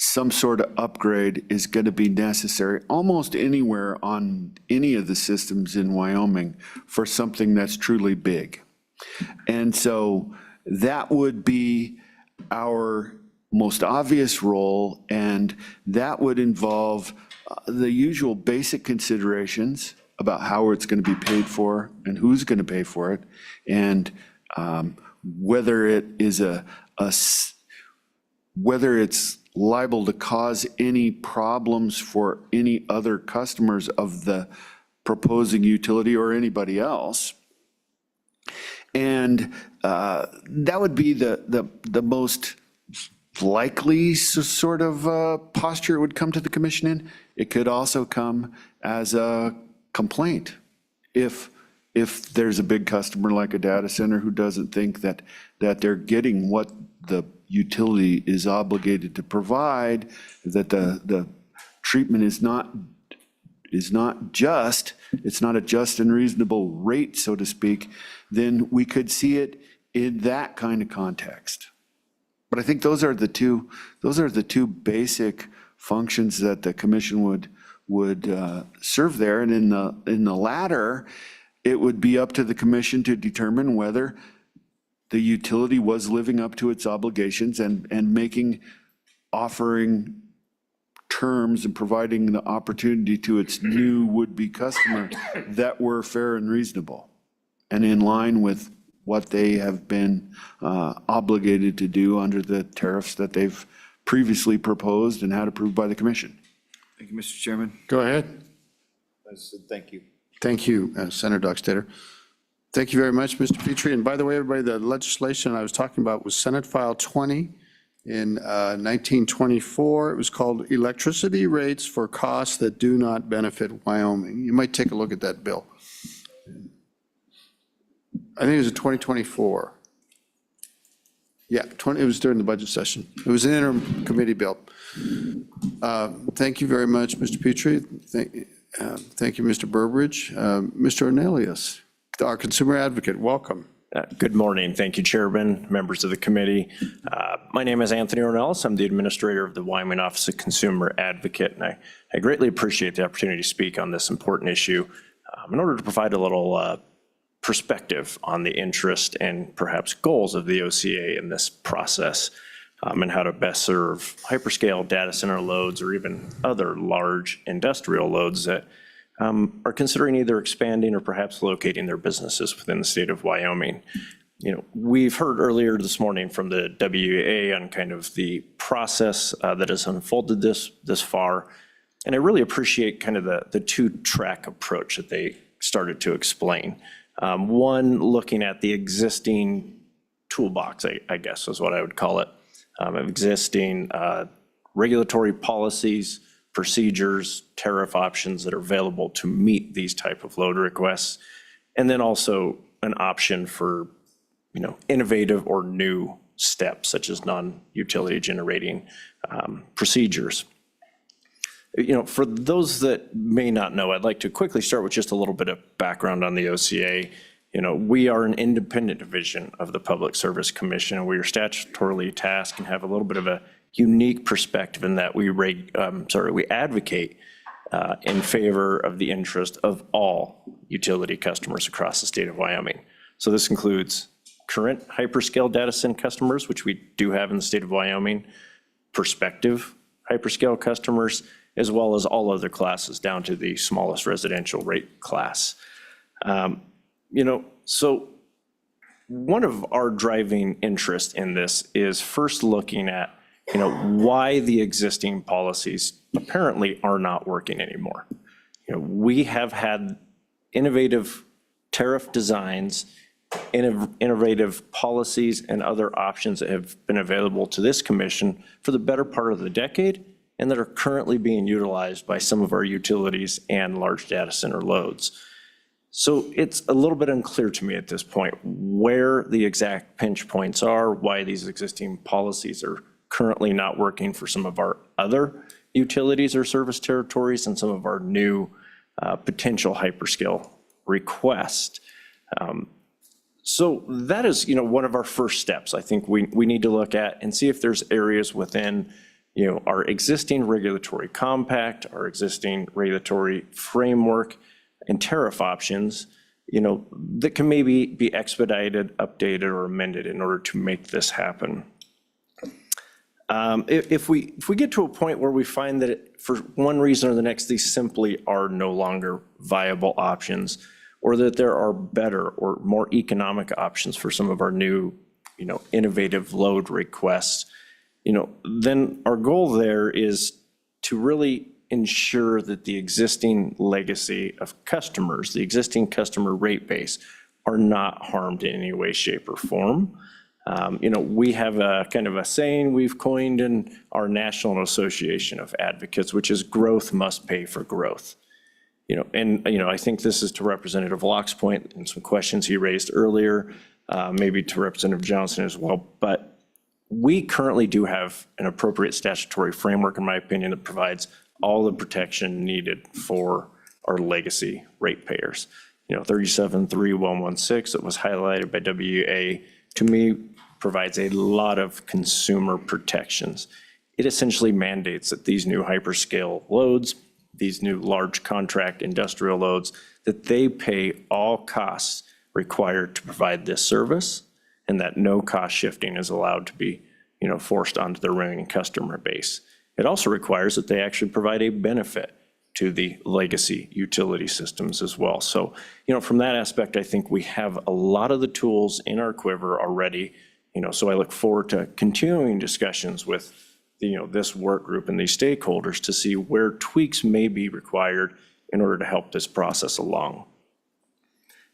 Some sort of upgrade is going to be necessary almost anywhere on any of the systems in Wyoming for something that's truly big. And so that would be our most obvious role, and that would involve the usual basic considerations about how it's going to be paid for and who's going to pay for it, and whether it is whether it's liable to cause any problems for any other customers of the proposing utility or anybody else. And that would be the most likely sort of posture it would come to the commission in. It could also come as a complaint if there's a big customer like a data center who doesn't think that they're getting what the utility is obligated to provide, that the treatment is not just, it's not a just and reasonable rate, so to speak, then we could see it in that kind of context. But I think those are the two basic functions that the commission would serve there. And in the latter, it would be up to the commission to determine whether the utility was living up to its obligations and offering terms and providing the opportunity to its new would-be customer that were fair and reasonable and in line with what they have been obligated to do under the tariffs that they've previously proposed and had approved by the commission. Thank you, Mr. Chairman. Go ahead. I said thank you. Thank you, Senator Dockstader. Thank you very much, Mr. Petrie. And by the way, everybody, the legislation I was talking about was Senate File 20 in 1924. It was called Electricity Rates for Costs That Do Not Benefit Wyoming. You might take a look at that bill. I think it was in 2024. Yeah, it was during the budget session. It was an interim committee bill. Thank you very much, Mr. Petrie. Thank you, Mr. Burbridge. Mr. Ornelius, our consumer advocate, welcome. Good morning. Thank you, Chairman, members of the committee. My name is Anthony Ornelas. I'm the administrator of the Wyoming Office of Consumer Advocate, and I greatly appreciate the opportunity to speak on this important issue in order to provide a little perspective on the interest and perhaps goals of the OCA in this process and how to best serve hyperscale data center loads or even other large industrial loads that are considering either expanding or perhaps locating their businesses within the state of Wyoming. You know, we've heard earlier this morning from the WEA on kind of the process that has unfolded this far, and I really appreciate kind of the two-track approach that they started to explain. One, looking at the existing toolbox, I guess is what I would call it, of existing regulatory policies, procedures, tariff options that are available to meet these type of load requests, and then also an option for, innovative or new steps such as non-utility generating procedures. For those that may not know, I'd like to quickly start with just a little bit of background on the OCA. We are an independent division of the Public Service Commission, and we are statutorily tasked and have a little bit of a unique perspective in that we advocate in favor of the interest of all utility customers across the state of Wyoming. So this includes current hyperscale data center customers, which we do have in the state of Wyoming, prospective hyperscale customers, as well as all other classes down to the smallest residential rate class. So one of our driving interests in this is first looking at, why the existing policies apparently are not working anymore. We have had innovative tariff designs, innovative policies and other options that have been available to this commission for the better part of the decade and that are currently being utilized by some of our utilities and large data center loads. So it's a little bit unclear to me at this point where the exact pinch points are, why these existing policies are currently not working for some of our other utilities or service territories and some of our new potential hyperscale requests. So that is, one of our first steps. I think we need to look at and see if there's areas within, our existing regulatory compact, our existing regulatory framework and tariff options, that can maybe be expedited, updated, or amended in order to make this happen. If we get to a point where we find that for one reason or the next, these simply are no longer viable options, or that there are better or more economic options for some of our new, innovative load requests, then our goal there is to really ensure that the existing legacy of customers, the existing customer rate base, are not harmed in any way, shape, or form. We have a kind of a saying we've coined in our National Association of Advocates, which is growth must pay for growth. I think this is to Representative Locke's point and some questions he raised earlier, maybe to Representative Johnson as well. But we currently do have an appropriate statutory framework, in my opinion, that provides all the protection needed for our legacy ratepayers. 37.3116 that was highlighted by WA, to me, provides a lot of consumer protections. It essentially mandates that these new hyperscale loads, these new large contract industrial loads, that they pay all costs required to provide this service, and that no cost shifting is allowed to be, forced onto the remaining customer base. It also requires that they actually provide a benefit to the legacy utility systems as well. So, from that aspect, I think we have a lot of the tools in our quiver already, so I look forward to continuing discussions with, this work group and these stakeholders to see where tweaks may be required in order to help this process along.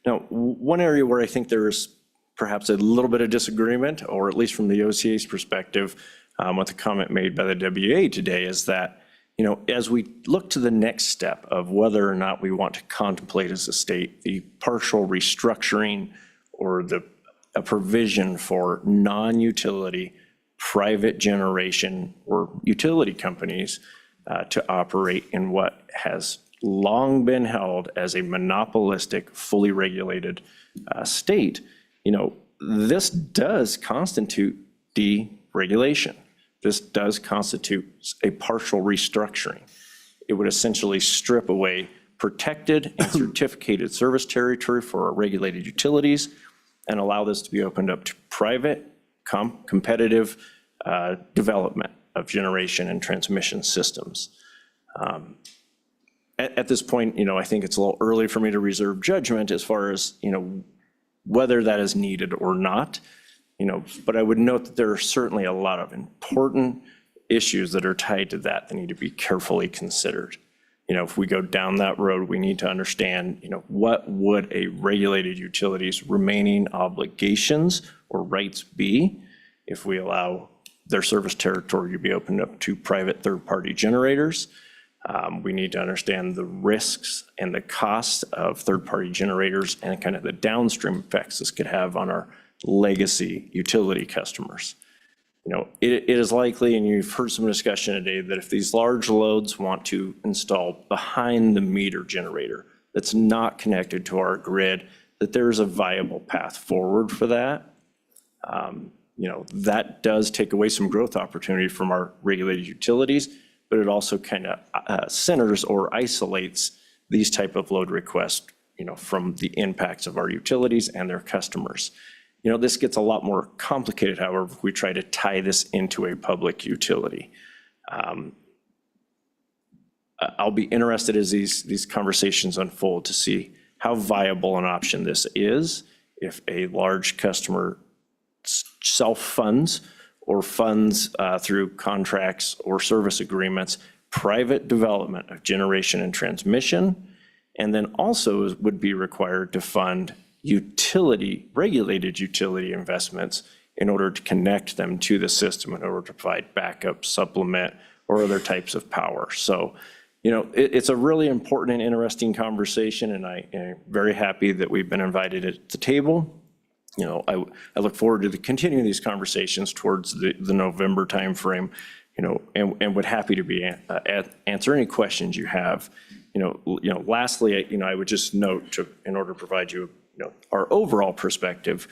Now, one area where I think there is perhaps a little bit of disagreement, or at least from the OCA's perspective, with the comment made by the WA today, is that, as we look to the next step of whether or not we want to contemplate as a state the partial restructuring or a provision for non-utility private generation or utility companies to operate in what has long been held as a monopolistic, fully regulated state, this does constitute deregulation. This does constitute a partial restructuring. It would essentially strip away protected and certificated service territory for our regulated utilities and allow this to be opened up to private, competitive development of generation and transmission systems. At this point, I think it's a little early for me to reserve judgment as far as, whether that is needed or not. But I would note that there are certainly a lot of important issues that are tied to that need to be carefully considered. If we go down that road, we need to understand, what would a regulated utility's remaining obligations or rights be if we allow their service territory to be opened up to private third-party generators? We need to understand the risks and the costs of third-party generators and kind of the downstream effects this could have on our legacy utility customers. It is likely, and you've heard some discussion today, that if these large loads want to install behind-the-meter generator that's not connected to our grid, that there's a viable path forward for that. That does take away some growth opportunity from our regulated utilities, but it also kind of centers or isolates these type of load requests, from the impacts of our utilities and their customers. This gets a lot more complicated, however, if we try to tie this into a public utility. I'll be interested as these conversations unfold to see how viable an option this is if a large customer self-funds or funds through contracts or service agreements, private development of generation and transmission, and then also would be required to fund regulated utility investments in order to connect them to the system in order to provide backup, supplement, or other types of power. So, it's a really important and interesting conversation, and I'm very happy that we've been invited at the table. I look forward to continuing these conversations towards the November timeframe, and would happy to answer any questions you have. Lastly, I would just note, in order to provide you, our overall perspective,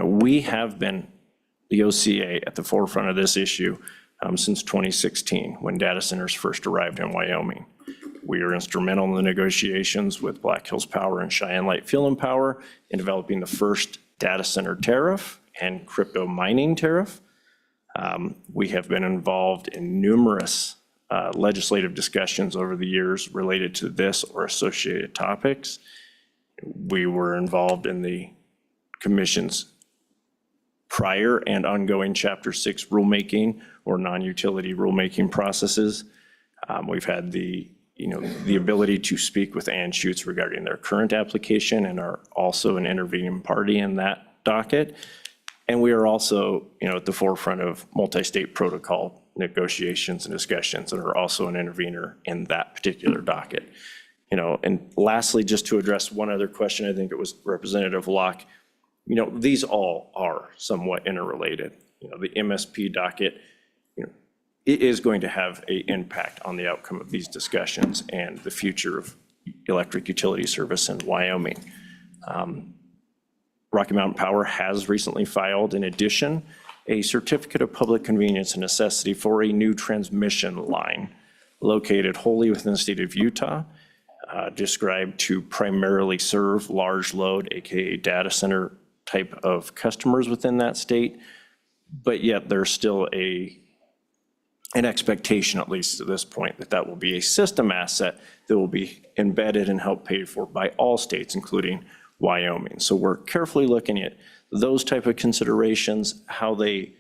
we have been the OCA at the forefront of this issue since 2016, when data centers first arrived in Wyoming. We are instrumental in the negotiations with Black Hills Power and Cheyenne Light Fuel and Power in developing the first data center tariff and crypto mining tariff. We have been involved in numerous legislative discussions over the years related to this or associated topics. We were involved in the Commission's prior and ongoing Chapter 6 rulemaking or non-utility rulemaking processes. We've had the ability to speak with Anschutz regarding their current application and are also an intervening party in that docket. And we are also, at the forefront of multi-state protocol negotiations and discussions and are also an intervener in that particular docket. And lastly, just to address one other question, I think it was Representative Locke, these all are somewhat interrelated. The MSP docket, it is going to have an impact on the outcome of these discussions and the future of electric utility service in Wyoming. Rocky Mountain Power has recently filed, in addition, a certificate of public convenience and necessity for a new transmission line located wholly within the state of Utah, described to primarily serve large load, AKA data center type of customers within that state. But yet there's still an expectation, at least at this point, that will be a system asset that will be embedded and helped paid for by all states, including Wyoming. So we're carefully looking at those type of considerations, how they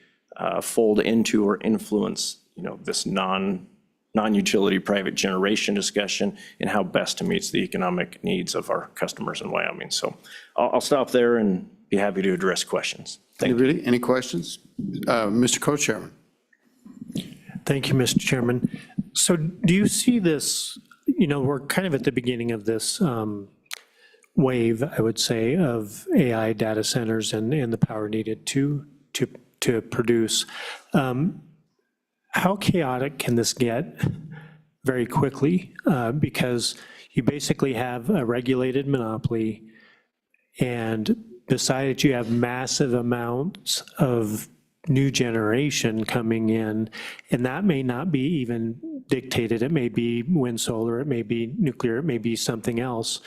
fold into or influence, this non-utility private generation discussion, and how best to meet the economic needs of our customers in Wyoming. So I'll stop there and be happy to address questions. Thank you. Really? Any questions? Mr. Co-Chairman. Thank you, Mr. Chairman. So do you see this, we're kind of at the beginning of this wave, I would say, of AI data centers and the power needed to produce. How chaotic can this get very quickly? Because you basically have a regulated monopoly, and beside it, you have massive amounts of new generation coming in, and that may not be even dictated. It may be wind, solar, it may be nuclear, it may be something else.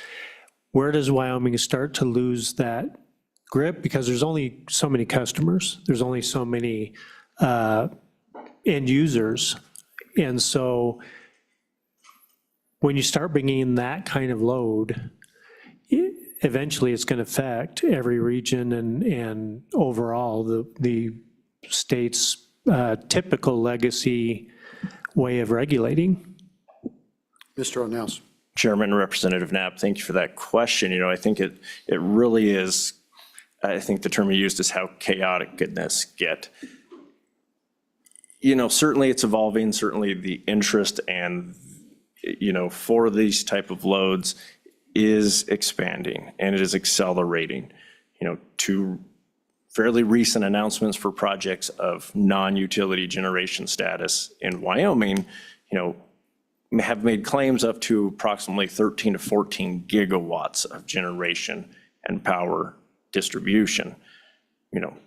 Where does Wyoming start to lose that grip? Because there's only so many customers, there's only so many end users. And so when you start bringing in that kind of load, eventually it's going to affect every region and overall the state's typical legacy way of regulating. Mr. O'Neill. Chairman, Representative Knapp, thank you for that question. I think it really is, I think the term you used is how chaotic could this get? Certainly it's evolving, certainly the interest and for these type of loads is expanding and it is accelerating. To fairly recent announcements for projects of non-utility generation status in Wyoming, have made claims up to approximately 13 to 14 gigawatts of generation and power distribution.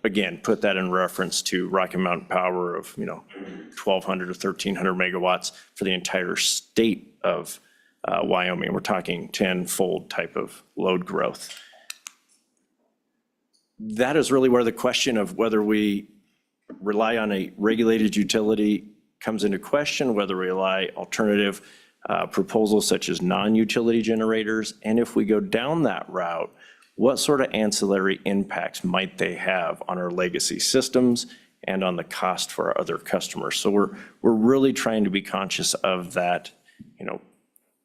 Again, put that in reference to Rocky Mountain Power of, 1,200 to 1,300 megawatts for the entire state of Wyoming. We're talking 10-fold type of load growth. That is really where the question of whether we rely on a regulated utility comes into question, whether we rely alternative proposals such as non-utility generators. And if we go down that route, what sort of ancillary impacts might they have on our legacy systems and on the cost for our other customers? So we're really trying to be conscious of that.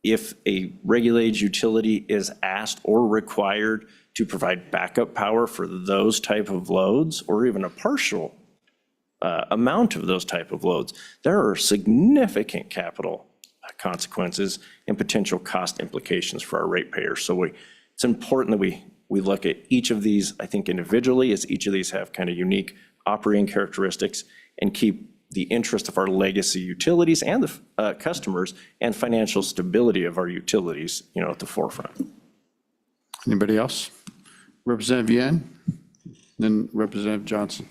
If a regulated utility is asked or required to provide backup power for those type of loads, or even a partial amount of those type of loads, there are significant capital consequences and potential cost implications for our ratepayers. So it's important that we look at each of these, I think, individually, as each of these have kind of unique operating characteristics, and keep the interest of our legacy utilities and the customers and financial stability of our utilities, at the forefront. Anybody else? Representative Yan, then Representative Johnson.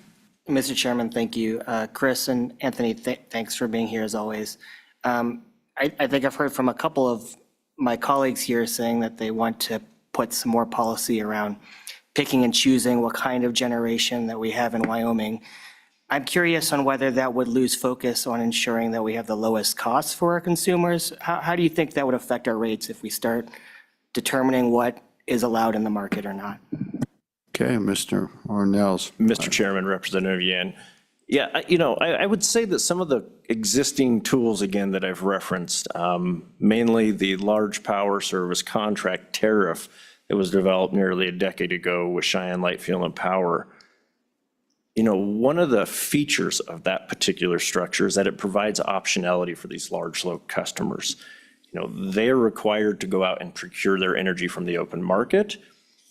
Mr. Chairman, thank you. Chris and Anthony, thanks for being here as always. I think I've heard from a couple of my colleagues here saying that they want to put some more policy around picking and choosing what kind of generation that we have in Wyoming. I'm curious on whether that would lose focus on ensuring that we have the lowest costs for our consumers. How do you think that would affect our rates if we start determining what is allowed in the market or not? Okay, Mr. Ornells. Mr. Chairman, Representative Yan. Yeah, I would say that some of the existing tools, again, that I've referenced, mainly the large power service contract tariff that was developed nearly a decade ago with Cheyenne Light, Fuel, and Power. One of the features of that particular structure is that it provides optionality for these large load customers. They're required to go out and procure their energy from the open market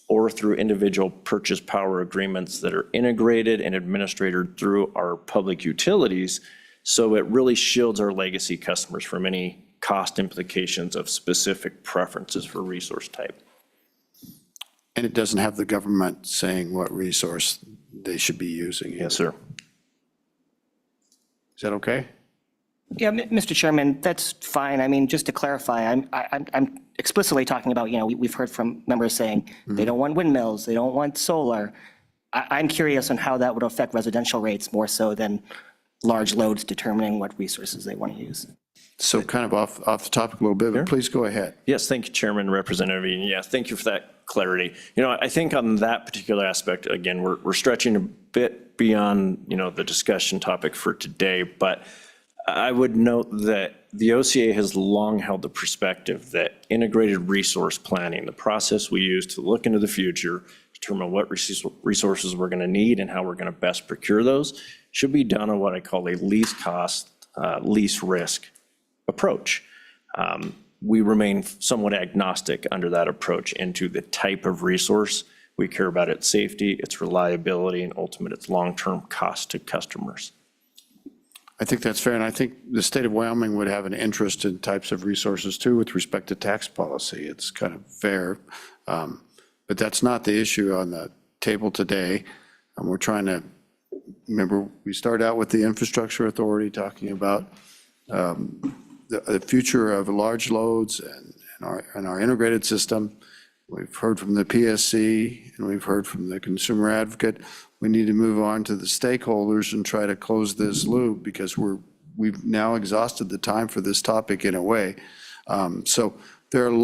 or through individual purchase power agreements that are integrated and administered through our public utilities. So it really shields our legacy customers from any cost implications of specific preferences for resource type. And it doesn't have the government saying what resource they should be using. Yes, sir. Is that okay? Yeah, Mr. Chairman, that's fine. I mean, just to clarify, I'm explicitly talking about, we've heard from members saying they don't want windmills, they don't want solar. I'm curious on how that would affect residential rates more so than large loads determining what resources they want to use. So kind of off the topic a little bit, but please go ahead. Yes, thank you, Chairman, Representative. And yeah, thank you for that clarity. I think on that particular aspect, again, we're stretching a bit beyond, the discussion topic for today, but I would note that the OCA has long held the perspective that integrated resource planning, the process we use to look into the future, determine what resources we're going to need and how we're going to best procure those, should be done on what I call a least cost, least risk approach. We remain somewhat agnostic under that approach into the type of resource. We care about its safety, its reliability, and ultimately its long-term cost to customers. I think that's fair, and I think the state of Wyoming would have an interest in types of resources too with respect to tax policy. It's kind of fair, but that's not the issue on the table today. We're trying to, remember, we start out with the infrastructure authority talking about the future of large loads and our integrated system. We've heard from the PSC and we've heard from the consumer advocate. We need to move on to the stakeholders and try to close this loop because we've now exhausted the time for this topic in a way. So there are a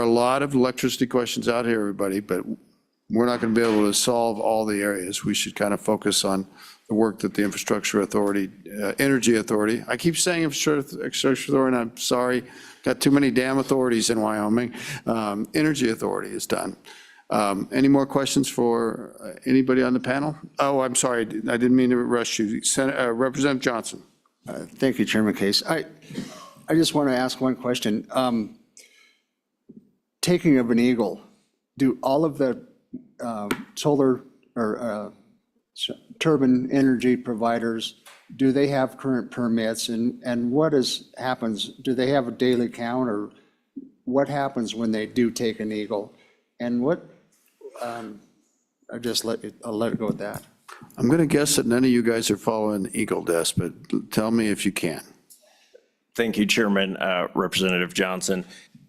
lot of electricity questions out here, everybody, but we're not going to be able to solve all the areas. We should kind of focus on the work that the infrastructure authority, energy authority, I keep saying infrastructure authority, and I'm sorry, got too many damn authorities in Wyoming. Energy authority is done. Any more questions for anybody on the panel? Oh, I'm sorry, I didn't mean to rush you. Representative Johnson. Thank you, Chairman Case. I just want to ask one question. Taking of an eagle, do all of the solar or turbine energy providers, do they have current permits? And what happens, do they have a daily count, or what happens when they do take an eagle? And what, I'll let it go with that. I'm going to guess that none of you guys are following Eagle Desk, but tell me if you can. Thank you, Chairman, Representative Johnson.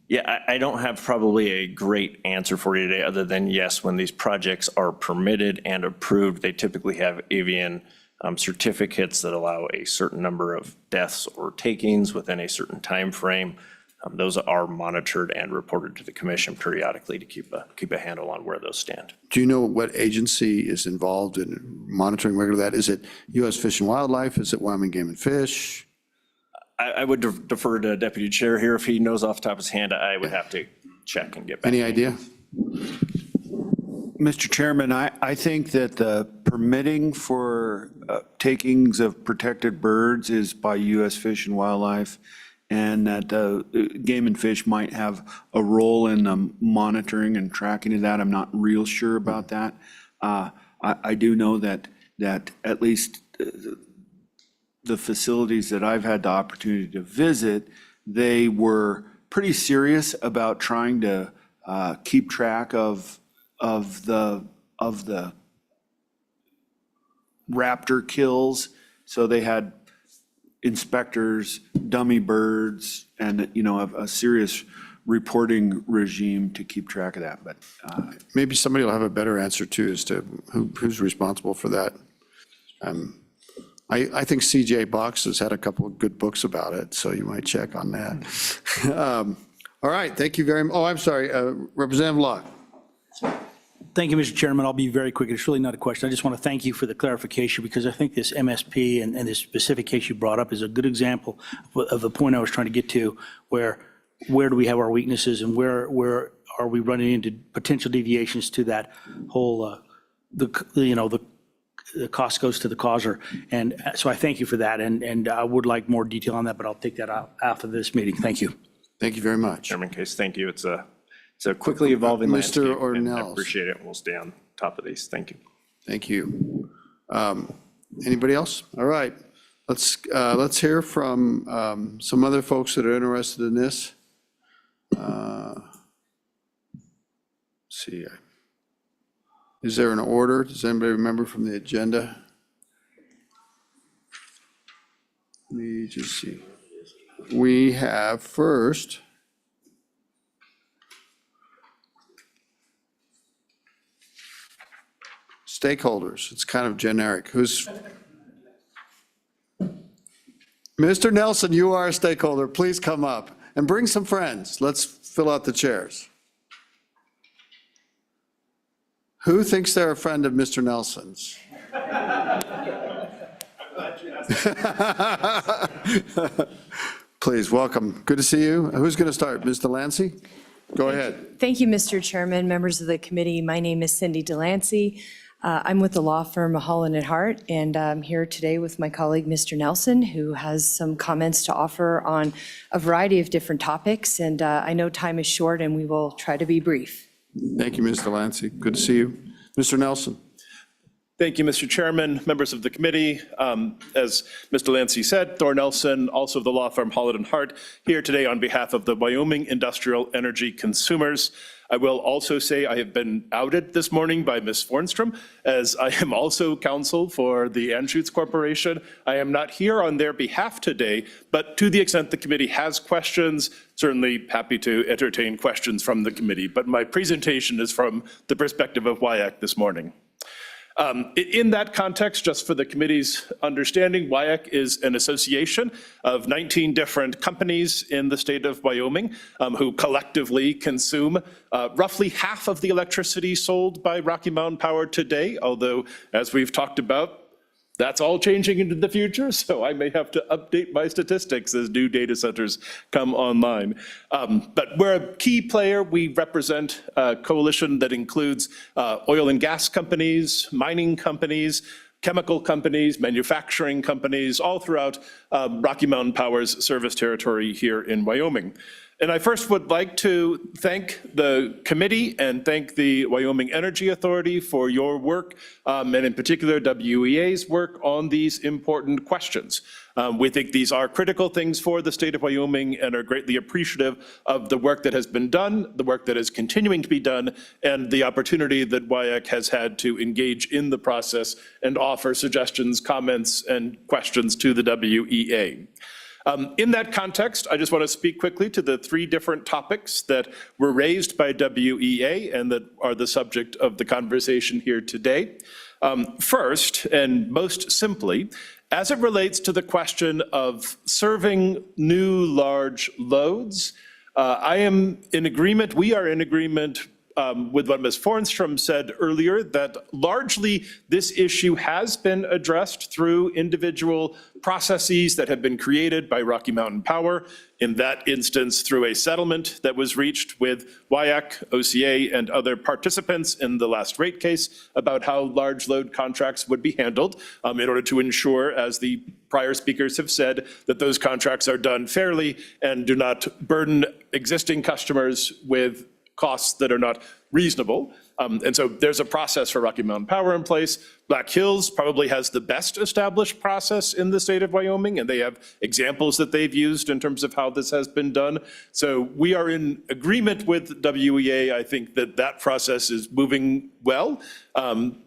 Yeah, I don't have probably a great answer for you today, other than yes, when these projects are permitted and approved, they typically have avian certificates that allow a certain number of deaths or takings within a certain time frame. Those are monitored and reported to the commission periodically to keep a handle on where those stand. Do you know what agency is involved in monitoring regular that? Is it U.S. Fish and Wildlife? Is it Wyoming Game and Fish? I would defer to Deputy Chair here. If he knows off the top of his hand, I would have to check and get back. Any idea? Mr. Chairman, I think that the permitting for takings of protected birds is by U.S. Fish and Wildlife, and that Game and Fish might have a role in the monitoring and tracking of that. I'm not real sure about that. I do know that at least the facilities that I've had the opportunity to visit, they were pretty serious about trying to keep track of the raptor kills. So they had inspectors, dummy birds, and, a serious reporting regime to keep track of that. But maybe somebody will have a better answer too as to who's responsible for that. I think CJ Box has had a couple of good books about it, so you might check on that. All right, thank you very much. Oh, I'm sorry, Representative Locke. Thank you, Mr. Chairman. I'll be very quick. It's really not a question. I just want to thank you for the clarification, because I think this MSP and this specific case you brought up is a good example of the point I was trying to get to, where do we have our weaknesses and where are we running into potential deviations to that whole, the cost goes to the causer. And so I thank you for that. And I would like more detail on that, but I'll take that out after this meeting. Thank you. Thank you very much. Chairman Case, thank you. It's a quickly evolving landscape. Mr. And I Ornelas. appreciate it. We'll stay on top of these. Thank you. Thank you. Anybody else? All right, let's hear from some other folks that are interested in this. See, is there an order? Does anybody remember from the agenda? Let me just see. We have first stakeholders. It's kind of generic. Who's? Mr. Nelson, you are a stakeholder. Please come up and bring some friends. Let's fill out the chairs. Who thinks they're a friend of Mr. Nelson's? Please, welcome. Good to see you. Who's going to start? Ms. Delancey? Go ahead. Thank you, Mr. Chairman, members of the committee. My name is Cindy Delancey. I'm with the law firm Holland & Hart, and I'm here today with my colleague, Mr. Nelson, who has some comments to offer on a variety of different topics. And I know time is short, and we will try to be brief. Thank you, Ms. Delancey. Good to see you. Mr. Nelson. Thank you, Mr. Chairman, members of the committee. As Mr. Delancey said, Thor Nelson, also of the law firm Holland & Hart, here today on behalf of the Wyoming Industrial Energy Consumers. I will also say I have been outed this morning by Ms. Fornstrom, as I am also counsel for the Anschutz Corporation. I am not here on their behalf today, but to the extent the committee has questions, certainly happy to entertain questions from the committee. But my presentation is from the perspective of WIAC this morning. In that context, just for the committee's understanding, WIAC is an association of 19 different companies in the state of Wyoming who collectively consume roughly half of the electricity sold by Rocky Mountain Power today, although, as we've talked about, that's all changing into the future, so I may have to update my statistics as new data centers come online. But we're a key player. We represent a coalition that includes oil and gas companies, mining companies, chemical companies, manufacturing companies, all throughout Rocky Mountain Power's service territory here in Wyoming. And I first would like to thank the committee and thank the Wyoming Energy Authority for your work, and in particular WEA's work on these important questions. We think these are critical things for the state of Wyoming and are greatly appreciative of the work that has been done, the work that is continuing to be done, and the opportunity that WIAC has had to engage in the process and offer suggestions, comments, and questions to the WEA. In that context, I just want to speak quickly to the three different topics that were raised by WEA and that are the subject of the conversation here today. First, and most simply, as it relates to the question of serving new large loads, I am in agreement, we are in agreement with what Ms. Fornstrom said earlier, that largely this issue has been addressed through individual processes that have been created by Rocky Mountain Power, in that instance through a settlement that was reached with WIAC, OCA, and other participants in the last rate case about how large load contracts would be handled in order to ensure, as the prior speakers have said, that those contracts are done fairly and do not burden existing customers with costs that are not reasonable. And so there's a process for Rocky Mountain Power in place. Black Hills probably has the best established process in the state of Wyoming, and they have examples that they've used in terms of how this has been done. So we are in agreement with WEA. I think that that process is moving well.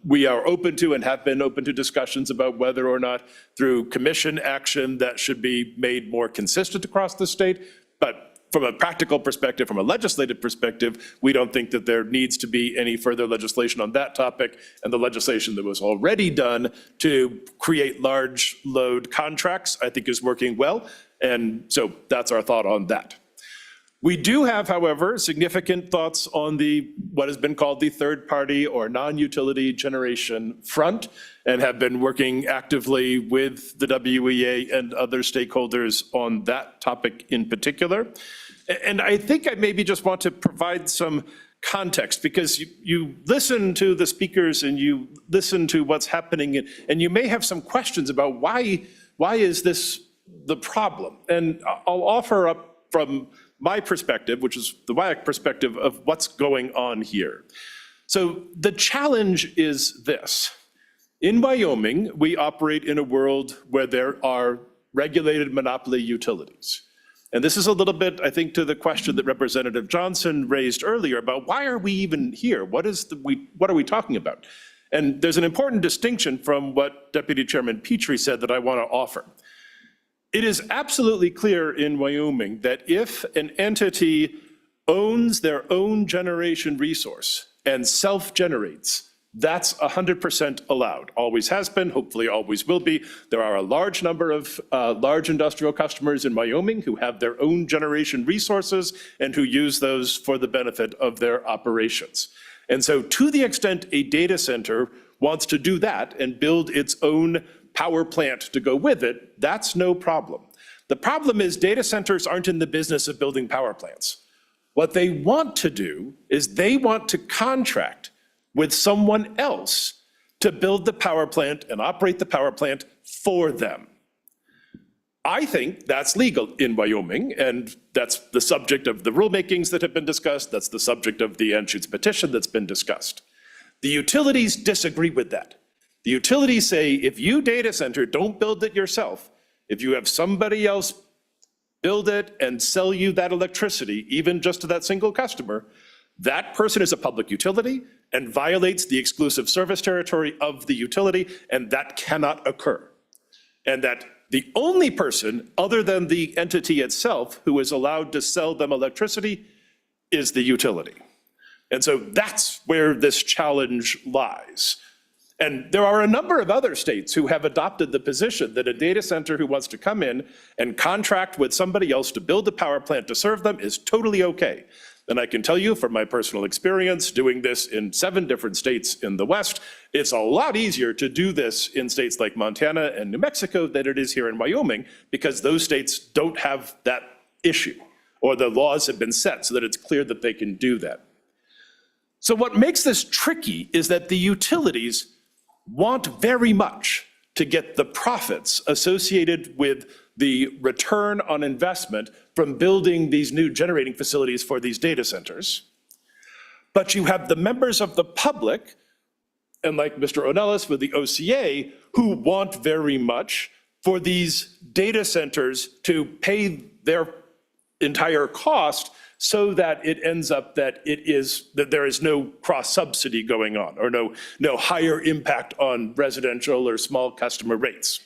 We are open to and have been open to discussions about whether or not through commission action that should be made more consistent across the state. But from a practical perspective, from a legislative perspective, we don't think that there needs to be any further legislation on that topic, and the legislation that was already done to create large load contracts, I think, is working well, and so that's our thought on that. We do have, however, significant thoughts on what has been called the third-party or non-utility generation front, and have been working actively with the WEA and other stakeholders on that topic in particular. And I think I maybe just want to provide some context, because you listen to the speakers and you listen to what's happening, and you may have some questions about why is this the problem? And I'll offer up from my perspective, which is the WIAC perspective, of what's going on here. So the challenge is this. In Wyoming, we operate in a world where there are regulated monopoly utilities. And this is a little bit, I think, to the question that Representative Johnson raised earlier about why are we even here? What are we talking about? And there's an important distinction from what Deputy Chairman Petrie said that I want to offer. It is absolutely clear in Wyoming that if an entity owns their own generation resource and self-generates, that's 100% allowed. Always has been, hopefully always will be. There are a large number of large industrial customers in Wyoming who have their own generation resources and who use those for the benefit of their operations. And so to the extent a data center wants to do that and build its own power plant to go with it, that's no problem. The problem is data centers aren't in the business of building power plants. What they want to do is they want to contract with someone else to build the power plant and operate the power plant for them. I think that's legal in Wyoming, and that's the subject of the rulemakings that have been discussed. That's the subject of the Anschutz petition that's been discussed. The utilities disagree with that. The utilities say, if you data center don't build it yourself, if you have somebody else build it and sell you that electricity, even just to that single customer, that person is a public utility and violates the exclusive service territory of the utility, and that cannot occur. And that the only person other than the entity itself who is allowed to sell them electricity is the utility. And so that's where this challenge lies. And there are a number of other states who have adopted the position that a data center who wants to come in and contract with somebody else to build a power plant to serve them is totally okay. And I can tell you from my personal experience doing this in 7 different states in the West, it's a lot easier to do this in states like Montana and New Mexico than it is here in Wyoming, because those states don't have that issue, or the laws have been set so that it's clear that they can do that. So what makes this tricky is that the utilities want very much to get the profits associated with the return on investment from building these new generating facilities for these data centers. But you have the members of the public, and like Mr. O'Nellis with the OCA, who want very much for these data centers to pay their entire cost so that it ends up that there is no cross-subsidy going on, or no higher impact on residential or small customer rates.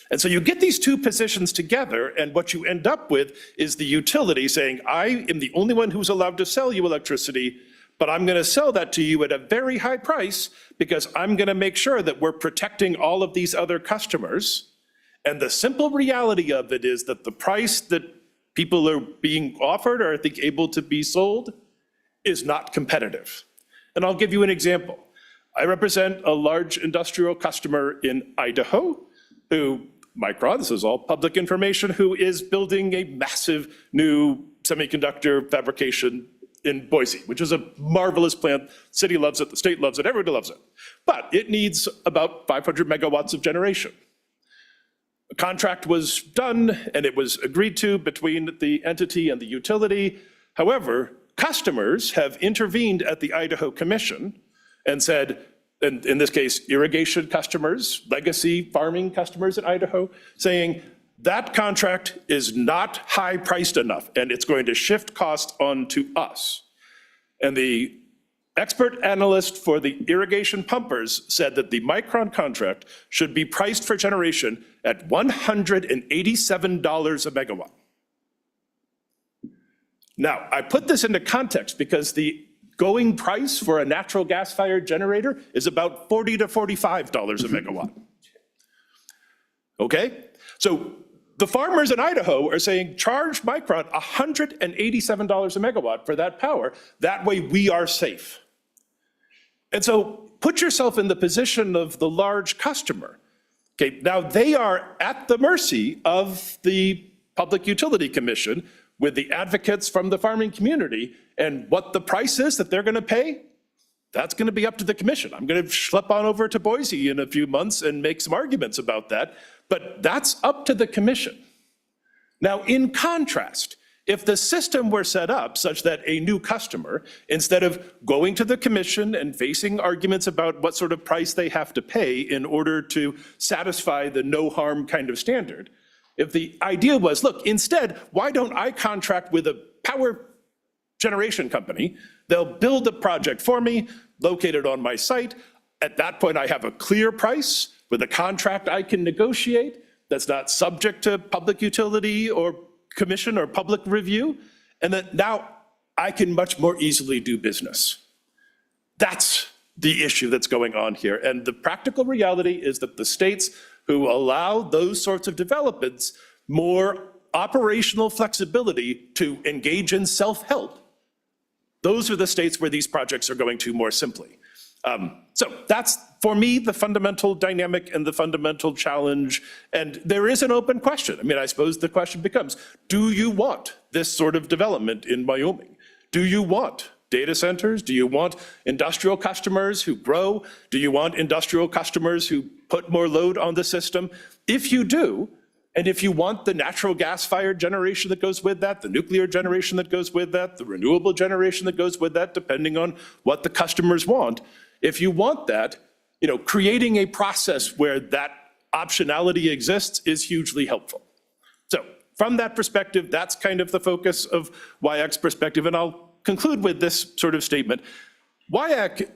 And so you get these two positions together, and what you end up with is the utility saying, I am the only one who's allowed to sell you electricity, but I'm going to sell that to you at a very high price because I'm going to make sure that we're protecting all of these other customers. And the simple reality of it is that the price that people are being offered or I think able to be sold is not competitive. And I'll give you an example. I represent a large industrial customer in Idaho who, Micron, this is all public information, who is building a massive new semiconductor fabrication in Boise, which is a marvelous plant. City loves it, the state loves it, everybody loves it. But it needs about 500 megawatts of generation. A contract was done and it was agreed to between the entity and the utility. However, customers have intervened at the Idaho Commission and said, and in this case, irrigation customers, legacy farming customers in Idaho, saying that contract is not high priced enough and it's going to shift cost onto us. And the expert analyst for the irrigation pumpers said that the Micron contract should be priced for generation at $187 a megawatt. Now, I put this into context because the going price for a natural gas-fired generator is about $40 to $45 a megawatt. Okay? So the farmers in Idaho are saying, charge Micron $187 a megawatt for that power. That way we are safe. And so put yourself in the position of the large customer. Okay, now they are at the mercy of the Public Utility Commission with the advocates from the farming community, and what the price is that they're going to pay, that's going to be up to the commission. I'm going to schlep on over to Boise in a few months and make some arguments about that, but that's up to the commission. Now, in contrast, if the system were set up such that a new customer, instead of going to the commission and facing arguments about what sort of price they have to pay in order to satisfy the no harm kind of standard, if the idea was, look, instead, why don't I contract with a power generation company? They'll build a project for me, located on my site. At that point, I have a clear price with a contract I can negotiate that's not subject to public utility or commission or public review. And that now I can much more easily do business. That's the issue that's going on here. And the practical reality is that the states who allow those sorts of developments more operational flexibility to engage in self-help, those are the states where these projects are going to more simply. So that's, for me, the fundamental dynamic and the fundamental challenge. And there is an open question. I mean, I suppose the question becomes, do you want this sort of development in Wyoming? Do you want data centers? Do you want industrial customers who grow? Do you want industrial customers who put more load on the system? If you do, and if you want the natural gas-fired generation that goes with that, the nuclear generation that goes with that, the renewable generation that goes with that, depending on what the customers want, if you want that, creating a process where that optionality exists is hugely helpful. So from that perspective, that's kind of the focus of WIAC's perspective, and I'll conclude with this sort of statement. WIAC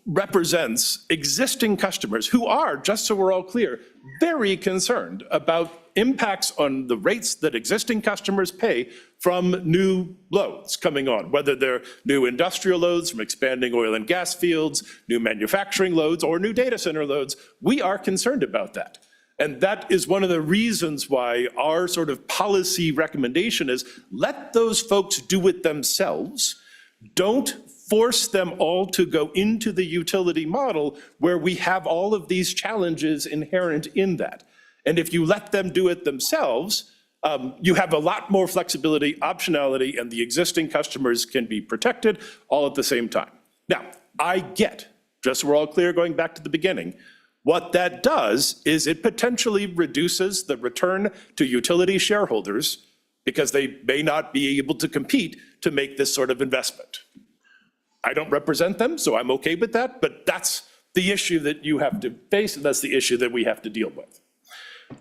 represents existing customers who are, just so we're all clear, very concerned about impacts on the rates that existing customers pay from new loads coming on, whether they're new industrial loads from expanding oil and gas fields, new manufacturing loads, or new data center loads. We are concerned about that. And that is one of the reasons why our sort of policy recommendation is let those folks do it themselves. Don't force them all to go into the utility model where we have all of these challenges inherent in that. And if you let them do it themselves, you have a lot more flexibility, optionality, and the existing customers can be protected all at the same time. Now, I get just so we're all clear going back to the beginning, what that does is it potentially reduces the return to utility shareholders because they may not be able to compete to make this sort of investment. I don't represent them, so I'm okay with that, but that's the issue that you have to face, and that's the issue that we have to deal with.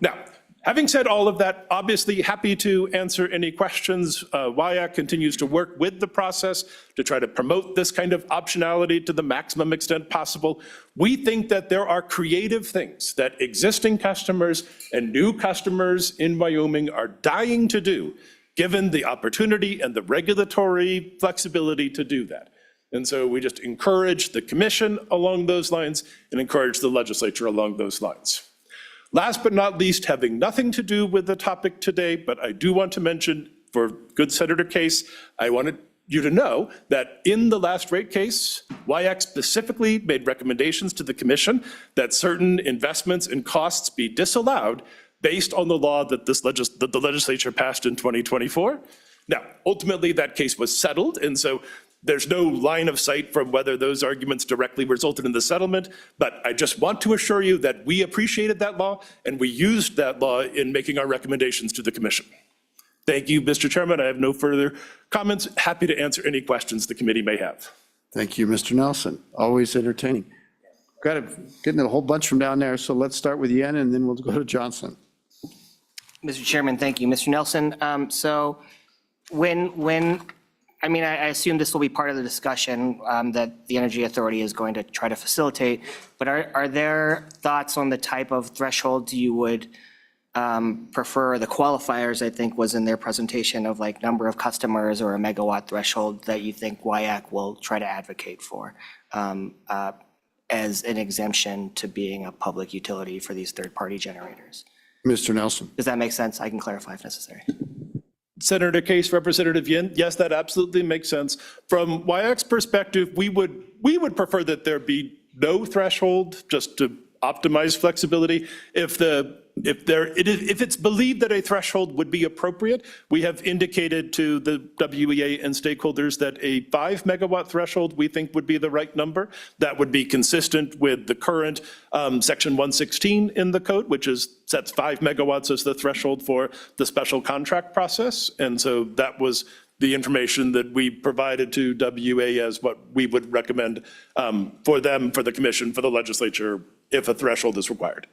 Now, having said all of that, obviously happy to answer any questions. WIAC continues to work with the process to try to promote this kind of optionality to the maximum extent possible. We think that there are creative things that existing customers and new customers in Wyoming are dying to do, given the opportunity and the regulatory flexibility to do that. And so we just encourage the commission along those lines and encourage the legislature along those lines. Last but not least, having nothing to do with the topic today, but I do want to mention for good Senator Case, I wanted you to know that in the last rate case, WIAC specifically made recommendations to the commission that certain investments and costs be disallowed based on the law that that the legislature passed in 2024. Now, ultimately, that case was settled, and so there's no line of sight from whether those arguments directly resulted in the settlement, but I just want to assure you that we appreciated that law and we used that law in making our recommendations to the commission. Thank you, Mr. Chairman. I have no further comments. Happy to answer any questions the committee may have. Thank you, Mr. Nelson. Always entertaining. Got getting a whole bunch from down there, so let's start with Yen and then we'll go to Johnson. Mr. Chairman, thank you. Mr. Nelson, so I assume this will be part of the discussion that the Energy Authority is going to try to facilitate, but are there thoughts on the type of thresholds you would prefer? The qualifiers, I think, was in their presentation of like number of customers or a megawatt threshold that you think WIAC will try to advocate for as an exemption to being a public utility for these third-party generators. Mr. Nelson. Does that make sense? I can clarify if necessary. Senator Case, Representative Yin, yes, that absolutely makes sense. From WIAC's perspective, we would prefer that there be no threshold just to optimize flexibility. If it's believed that a threshold would be appropriate, we have indicated to the WEA and stakeholders that a 5 megawatt threshold we think would be the right number. That would be consistent with the current section 116 in the code, which sets 5 megawatts as the threshold for the special contract process. And so that was the information that we provided to WEA as what we would recommend for them, for the commission, for the legislature, if a threshold is required.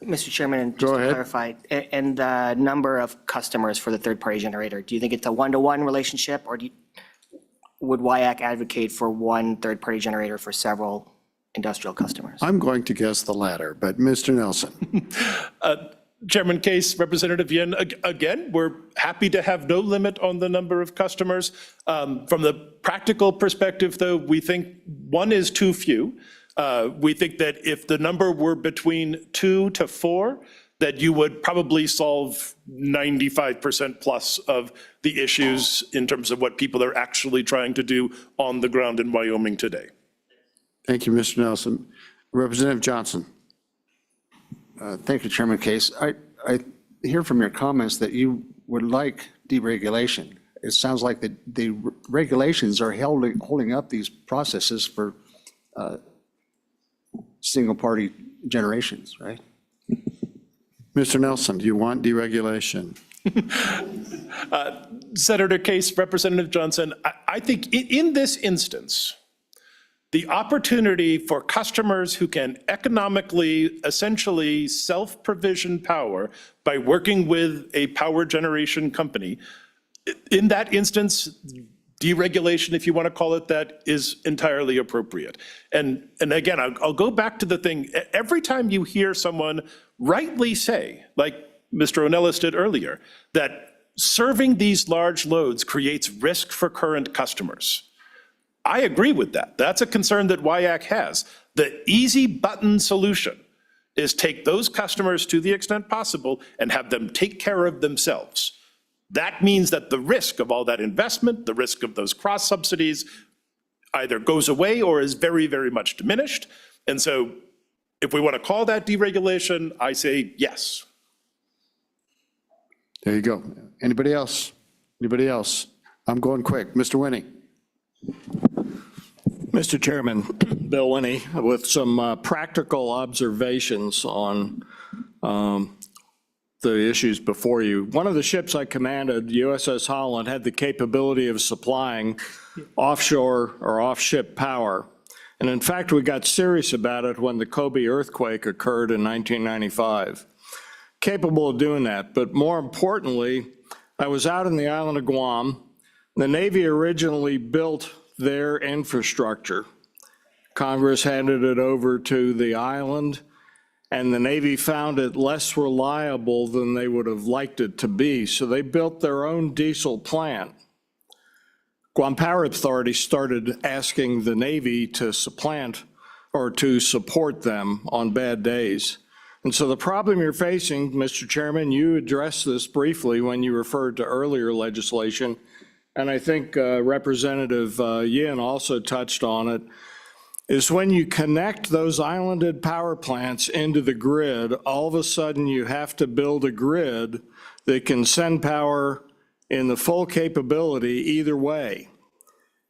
Mr. Chairman, just to clarify, and the number of customers for the third-party generator, do you think it's a one-to-one relationship, or would WIAC advocate for one third-party generator for several industrial customers? I'm going to guess the latter, but Mr. Nelson. Chairman Case, Representative Yin, again, we're happy to have no limit on the number of customers. From the practical perspective, though, we think one is too few. We think that if the number were between 2 to 4, that you would probably solve 95% plus of the issues in terms of what people are actually trying to do on the ground in Wyoming today. Thank you, Mr. Nelson. Representative Johnson. Thank you, Chairman Case. I hear from your comments that you would like deregulation. It sounds like the regulations are holding up these processes for single-party generations, right? Mr. Nelson, do you want deregulation? Senator Case, Representative Johnson, I think in this instance, the opportunity for customers who can economically, essentially self-provision power by working with a power generation company, in that instance, deregulation, if you want to call it that, is entirely appropriate. And again, I'll go back to the thing. Every time you hear someone rightly say, like Mr. O'Neill did earlier, that serving these large loads creates risk for current customers, I agree with that. That's a concern that WIAC has. The easy button solution is take those customers to the extent possible and have them take care of themselves. That means that the risk of all that investment, the risk of those cross subsidies either goes away or is very, very much diminished. And so if we want to call that deregulation, I say yes. There you go. Anybody else? Anybody else? I'm going quick. Mr. Winnie. Mr. Chairman, Bill Winnie, with some practical observations on the issues before you. One of the ships I commanded, USS Holland, had the capability of supplying offshore or off-ship power. And in fact, we got serious about it when the Kobe earthquake occurred in 1995. Capable of doing that, but more importantly, I was out in the island of Guam. The Navy originally built their infrastructure. Congress handed it over to the island, and the Navy found it less reliable than they would have liked it to be, so they built their own diesel plant. Guam Power Authority started asking the Navy to supplant or to support them on bad days. And so the problem you're facing, Mr. Chairman, you addressed this briefly when you referred to earlier legislation, and I think Representative Yin also touched on it, is when you connect those islanded power plants into the grid, all of a sudden you have to build a grid that can send power in the full capability either way.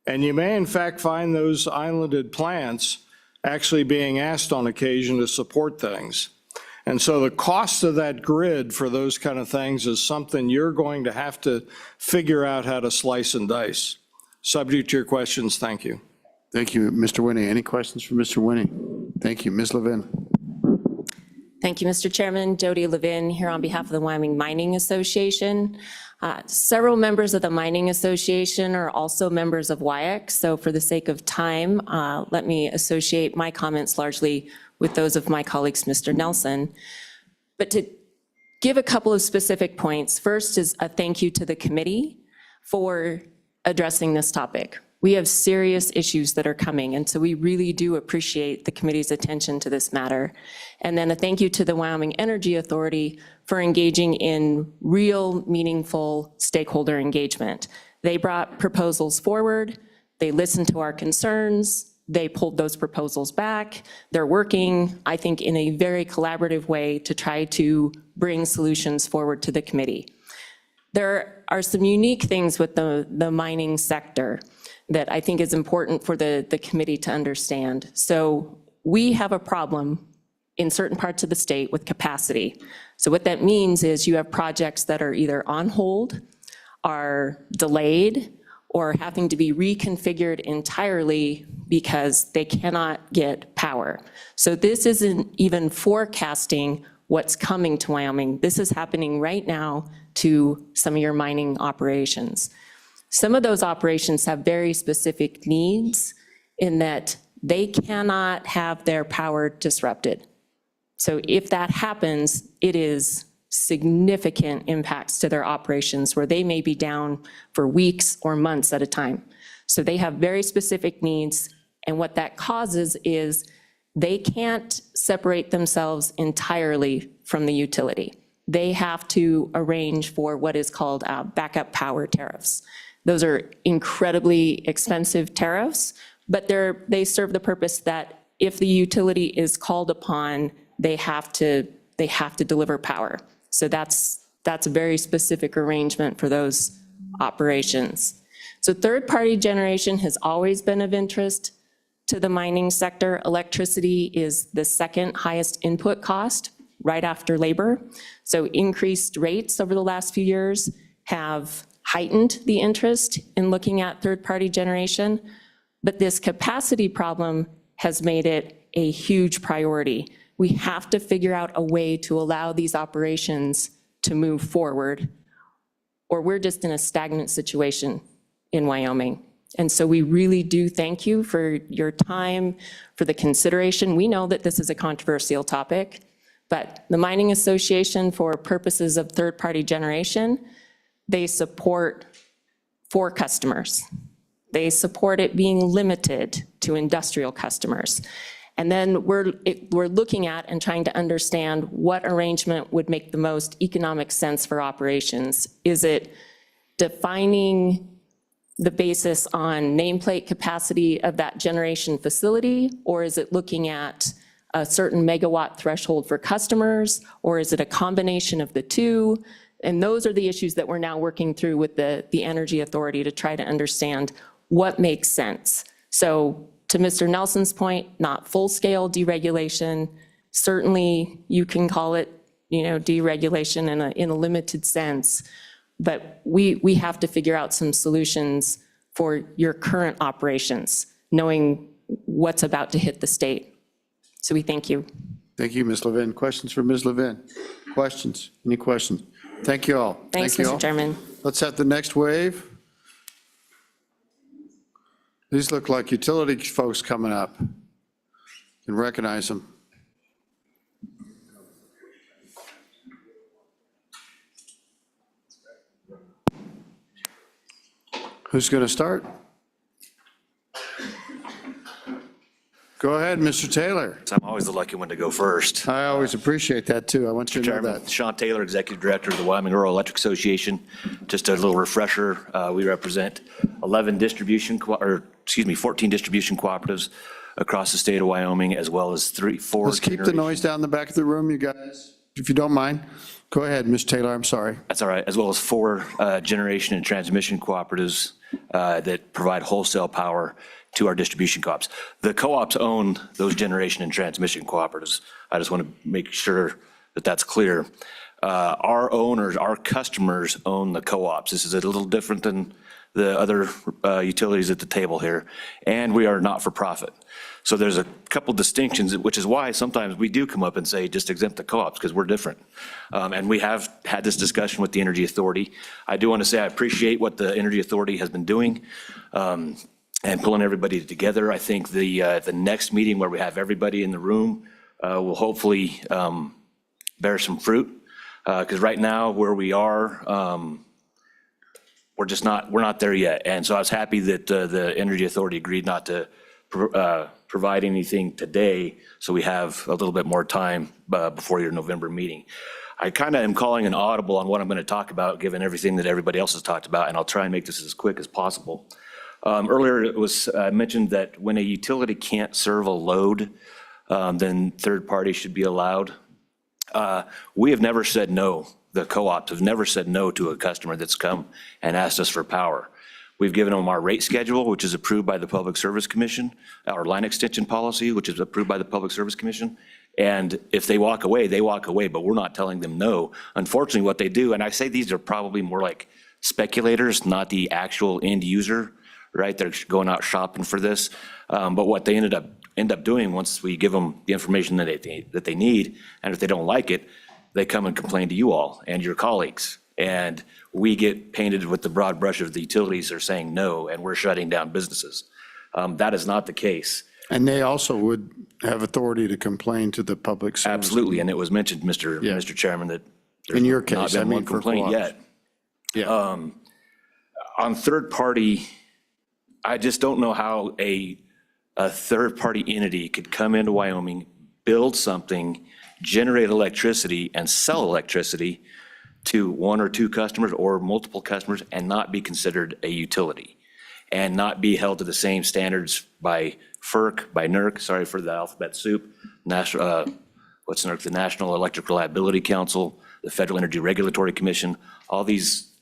And you may in fact find those islanded plants actually being asked on occasion to support things. And so the cost of that grid for those kind of things is something you're going to have to figure out how to slice and dice. Subject to your questions, thank you. Thank you, Mr. Winnie. Any questions for Mr. Winnie? Thank you. Ms. Levin. Thank you, Mr. Chairman. Jody Levin here on behalf of the Wyoming Mining Association. Several members of the Mining Association are also members of WIAC, so for the sake of time, let me associate my comments largely with those of my colleagues, Mr. Nelson. But to give a couple of specific points, first is a thank you to the committee for addressing this topic. We have serious issues that are coming, and so we really do appreciate the committee's attention to this matter. And then a thank you to the Wyoming Energy Authority for engaging in real, meaningful stakeholder engagement. They brought proposals forward, they listened to our concerns, they pulled those proposals back. They're working, I think, in a very collaborative way to try to bring solutions forward to the committee. There are some unique things with the mining sector that I think is important for the committee to understand. So we have a problem in certain parts of the state with capacity. So what that means is you have projects that are either on hold, are delayed, or having to be reconfigured entirely because they cannot get power. So this isn't even forecasting what's coming to Wyoming. This is happening right now to some of your mining operations. Some of those operations have very specific needs in that they cannot have their power disrupted. So if that happens, it is significant impacts to their operations where they may be down for weeks or months at a time. So they have very specific needs, and what that causes is they can't separate themselves entirely from the utility. They have to arrange for what is called backup power tariffs. Those are incredibly expensive tariffs, but they serve the purpose that if the utility is called upon, they have to deliver power. So that's a very specific arrangement for those operations. So third-party generation has always been of interest to the mining sector. Electricity is the second highest input cost right after labor. So increased rates over the last few years have heightened the interest in looking at third-party generation, but this capacity problem has made it a huge priority. We have to figure out a way to allow these operations to move forward, or we're just in a stagnant situation in Wyoming. And so we really do thank you for your time, for the consideration. We know that this is a controversial topic, but the Mining Association, for purposes of third-party generation, they support for customers. They support it being limited to industrial customers. And then we're looking at and trying to understand what arrangement would make the most economic sense for operations. Is it defining the basis on nameplate capacity of that generation facility, or is it looking at a certain megawatt threshold for customers, or is it a combination of the two? And those are the issues that we're now working through with the Energy Authority to try to understand what makes sense. So To Mr. Nelson's point, not full-scale deregulation. Certainly, you can call it, deregulation in a limited sense, but we have to figure out some solutions for your current operations, knowing what's about to hit the state. So we thank you. Thank you, Ms. Levin. Questions for Ms. Levin? Questions? Any questions? Thank you all. Thanks, Thank you Mr. all. Chairman. Let's have the next wave. These look like utility folks coming up. You can recognize them. Who's going to start? Go ahead, Mr. Taylor. I'm always the lucky one to go first. I always appreciate that, too. I want you to know Chairman, that. Sean Taylor, Executive Director of the Wyoming Rural Electric Association. Just a little refresher, we represent 14 distribution cooperatives across the state of Wyoming, as well as 4. Let's keep the noise down in the back of the room, you guys, if you don't mind. Go ahead, Mr. Taylor, I'm sorry. That's all right, as well as 4 generation and transmission cooperatives that provide wholesale power to our distribution co-ops. The co-ops own those generation and transmission cooperatives. I just want to make sure that that's clear. Our owners, our customers own the co-ops. This is a little different than the other utilities at the table here, and we are not for profit. So there's a couple distinctions, which is why sometimes we do come up and say, just exempt the co-ops, because we're different. And we have had this discussion with the Energy Authority. I do want to say I appreciate what the Energy Authority has been doing and pulling everybody together. I think the next meeting where we have everybody in the room will hopefully bear some fruit. Because right now where we are, we're not there yet. And so I was happy that the Energy Authority agreed not to provide anything today, so we have a little bit more time before your November meeting. I kind of am calling an audible on what I'm going to talk about, given everything that everybody else has talked about, and I'll try and make this as quick as possible. Earlier, it was mentioned that when a utility can't serve a load, then third parties should be allowed. We have never said no. The co-ops have never said no to a customer that's come and asked us for power. We've given them our rate schedule, which is approved by the Public Service Commission, our line extension policy, which is approved by the Public Service Commission. And if they walk away, but we're not telling them no. Unfortunately, what they do, and I say these are probably more like speculators, not the actual end user, right? They're going out shopping for this. But what they end up doing once we give them the information that they need, and if they don't like it, they come and complain to you all and your colleagues. And we get painted with the broad brush of the utilities are saying no, and we're shutting down businesses. That is not the case. And they also would have authority to complain to the public service. Absolutely, and it was mentioned, Mr. Chairman, that In your there's case, not I been mean, one for complaint co-ops. yet. Yeah. On third party, I just don't know how a third party entity could come into Wyoming, build something, generate electricity and sell electricity to 1 or 2 customers or multiple customers and not be considered a utility and not be held to the same standards by FERC, by NERC, sorry for the alphabet soup, what's NERC, the National Electric Reliability Council, the Federal Energy Regulatory Commission, all these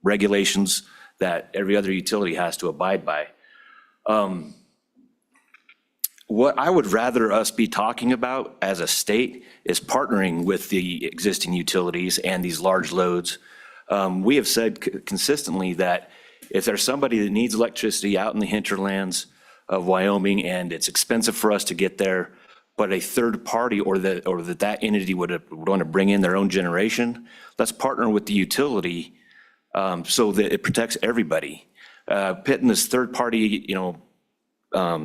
regulations that every other utility has to abide by. What I would rather us be talking about as a state is partnering with the existing utilities and these large loads. We have said consistently that if there's somebody that needs electricity out in the hinterlands of Wyoming and it's expensive for us to get there, but a third party or that entity would want to bring in their own generation, let's partner with the utility so that it protects everybody. Pitting this third party,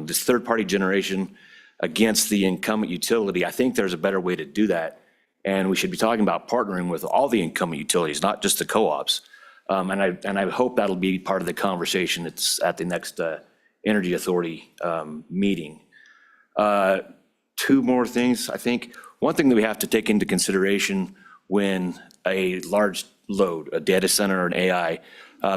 this third-party generation against the incumbent utility, I think there's a better way to do that. And we should be talking about partnering with all the incumbent utilities, not just the co-ops. And I hope that'll be part of the conversation that's at the next Energy Authority meeting. 2 more things, I think. One thing that we have to take into consideration when a large load, a data center or an AI,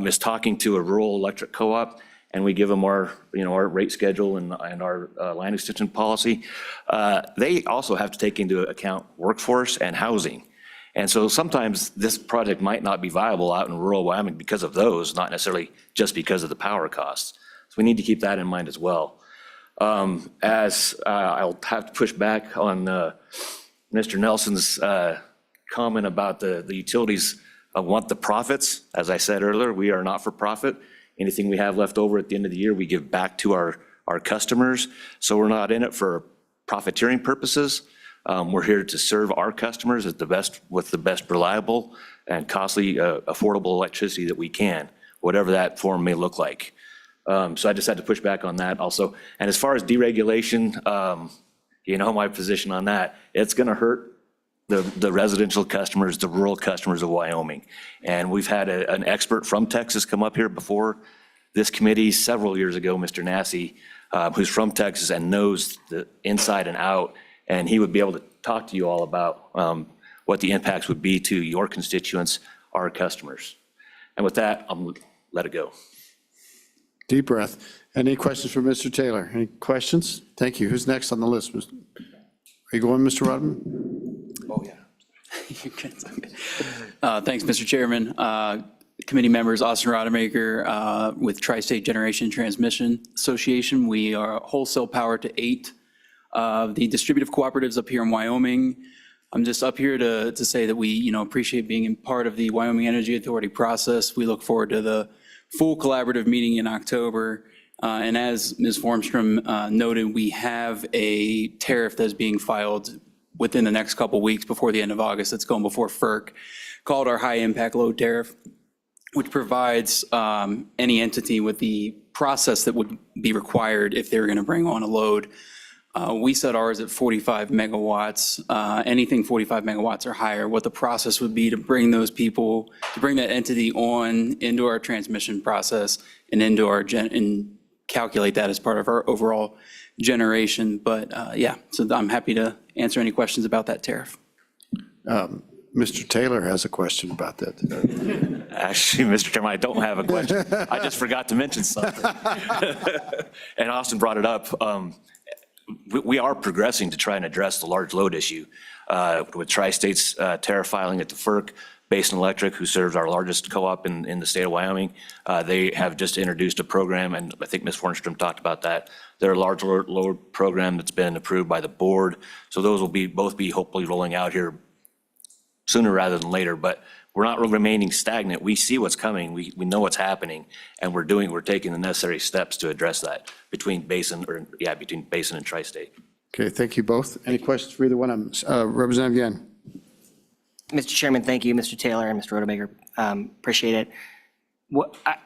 is talking to a rural electric co-op, and we give them our rate schedule and our line extension policy, they also have to take into account workforce and housing. And so sometimes this project might not be viable out in rural Wyoming because of those, not necessarily just because of the power costs. So we need to keep that in mind as well. I'll have to push back on Mr. Nelson's comment about the utilities want the profits. As I said earlier, we are not for profit. Anything we have left over at the end of the year, we give back to our customers. So we're not in it for profiteering purposes. We're here to serve our customers with the best reliable and costly, affordable electricity that we can, whatever that form may look like. So I just had to push back on that also. And as far as deregulation, you know my position on that. It's going to hurt the residential customers, the rural customers of Wyoming. And we've had an expert from Texas come up here before this committee several years ago, Mr. Nassy, who's from Texas and knows the inside and out. And he would be able to talk to you all about what the impacts would be to your constituents, our customers. And with that, I'll let it go. Deep breath. Any questions for Mr. Taylor? Any questions? Thank you. Who's next on the list? Are you going, Mr. Rodman? Oh, yeah. Thanks, Mr. Chairman. Committee members, Austin Rodemaker with Tri-State Generation Transmission Association. We are wholesale power to 8 of the distributive cooperatives up here in Wyoming. I'm just up here to say that we, appreciate being part of the Wyoming Energy Authority process. We look forward to the full collaborative meeting in October. And as Ms. Formstrom noted, we have a tariff that's being filed within the next couple weeks before the end of August. That's going before FERC, called our high impact load tariff, which provides any entity with the process that would be required if they were going to bring on a load. We set ours at 45 megawatts, anything 45 megawatts or higher, what the process would be to bring those people, to bring that entity on into our transmission process and into our and calculate that as part of our overall generation. But yeah, so I'm happy to answer any questions about that tariff. Mr. Taylor has a question about that. Actually, Mr. Chairman, I don't have a question. I just forgot to mention something. And Austin brought it up. We are progressing to try and address the large load issue with Tri-State's tariff filing at the FERC. Basin Electric, who serves our largest co-op in the state of Wyoming, they have just introduced a program, and I think Ms. Fornstrom talked about that. They're a large load program that's been approved by the board. So those will both be hopefully rolling out here sooner rather than later, but we're not remaining stagnant. We see what's coming. We know what's happening, and we're taking the necessary steps to address that between Basin and Tri-State. Okay, thank you both. Any questions for either one of them? Representative Yen. Mr. Chairman, thank you, Mr. Taylor and Mr. Rodemaker. Appreciate it.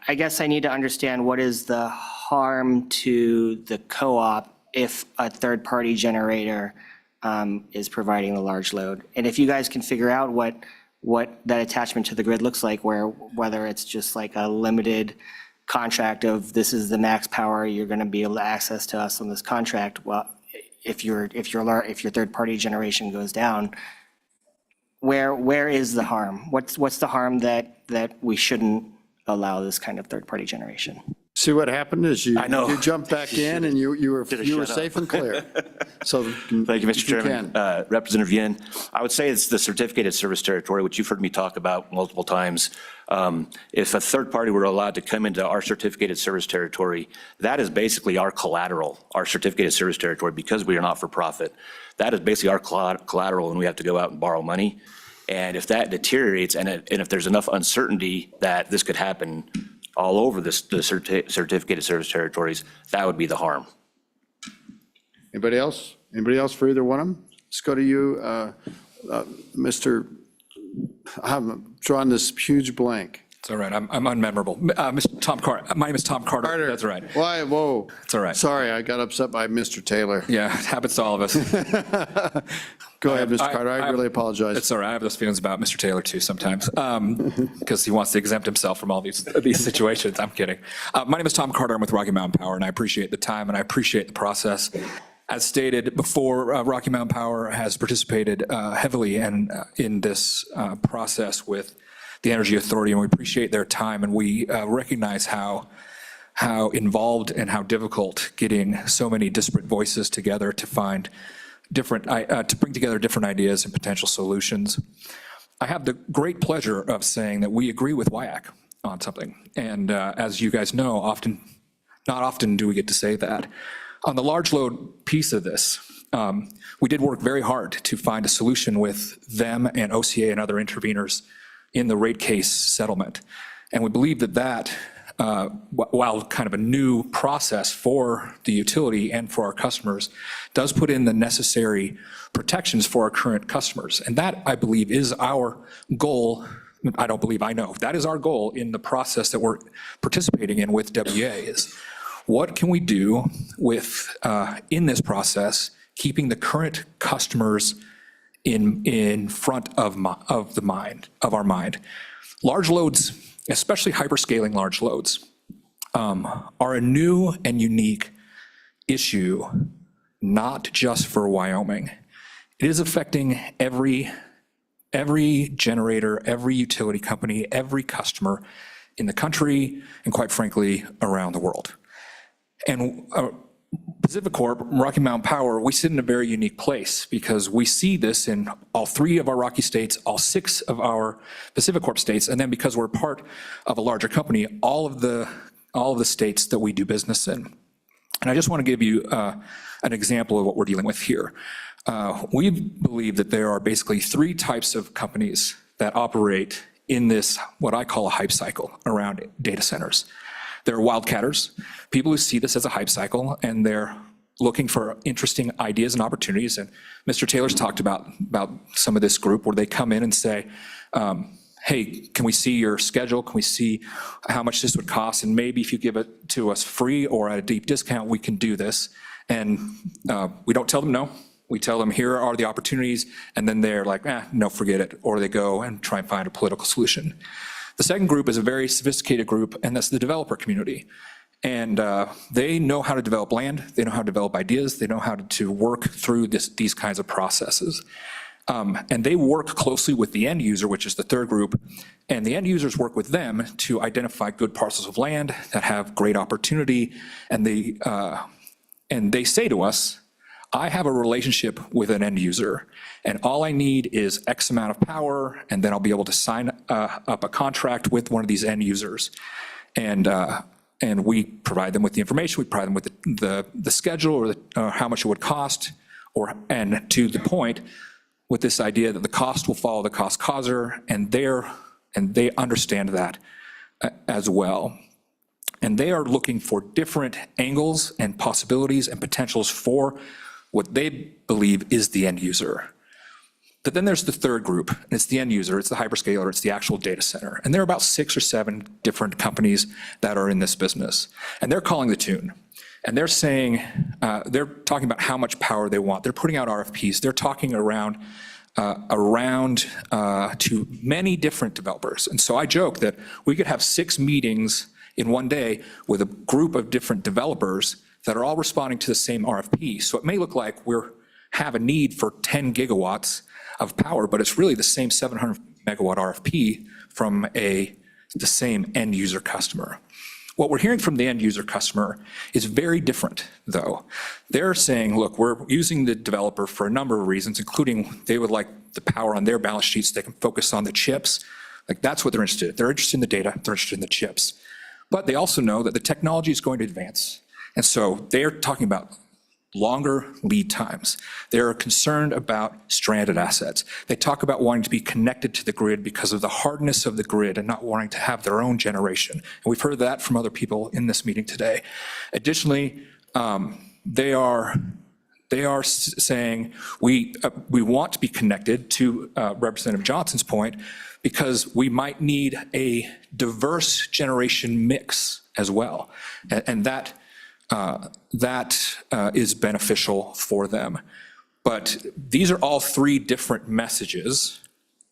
I guess I need to understand what is the harm to the co-op if a third-party generator is providing the large load. And if you guys can figure out what that attachment to the grid looks like, whether it's just like a limited contract of this is the max power you're going to be able to access to us on this contract. Well, if your third-party generation goes down, where is the harm? What's the harm that we shouldn't allow this kind of third-party generation? See what happened is you I know. you jumped back in and you were safe and clear. So Thank you, Mr. Chairman. Representative Yin, I would say it's the certificated service territory, which you've heard me talk about multiple times. If a third party were allowed to come into our certificated service territory, that is basically our collateral, our certificated service territory, because we are not for profit. That is basically our collateral when we have to go out and borrow money. And if that deteriorates and if there's enough uncertainty that this could happen all over the certificated service territories, that would be the harm. Anybody else? Anybody else for either one of them? Let's go to you, Mr. I'm drawing this huge blank. It's all right. I'm unmemorable. Mr. Tom Carter. My name is Tom Carter. That's right. Why? Whoa. It's all right. Sorry, I got upset by Mr. Taylor. Yeah, it happens to all of us. Go ahead, Mr. Carter. I really apologize. It's all right. I have those feelings about Mr. Taylor too sometimes because he wants to exempt himself from all these situations. I'm kidding. My name is Tom Carter. I'm with Rocky Mountain Power, and I appreciate the time and I appreciate the process. As stated before, Rocky Mountain Power has participated heavily in this process with the Energy Authority, and we appreciate their time, and we recognize how involved and how difficult getting so many disparate voices together to find to bring together different ideas and potential solutions. I have the great pleasure of saying that we agree with WIAC on something, and as you guys know, not often do we get to say that. On the large load piece of this, we did work very hard to find a solution with them and OCA and other interveners in the rate case settlement. And we believe that while kind of a new process for the utility and for our customers, does put in the necessary protections for our current customers. And that, I believe, is our goal. I don't believe, I know. That is our goal in the process that we're participating in with WA is what can we do with, in this process, keeping the current customers in front of our mind. Large loads, especially hyperscaling large loads, are a new and unique issue, not just for Wyoming. It is affecting every generator, every utility company, every customer in the country, and quite frankly, around the world. And Pacific Corp, Rocky Mountain Power, we sit in a very unique place because we see this in all 3 of our Rocky states, all 6 of our Pacific Corp states, and then because we're part of a larger company, all of the states that we do business in. And I just want to give you an example of what we're dealing with here. We believe that there are basically 3 types of companies that operate in this, what I call a hype cycle around data centers. There are wildcatters, people who see this as a hype cycle, and they're looking for interesting ideas and opportunities. And Mr. Taylor's talked about some of this group where they come in and say, hey, can we see your schedule? Can we see how much this would cost? And maybe if you give it to us free or at a deep discount, we can do this. And we don't tell them no. We tell them, here are the opportunities. And then they're like, no, forget it. Or they go and try and find a political solution. The second group is a very sophisticated group, and that's the developer community. And they know how to develop land, they know how to develop ideas, they know how to work through these kinds of processes. And they work closely with the end user, which is the third group, and the end users work with them to identify good parcels of land that have great opportunity, and they say to us, I have a relationship with an end user, and all I need is X amount of power, and then I'll be able to sign up a contract with one of these end users. And we provide them with the information, we provide them with the schedule or how much it would cost, and to the point, with this idea that the cost will follow the cost causer, and they understand that as well. And they are looking for different angles and possibilities and potentials for what they believe is the end user. But then there's the third group, and it's the end user, it's the hyperscaler, it's the actual data center. And there are about 6 or 7 different companies that are in this business. And they're calling the tune. And they're saying, they're talking about how much power they want. They're putting out RFPs. They're talking around to many different developers. And so I joke that we could have 6 meetings in one day with a group of different developers that are all responding to the same RFP. So it may look like we have a need for 10 gigawatts of power, but it's really the same 700 megawatt RFP from the same end user customer. What we're hearing from the end user customer is very different, though. They're saying, look, we're using the developer for a number of reasons, including they would like the power on their balance sheets, they can focus on the chips. Like, that's what they're interested in. They're interested in the data, they're interested in the chips. But they also know that the technology is going to advance. And so they're talking about longer lead times. They're concerned about stranded assets. They talk about wanting to be connected to the grid because of the hardness of the grid and not wanting to have their own generation. And we've heard that from other people in this meeting today. Additionally, they are saying we want to be connected to Representative Johnson's point because we might need a diverse generation mix as well. And that is beneficial for them. But these are all 3 different messages,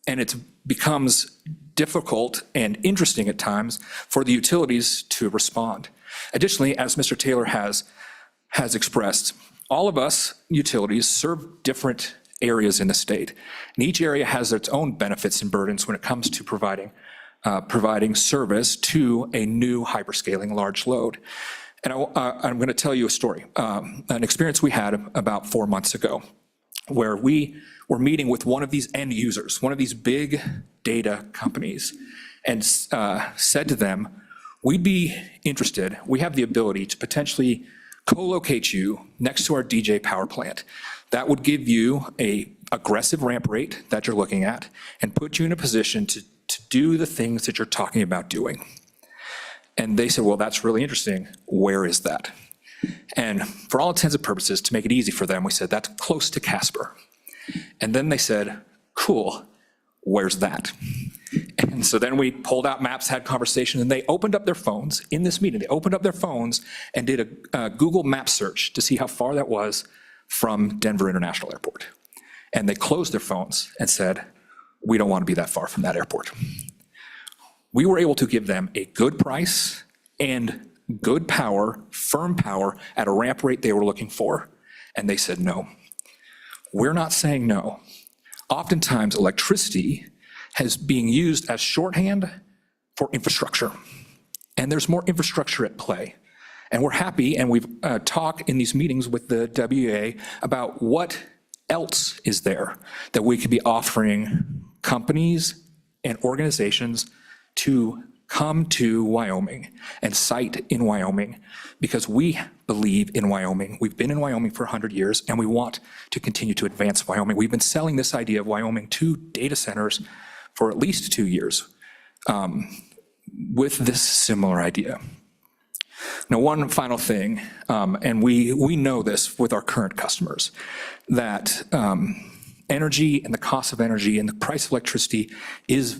and it becomes difficult and interesting at times for the utilities to respond. Additionally, as Mr. Taylor has expressed, all of us utilities serve different areas in the state, and each area has its own benefits and burdens when it comes to providing service to a new hyperscaling large load. And I'm going to tell you a story, an experience we had about 4 months ago, where we were meeting with one of these end users, one of these big data companies, and said to them, we'd be interested, we have the ability to potentially co-locate you next to our DJ power plant. That would give you a aggressive ramp rate that you're looking at and put you in a position to do the things that you're talking about doing. And they said, well, that's really interesting. Where is that? And for all intents and purposes, to make it easy for them, we said, that's close to Casper. And then they said, cool, where's that? And so then we pulled out maps, had conversations, and they opened up their phones in this meeting. They opened up their phones and did a Google map search to see how far that was from Denver International Airport. And they closed their phones and said, we don't want to be that far from that airport. We were able to give them a good price and good power, firm power, at a ramp rate they were looking for. And they said no. We're not saying no. Oftentimes, electricity is being used as shorthand for infrastructure. And there's more infrastructure at play. And we're happy, and we've talked in these meetings with the WA about what else is there that we could be offering companies and organizations to come to Wyoming and site in Wyoming, because we believe in Wyoming. We've been in Wyoming for 100 years, and we want to continue to advance Wyoming. We've been selling this idea of Wyoming to data centers for at least 2 years with this similar idea. Now, one final thing, and we know this with our current customers, that energy and the cost of energy and the price of electricity is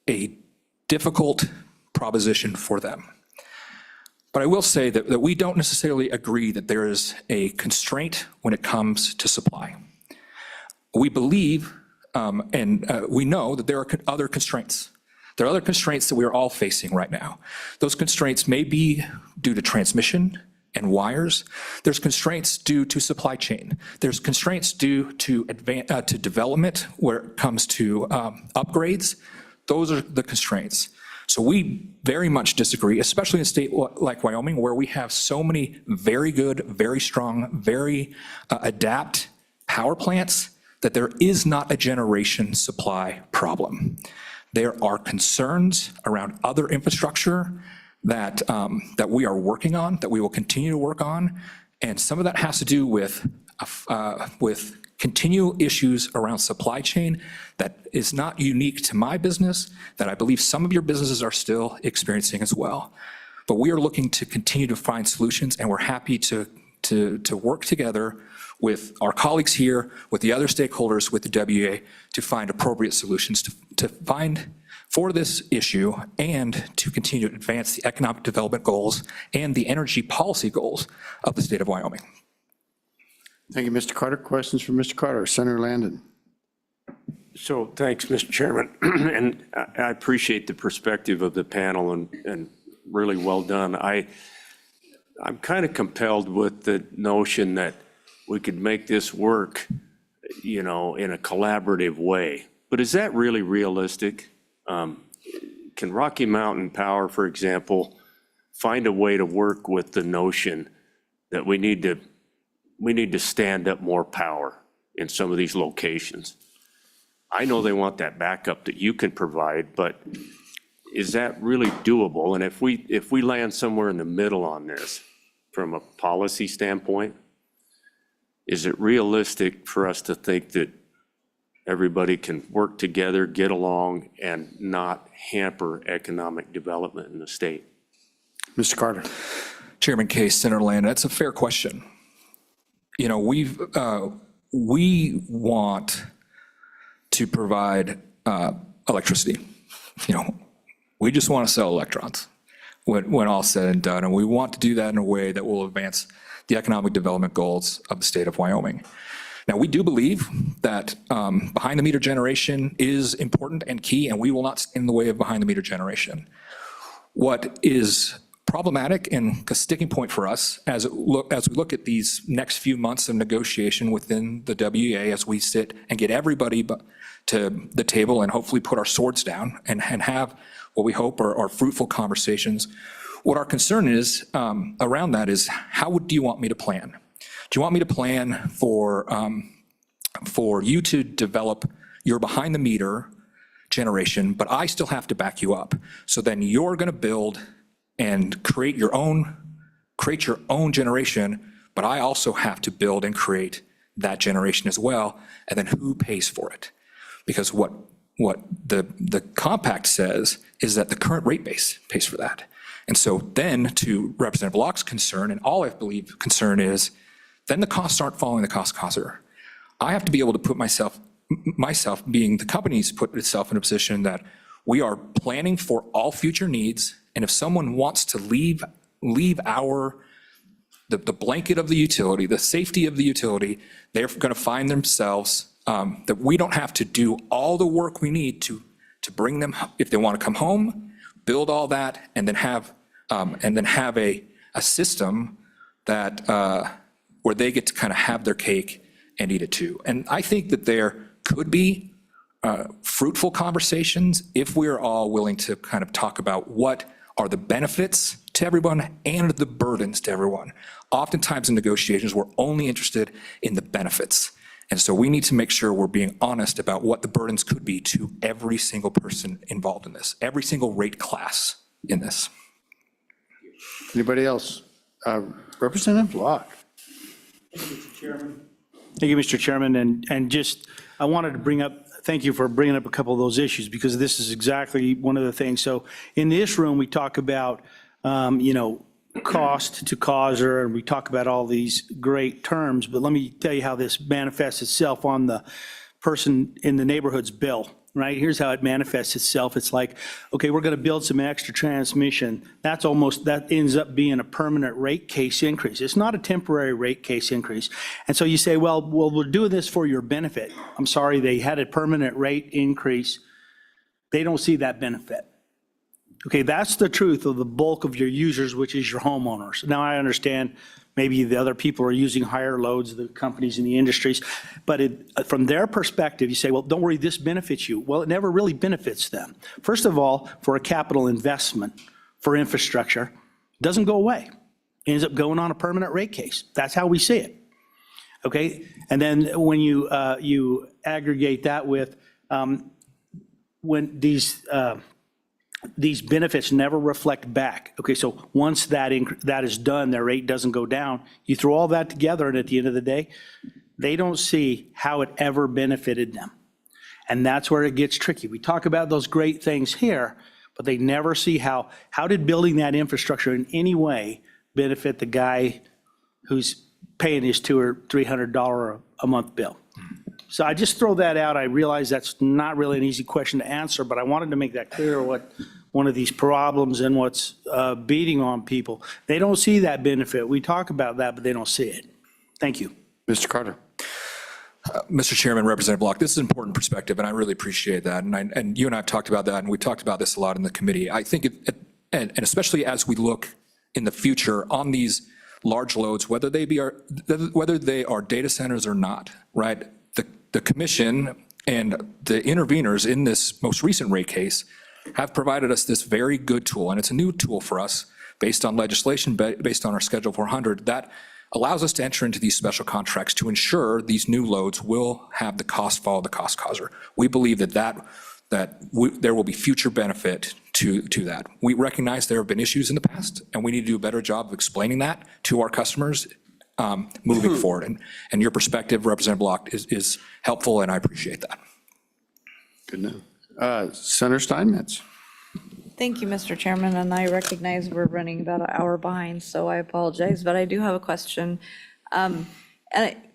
a difficult proposition for them. But I will say that we don't necessarily agree that there is a constraint when it comes to supply. We believe and we know that there are other constraints. There are other constraints that we are all facing right now. Those constraints may be due to transmission and wires. There's constraints due to supply chain. There's constraints due to development where it comes to upgrades. Those are the constraints. So we very much disagree, especially in a state like Wyoming, where we have so many very good, very strong, very adapt power plants, that there is not a generation supply problem. There are concerns around other infrastructure that we are working on, that we will continue to work on, and some of that has to do with continual issues around supply chain that is not unique to my business, that I believe some of your businesses are still experiencing as well. But we are looking to continue to find solutions, and we're happy to work together with our colleagues here, with the other stakeholders, with the WA, to find appropriate solutions to find for this issue and to continue to advance the economic development goals and the energy policy goals of the state of Wyoming. Thank you, Mr. Carter. Questions for Mr. Carter? Senator Landon. So thanks, Mr. Chairman. And I appreciate the perspective of the panel and really well done. I'm kind of compelled with the notion that we could make this work, in a collaborative way. But is that really realistic? Can Rocky Mountain Power, for example, find a way to work with the notion that we need to stand up more power in some of these locations? I know they want that backup that you can provide, but is that really doable? And if we land somewhere in the middle on this from a policy standpoint, is it realistic for us to think that everybody can work together, get along, and not hamper economic development in the state? Mr. Carter. Chairman Case, Senator Land, that's a fair question. We want to provide electricity. We just want to sell electrons when all's said and done, and we want to do that in a way that will advance the economic development goals of the state of Wyoming. Now, we do believe that behind-the-meter generation is important and key, and we will not stand in the way of behind-the-meter generation. What is problematic and a sticking point for us as we look at these next few months of negotiation within the WA, as we sit and get everybody to the table and hopefully put our swords down and have what we hope are fruitful conversations. What our concern is around that is, how do you want me to plan? Do you want me to plan for you to develop your behind-the-meter generation, but I still have to back you up? So then you're going to build and create your own create your own generation, but I also have to build and create that generation as well. And then who pays for it? Because what the compact says is that the current rate base pays for that. And so then to Representative Block's concern, and all I believe concern is, then the costs aren't following the cost causer. I have to be able to put myself being the company's put itself in a position that we are planning for all future needs. And if someone wants to leave the blanket of the utility, the safety of the utility, they're going to find themselves that we don't have to do all the work we need to bring them, if they want to come home, build all that, and then have a system that where they get to kind of have their cake and eat it too. And I think that there could be fruitful conversations if we're all willing to kind of talk about what are the benefits to everyone and the burdens to everyone. Oftentimes in negotiations, we're only interested in the benefits. And so we need to make sure we're being honest about what the burdens could be to every single person involved in this, every single rate class in this. Anybody else? Representative Block. Thank you, Mr. Chairman. And just, I wanted to thank you for bringing up a couple of those issues, because this is exactly one of the things. So in this room, we talk about, cost to causer, and we talk about all these great terms, but let me tell you how this manifests itself on the person in the neighborhood's bill, right? Here's how it manifests itself. It's like, okay, we're going to build some extra transmission. That ends up being a permanent rate case increase. It's not a temporary rate case increase. And so you say, well, we're doing this for your benefit. I'm sorry, they had a permanent rate increase. They don't see that benefit. Okay, that's the truth of the bulk of your users, which is your homeowners. Now, I understand maybe the other people are using higher loads, the companies in the industries, but from their perspective, you say, well, don't worry, this benefits you. Well, it never really benefits them. First of all, for a capital investment for infrastructure, it doesn't go away. It ends up going on a permanent rate case. That's how we see it. Okay, and then when you aggregate that with when these benefits never reflect back. Okay, so once that is done, their rate doesn't go down. You throw all that together, and at the end of the day, they don't see how it ever benefited them. And that's where it gets tricky. We talk about those great things here, but they never see how did building that infrastructure in any way benefit the guy who's paying his $200 or $300 a month bill. So I just throw that out. I realize that's not really an easy question to answer, but I wanted to make that clear, what one of these problems and what's beating on people. They don't see that benefit. We talk about that, but they don't see it. Thank you. Mr. Carter. Mr. Chairman, Representative Block, this is an important perspective, and I really appreciate that. And you and I have talked about that, and we've talked about this a lot in the committee. I think, and especially as we look in the future on these large loads, whether they are data centers or not, right? The commission and the interveners in this most recent rate case have provided us this very good tool, and it's a new tool for us based on legislation, based on our Schedule 400, that allows us to enter into these special contracts to ensure these new loads will have the cost follow the cost causer. We believe that there will be future benefit to that. We recognize there have been issues in the past, and we need to do a better job of explaining that to our customers moving forward. And your perspective, Representative Block, is helpful, and I appreciate that. Good enough. Senator Steinmetz. Thank you, Mr. Chairman, and I recognize we're running about an hour behind, so I apologize, but I do have a question.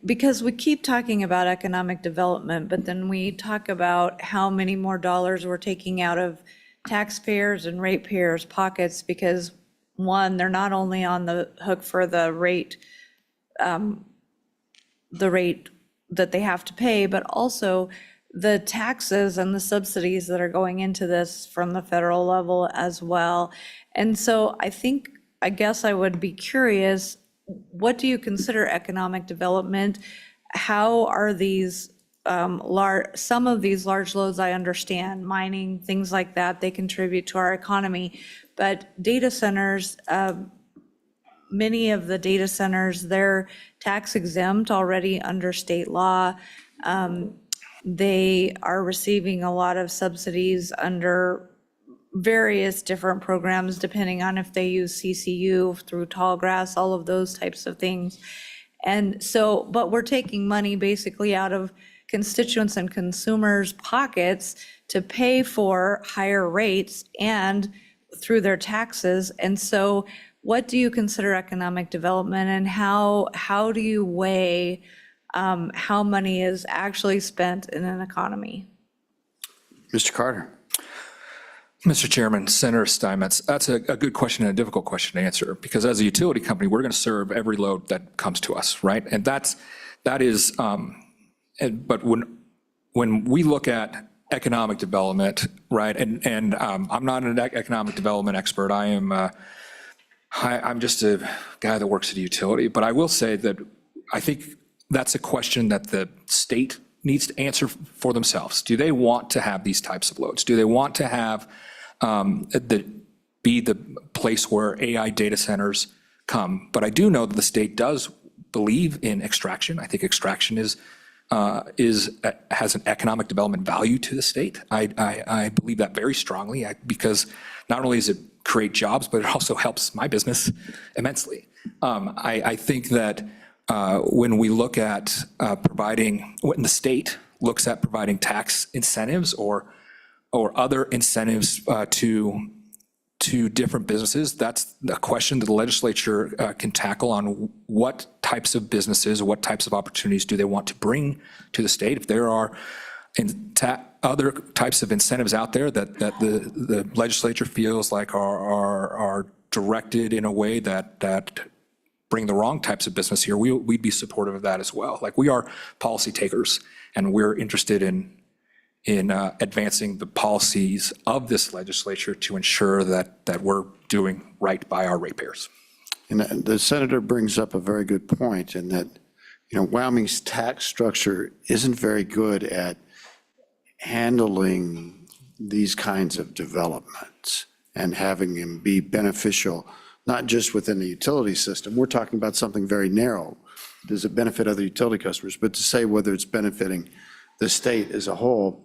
Because we keep talking about economic development, but then we talk about how many more dollars we're taking out of taxpayers and ratepayers' pockets, because one, they're not only on the hook for the rate that they have to pay, but also the taxes and the subsidies that are going into this from the federal level as well. And so I guess I would be curious, what do you consider economic development? How are these some of these large loads, I understand, mining, things like that, they contribute to our economy, but data centers, many of the data centers, they're tax exempt already under state law. They are receiving a lot of subsidies under various different programs depending on if they use CCU through Tallgrass, all of those types of things. And so, but we're taking money basically out of constituents and consumers' pockets to pay for higher rates and through their taxes. And so what do you consider economic development, and how do you weigh how money is actually spent in an economy? Mr. Carter. Mr. Chairman, Senator Steinmetz, that's a good question and a difficult question to answer, because as a utility company, we're going to serve every load that comes to us, right? And that is, but when we look at economic development, right, and I'm not an economic development expert. I'm just a guy that works at a utility, but I will say that I think that's a question that the state needs to answer for themselves. Do they want to have these types of loads? Do they want to have be the place where AI data centers come? But I do know that the state does believe in extraction. I think extraction has an economic development value to the state. I believe that very strongly, because not only does it create jobs, but it also helps my business immensely. I think that when we look at when the state looks at providing tax incentives or other incentives to different businesses, that's a question that the legislature can tackle on what types of businesses, what types of opportunities do they want to bring to the state. If there are other types of incentives out there that the legislature feels like are directed in a way that bring the wrong types of business here, we'd be supportive of that as well. Like, we are policy takers, and we're interested in advancing the policies of this legislature to ensure that we're doing right by our ratepayers. And the senator brings up a very good point in that, Wyoming's tax structure isn't very good at handling these kinds of developments and having them be beneficial, not just within the utility system. We're talking about something very narrow. Does it benefit other utility customers? But to say whether it's benefiting the state as a whole,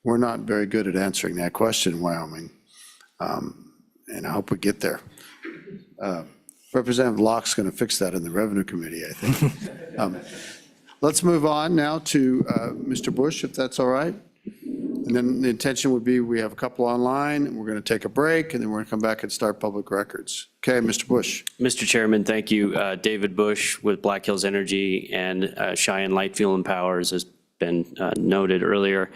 we're not very good at answering that question in Wyoming. And I hope we get there. Representative Locke's going to fix that in the Revenue Committee, I think. Let's move on now to Mr. Bush, if that's all right. And then the intention would be we have a couple online, we're going to take a break, and then we're going to come back and start public records. Okay, Mr. Bush. Mr. Chairman, thank you. David Bush with Black Hills Energy and Cheyenne Light Fuel and Power, as has been noted earlier.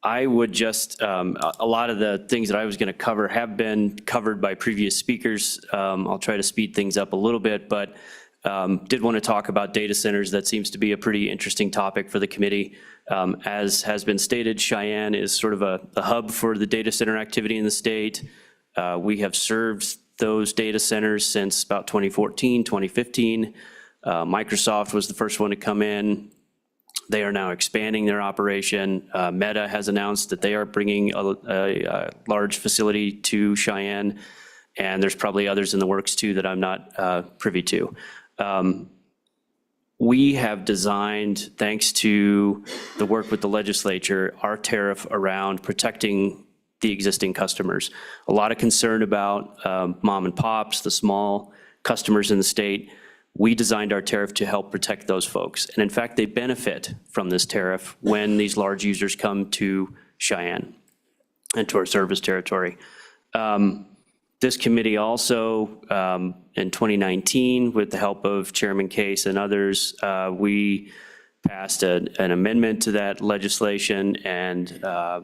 I would just, a lot of the things that I was going to cover have been covered by previous speakers. I'll try to speed things up a little bit, but did want to talk about data centers. That seems to be a pretty interesting topic for the committee. As has been stated, Cheyenne is sort of a hub for the data center activity in the state. We have served those data centers since about 2014, 2015. Microsoft was the first one to come in. They are now expanding their operation. Meta has announced that they are bringing a large facility to Cheyenne, and there's probably others in the works too that I'm not privy to. We have designed, thanks to the work with the legislature, our tariff around protecting the existing customers. A lot of concern about mom and pops, the small customers in the state. We designed our tariff to help protect those folks. And in fact, they benefit from this tariff when these large users come to Cheyenne and to our service territory. This committee also, in 2019, with the help of Chairman Case and others, we passed an amendment to that legislation, and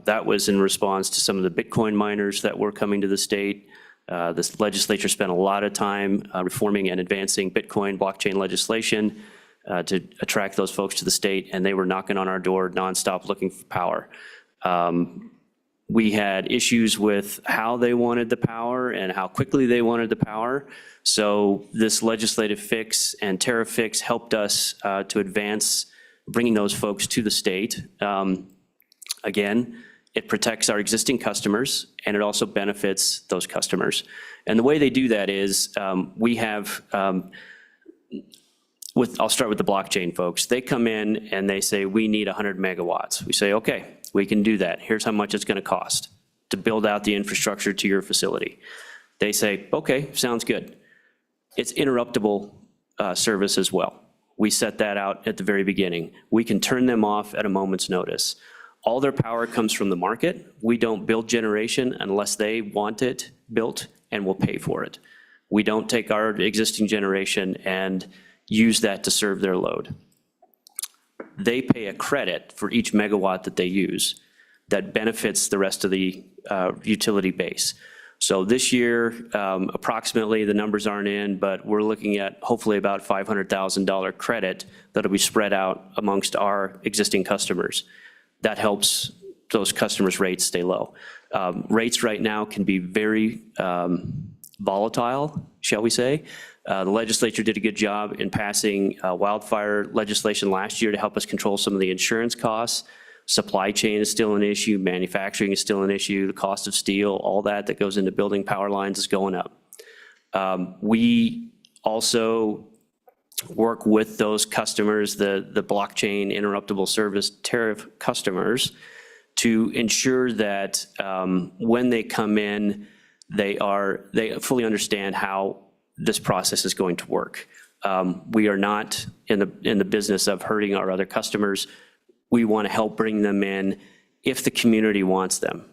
that was in response to some of the Bitcoin miners that were coming to the state. This legislature spent a lot of time reforming and advancing Bitcoin blockchain legislation to attract those folks to the state, and they were knocking on our door nonstop looking for power. We had issues with how they wanted the power and how quickly they wanted the power. So this legislative fix and tariff fix helped us to advance bringing those folks to the state. Again, it protects our existing customers, and it also benefits those customers. And the way they do that is we have, I'll start with the blockchain folks. They come in and they say, we need 100 megawatts. We say, okay, we can do that. Here's how much it's going to cost. to build out the infrastructure to your facility. They say, okay, sounds good. It's interruptible service as well. We set that out at the very beginning. We can turn them off at a moment's notice. All their power comes from the market. We don't build generation unless they want it built and will pay for it. We don't take our existing generation and use that to serve their load. They pay a credit for each megawatt that they use that benefits the rest of the utility base. So this year, approximately, the numbers aren't in, but we're looking at hopefully about $500,000 credit that'll be spread out amongst our existing customers. That helps those customers' rates stay low. Rates right now can be very volatile, shall we say. The legislature did a good job in passing wildfire legislation last year to help us control some of the insurance costs. Supply chain is still an issue, manufacturing is still an issue, the cost of steel, all that goes into building power lines is going up. We also work with those customers, the blockchain interruptible service tariff customers, to ensure that when they come in, they fully understand how this process is going to work. We are not in the business of hurting our other customers. We want to help bring them in if the community wants them.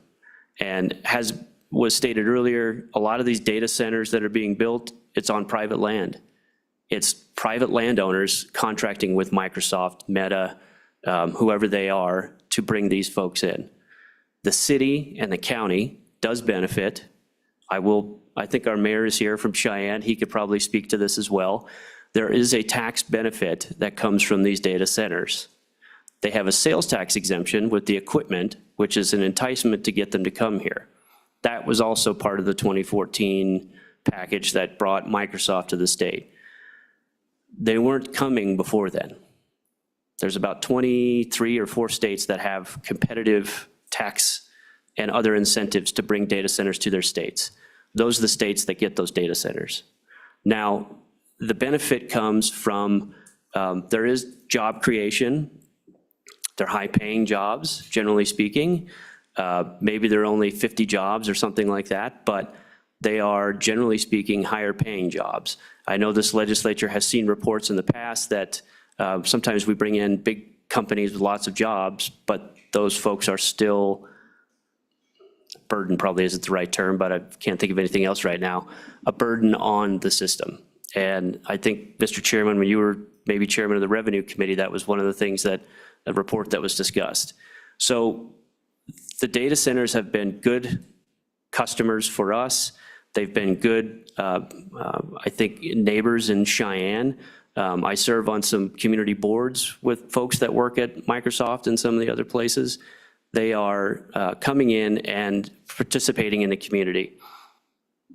And as was stated earlier, a lot of these data centers that are being built, it's on private land. It's private landowners contracting with Microsoft, Meta, whoever they are, to bring these folks in. The city and the county does benefit. I think our mayor is here from Cheyenne. He could probably speak to this as well. There is a tax benefit that comes from these data centers. They have a sales tax exemption with the equipment, which is an enticement to get them to come here. That was also part of the 2014 package that brought Microsoft to the state. They weren't coming before then. There's about 23 or 4 states that have competitive tax and other incentives to bring data centers to their states. Those are the states that get those data centers. Now, the benefit comes from, there is job creation. They're high-paying jobs, generally speaking. Maybe they're only 50 jobs or something like that, but they are, generally speaking, higher-paying jobs. I know this legislature has seen reports in the past that sometimes we bring in big companies with lots of jobs, but those folks are still, burden probably isn't the right term, but I can't think of anything else right now, a burden on the system. And I think, Mr. Chairman, when you were maybe chairman of the Revenue Committee, that was one of the things that, a report that was discussed. So the data centers have been good customers for us. They've been good, I think, neighbors in Cheyenne. I serve on some community boards with folks that work at Microsoft and some of the other places. They are coming in and participating in the community.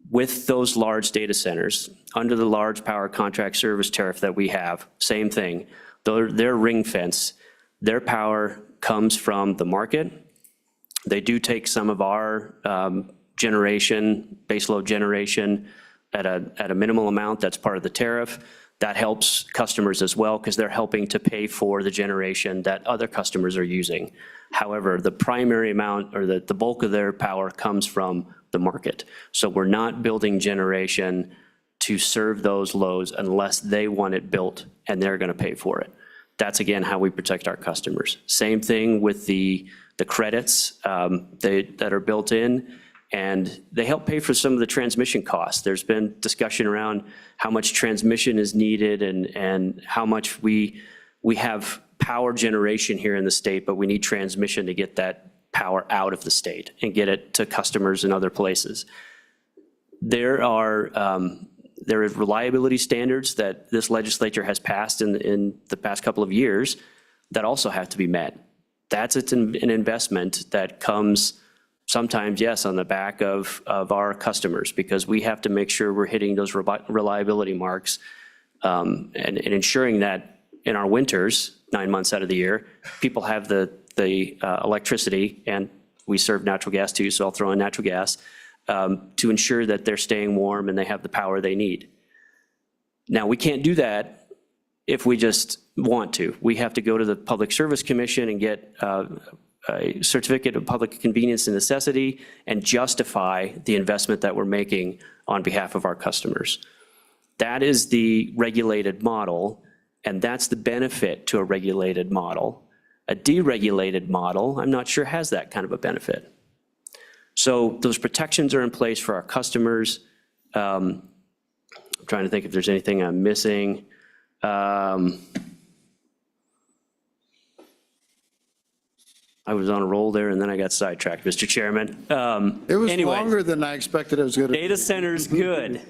With those large data centers, under the large power contract service tariff that we have, same thing. They're ring fence. Their power comes from the market. They do take some of our generation, baseload generation, at a minimal amount. That's part of the tariff. That helps customers as well because they're helping to pay for the generation that other customers are using. However, the primary amount or the bulk of their power comes from the market. So we're not building generation to serve those loads unless they want it built and they're going to pay for it. That's, again, how we protect our customers. Same thing with the credits that are built in, and they help pay for some of the transmission costs. There's been discussion around how much transmission is needed and how much we have power generation here in the state, but we need transmission to get that power out of the state and get it to customers in other places. There is reliability standards that this legislature has passed in the past couple of years that also have to be met. That's an investment that comes sometimes, yes, on the back of our customers, because we have to make sure we're hitting those reliability marks and ensuring that in our winters, 9 months out of the year, people have the electricity, and we serve natural gas too, so I'll throw in natural gas, to ensure that they're staying warm and they have the power they need. Now, we can't do that if we just want to. We have to go to the Public Service Commission and get a certificate of public convenience and necessity and justify the investment that we're making on behalf of our customers. That is the regulated model, and that's the benefit to a regulated model. A deregulated model, I'm not sure has that kind of a benefit. So those protections are in place for our customers. I'm trying to think if there's anything I'm missing. I was on a roll there, and then I got sidetracked, Mr. Chairman. It was Anyway, longer than I expected it was going to be. data centers, good.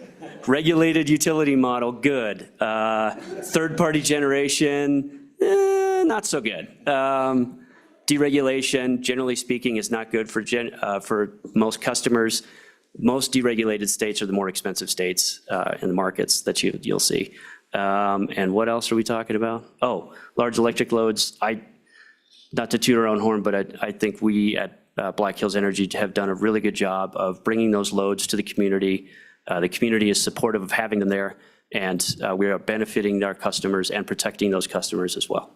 Regulated utility model, good. Third-party generation, not so good. Deregulation, generally speaking, is not good for most customers. Most deregulated states are the more expensive states in the markets that you'll see. And what else are we talking about? Oh, large electric loads. Not to toot our own horn, but I think we at Black Hills Energy have done a really good job of bringing those loads to the community. The community is supportive of having them there, and we are benefiting our customers and protecting those customers as well.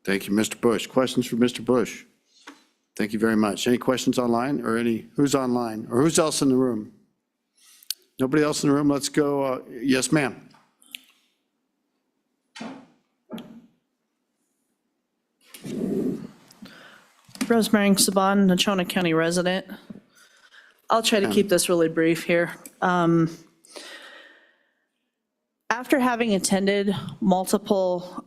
Thank you, Mr. Bush. Questions for Mr. Bush? Thank you very much. Any questions online or who's online or who's else in the room? Nobody else in the room? Let's go. Yes, ma'am. Rosemary Saban, Nechona County resident. I'll try to keep this really brief here. After having attended multiple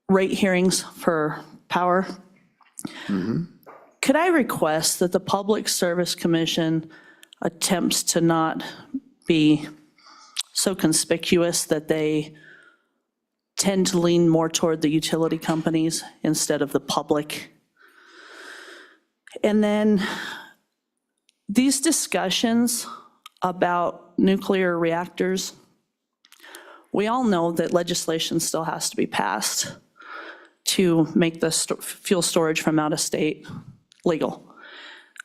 rate hearings for power, could I request that the Public Service Commission attempts to not be so conspicuous that they tend to lean more toward the utility companies instead of the public? And then these discussions about nuclear reactors, we all know that legislation still has to be passed to make the fuel storage from out of state legal.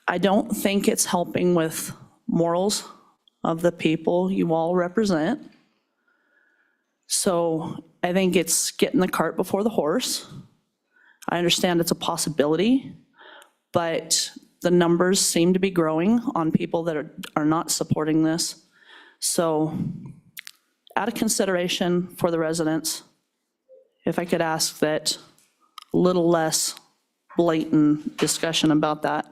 I don't think it's helping with morals of the people you all represent. So I think it's getting the cart before the horse. I understand it's a possibility, but the numbers seem to be growing on people that are not supporting this. So out of consideration for the residents, if I could ask that a little less blatant discussion about that.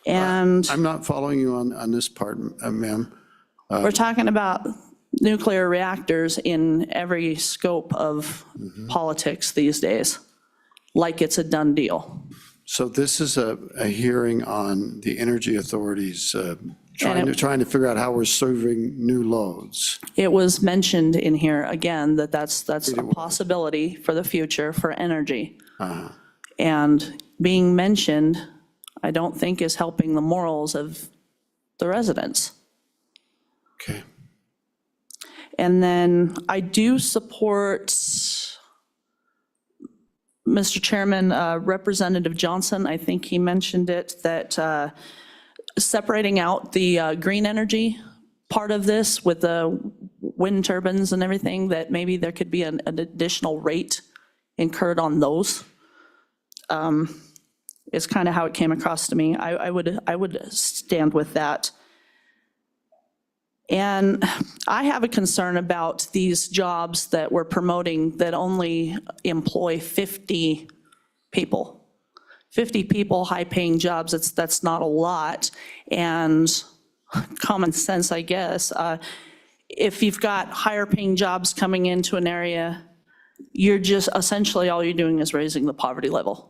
And I'm not following you on this part, ma'am. we're talking about nuclear reactors in every scope of politics these days, like it's a done deal. So this is a hearing on the energy authorities trying to figure out how we're serving new loads. It was mentioned in here again that that's a possibility for the future for energy. And being mentioned, I don't think is helping the morals of the residents. Okay. And then I do support, Mr. Chairman, Representative Johnson, I think he mentioned it, that separating out the green energy part of this with the wind turbines and everything, that maybe there could be an additional rate incurred on those. Is kind of how it came across to me. I would stand with that. And I have a concern about these jobs that we're promoting that only employ 50 people. 50 people, high-paying jobs, that's not a lot. And common sense, I guess, if you've got higher-paying jobs coming into an area, you're just, essentially all you're doing is raising the poverty level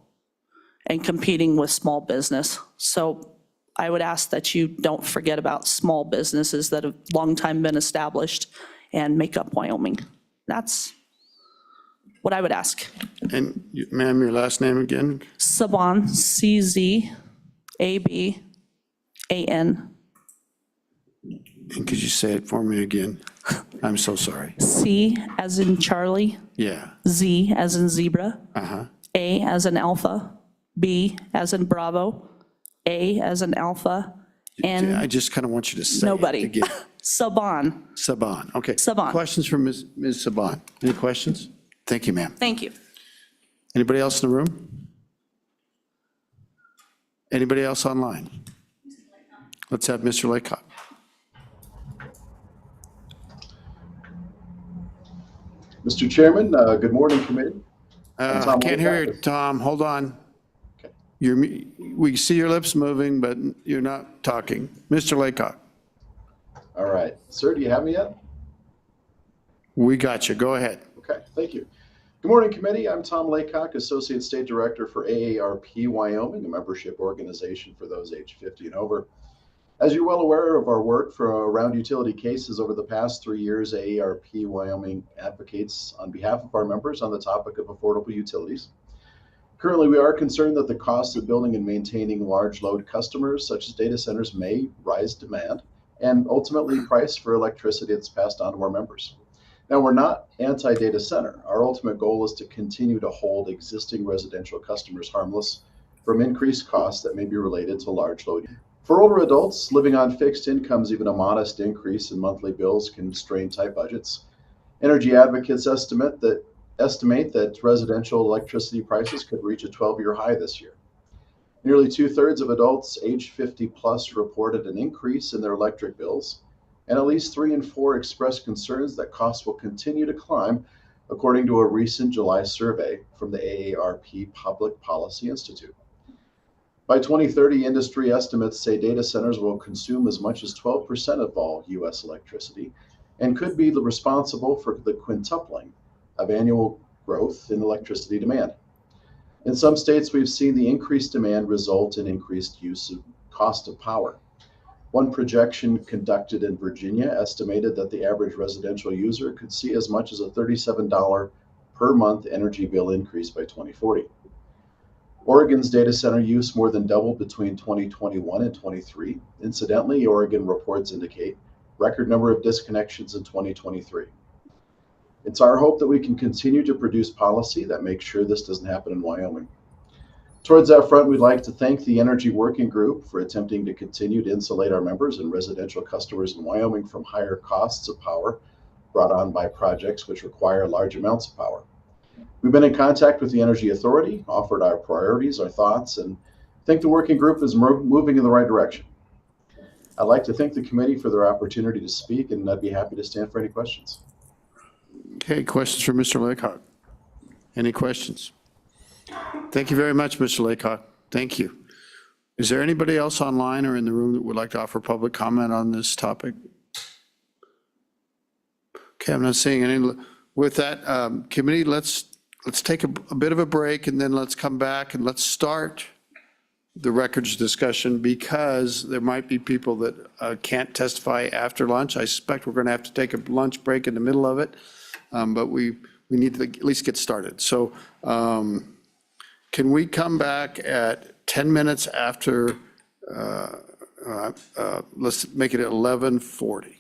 and competing with small business. So I would ask that you don't forget about small businesses that have long time been established and make up Wyoming. That's what I would ask. And ma'am, your last name again? Saban, C-Z-A-B-A-N. And could you say it for me again? I'm so sorry. C as in Charlie, Yeah. Z as in zebra, Uh-huh. A as in alpha, B as in Bravo, A as in alpha, N. I just kind of want you to say Nobody. it again. Saban. Saban, okay. Saban. Questions for Ms. Saban? Any questions? Thank you, ma'am. Thank you. Anybody else in the room? Anybody else online? Let's have Mr. Laycock. Mr. Chairman, good morning, committee. I'm I Tom can't hear you, Laycock. Tom. Hold on. We see your lips moving, but you're not talking. Mr. Laycock, All right. Sir, do you have me yet? we got you. Go ahead. Okay, thank you. Good morning, committee. I'm Tom Laycock, Associate State Director for AARP Wyoming, a membership organization for those age 50 and over. As you're well aware of our work for around utility cases over the past 3 years, AARP Wyoming advocates on behalf of our members on the topic of affordable utilities. Currently, we are concerned that the cost of building and maintaining large load customers, such as data centers, may rise demand and ultimately price for electricity that's passed on to our members. Now, we're not anti-data center. Our ultimate goal is to continue to hold existing residential customers harmless from increased costs that may be related to large load. For older adults living on fixed incomes, even a modest increase in monthly bills can strain tight budgets. Energy advocates estimate that residential electricity prices could reach a 12-year high this year. Nearly 2/3 of adults age 50 plus reported an increase in their electric bills, and at least 3 in 4 expressed concerns that costs will continue to climb, according to a recent July survey from the AARP Public Policy Institute. By 2030, industry estimates say data centers will consume as much as 12% of all U.S. electricity and could be responsible for the quintupling of annual growth in electricity demand. In some states, we've seen the increased demand result in increased use of cost of power. One projection conducted in Virginia estimated that the average residential user could see as much as a $37 per month energy bill increase by 2040. Oregon's data center use more than doubled between 2021 and 23. Incidentally, Oregon reports indicate record number of disconnections in 2023. It's our hope that we can continue to produce policy that makes sure this doesn't happen in Wyoming. Towards that front, we'd like to thank the Energy Working Group for attempting to continue to insulate our members and residential customers in Wyoming from higher costs of power brought on by projects which require large amounts of power. We've been in contact with the Energy Authority, offered our priorities, our thoughts, and think the working group is moving in the right direction. I'd like to thank the committee for their opportunity to speak, and I'd be happy to stand for any questions. Okay, questions for Mr. Laycock? Any questions? Thank you very much, Mr. Laycock. Thank you. Is there anybody else online or in the room that would like to offer public comment on this topic? Okay, I'm not seeing any. With that, committee, let's take a bit of a break, and then let's come back and let's start the records discussion, because there might be people that can't testify after lunch. I suspect we're going to have to take a lunch break in the middle of it, but we need to at least get started. So can we come back at 10 minutes after, let's make it at 11:40.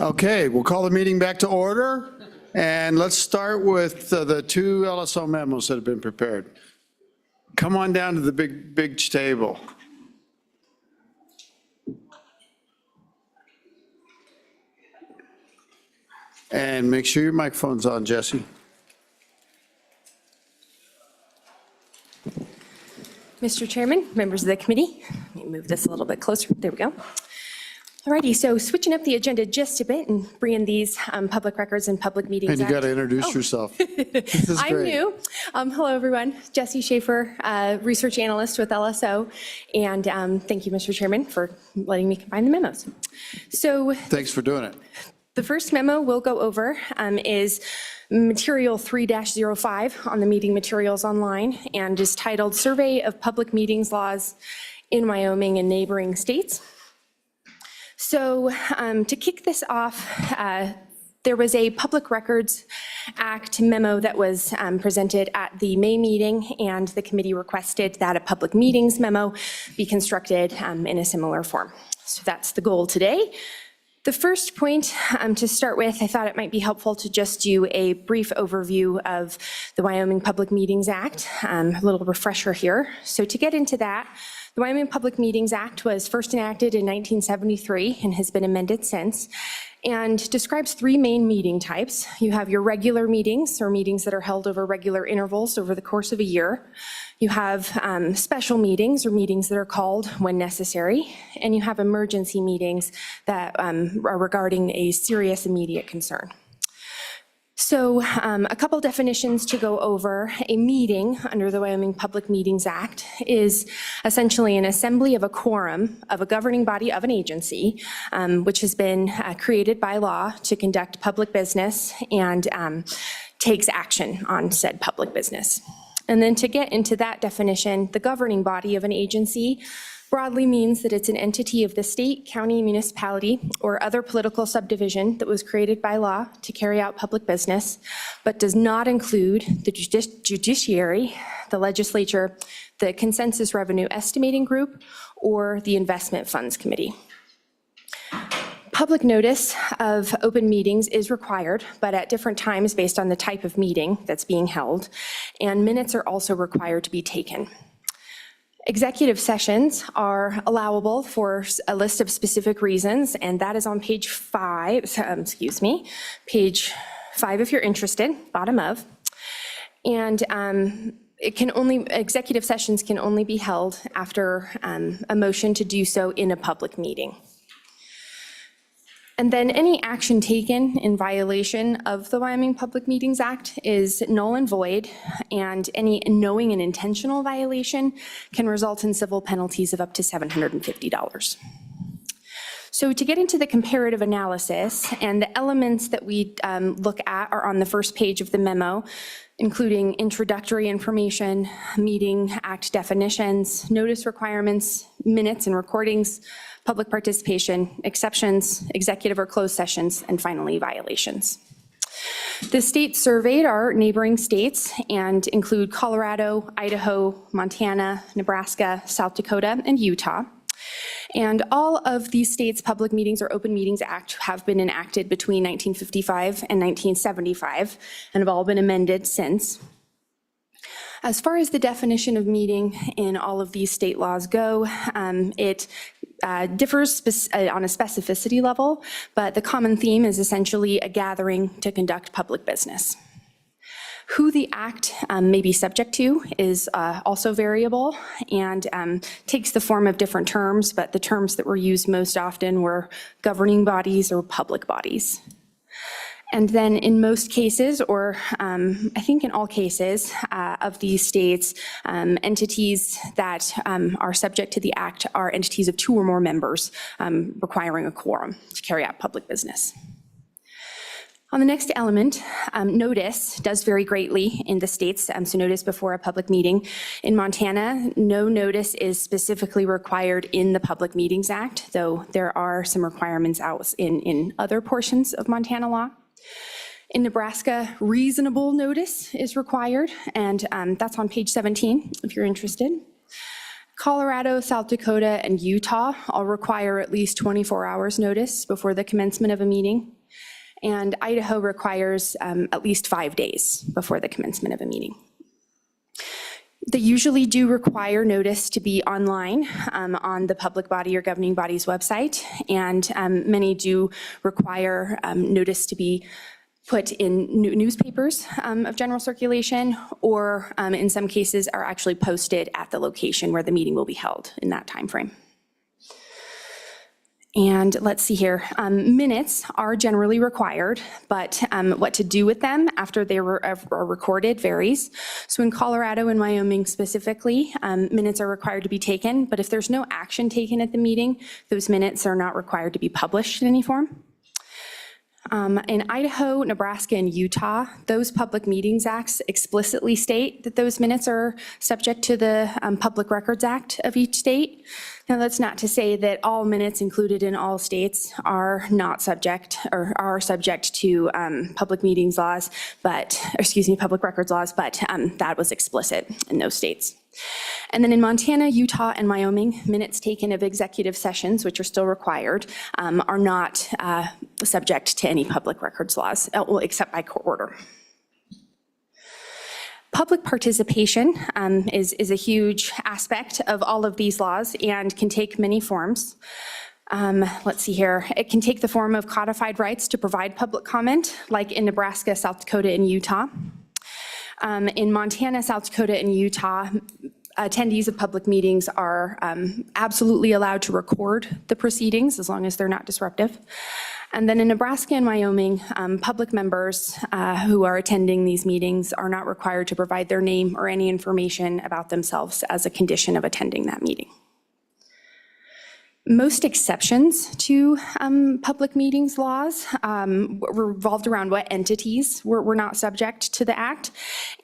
Okay, we'll call the meeting back to order, and let's start with the two LSO memos that have been prepared. Come on down to the big table. And make sure your microphone's on, Jesse. Mr. Chairman, members of the committee, let me move this a little bit closer. There we go. Alrighty, so switching up the agenda just a bit and bringing these public records and public meetings. And you got to introduce yourself. This is I'm great. new. Hello, everyone. Jessie Schaefer, research analyst with LSO. And thank you, Mr. Chairman, for letting me combine the memos. So Thanks for doing it. the first memo we'll go over is Material 3-05 on the meeting materials online and is titled Survey of Public Meetings Laws in Wyoming and Neighboring States. So to kick this off, there was a Public Records Act memo that was presented at the May meeting, and the committee requested that a public meetings memo be constructed in a similar form. So that's the goal today. The first point to start with, I thought it might be helpful to just do a brief overview of the Wyoming Public Meetings Act, a little refresher here. So to get into that, the Wyoming Public Meetings Act was first enacted in 1973 and has been amended since, and describes three main meeting types. You have your regular meetings, or meetings that are held over regular intervals over the course of a year. You have special meetings, or meetings that are called when necessary. And you have emergency meetings that are regarding a serious immediate concern. So a couple definitions to go over. A meeting under the Wyoming Public Meetings Act is essentially an assembly of a quorum of a governing body of an agency, which has been created by law to conduct public business and takes action on said public business. And then to get into that definition, the governing body of an agency broadly means that it's an entity of the state, county, municipality, or other political subdivision that was created by law to carry out public business, but does not include the judiciary, the legislature, the consensus revenue estimating group, or the investment funds committee. Public notice of open meetings is required, but at different times based on the type of meeting that's being held, and minutes are also required to be taken. Executive sessions are allowable for a list of specific reasons, and that is on page 5, page 5 if you're interested, bottom of. And executive sessions can only be held after a motion to do so in a public meeting. And then any action taken in violation of the Wyoming Public Meetings Act is null and void, and any knowing and intentional violation can result in civil penalties of up to $750. So to get into the comparative analysis, and the elements that we look at are on the first page of the memo, including introductory information, meeting act definitions, notice requirements, minutes and recordings, public participation, exceptions, executive or closed sessions, and finally violations. The states surveyed are neighboring states and include Colorado, Idaho, Montana, Nebraska, South Dakota, and Utah. And all of these states' Public Meetings or Open Meetings Act have been enacted between 1955 and 1975 and have all been amended since. As far as the definition of meeting in all of these state laws go, it differs on a specificity level, but the common theme is essentially a gathering to conduct public business. Who the act may be subject to is also variable and takes the form of different terms, but the terms that were used most often were governing bodies or public bodies. And then in most cases, or I think in all cases of these states, entities that are subject to the act are entities of 2 or more members requiring a quorum to carry out public business. On the next element, notice does vary greatly in the states, so notice before a public meeting. In Montana, no notice is specifically required in the Public Meetings Act, though there are some requirements out in other portions of Montana law. In Nebraska, reasonable notice is required, and that's on page 17 if you're interested. Colorado, South Dakota, and Utah all require at least 24 hours notice before the commencement of a meeting. And Idaho requires at least 5 days before the commencement of a meeting. They usually do require notice to be online on the public body or governing body's website, and many do require notice to be put in newspapers of general circulation, or in some cases are actually posted at the location where the meeting will be held in that time frame. And let's see here, minutes are generally required, but what to do with them after they are recorded varies. So in Colorado and Wyoming specifically, minutes are required to be taken, but if there's no action taken at the meeting, those minutes are not required to be published in any form. In Idaho, Nebraska, and Utah, those Public Meetings Acts explicitly state that those minutes are subject to the Public Records Act of each state. Now, that's not to say that all minutes included in all states are not subject or are subject to public meetings laws, but, public records laws, but that was explicit in those states. And then in Montana, Utah, and Wyoming, minutes taken of executive sessions, which are still required, are not subject to any public records laws, well, except by court order. Public participation is a huge aspect of all of these laws and can take many forms. Let's see here. It can take the form of codified rights to provide public comment, like in Nebraska, South Dakota, and Utah. In Montana, South Dakota, and Utah, attendees of public meetings are absolutely allowed to record the proceedings as long as they're not disruptive. And then in Nebraska and Wyoming, public members who are attending these meetings are not required to provide their name or any information about themselves as a condition of attending that meeting. Most exceptions to public meetings laws revolved around what entities were not subject to the act.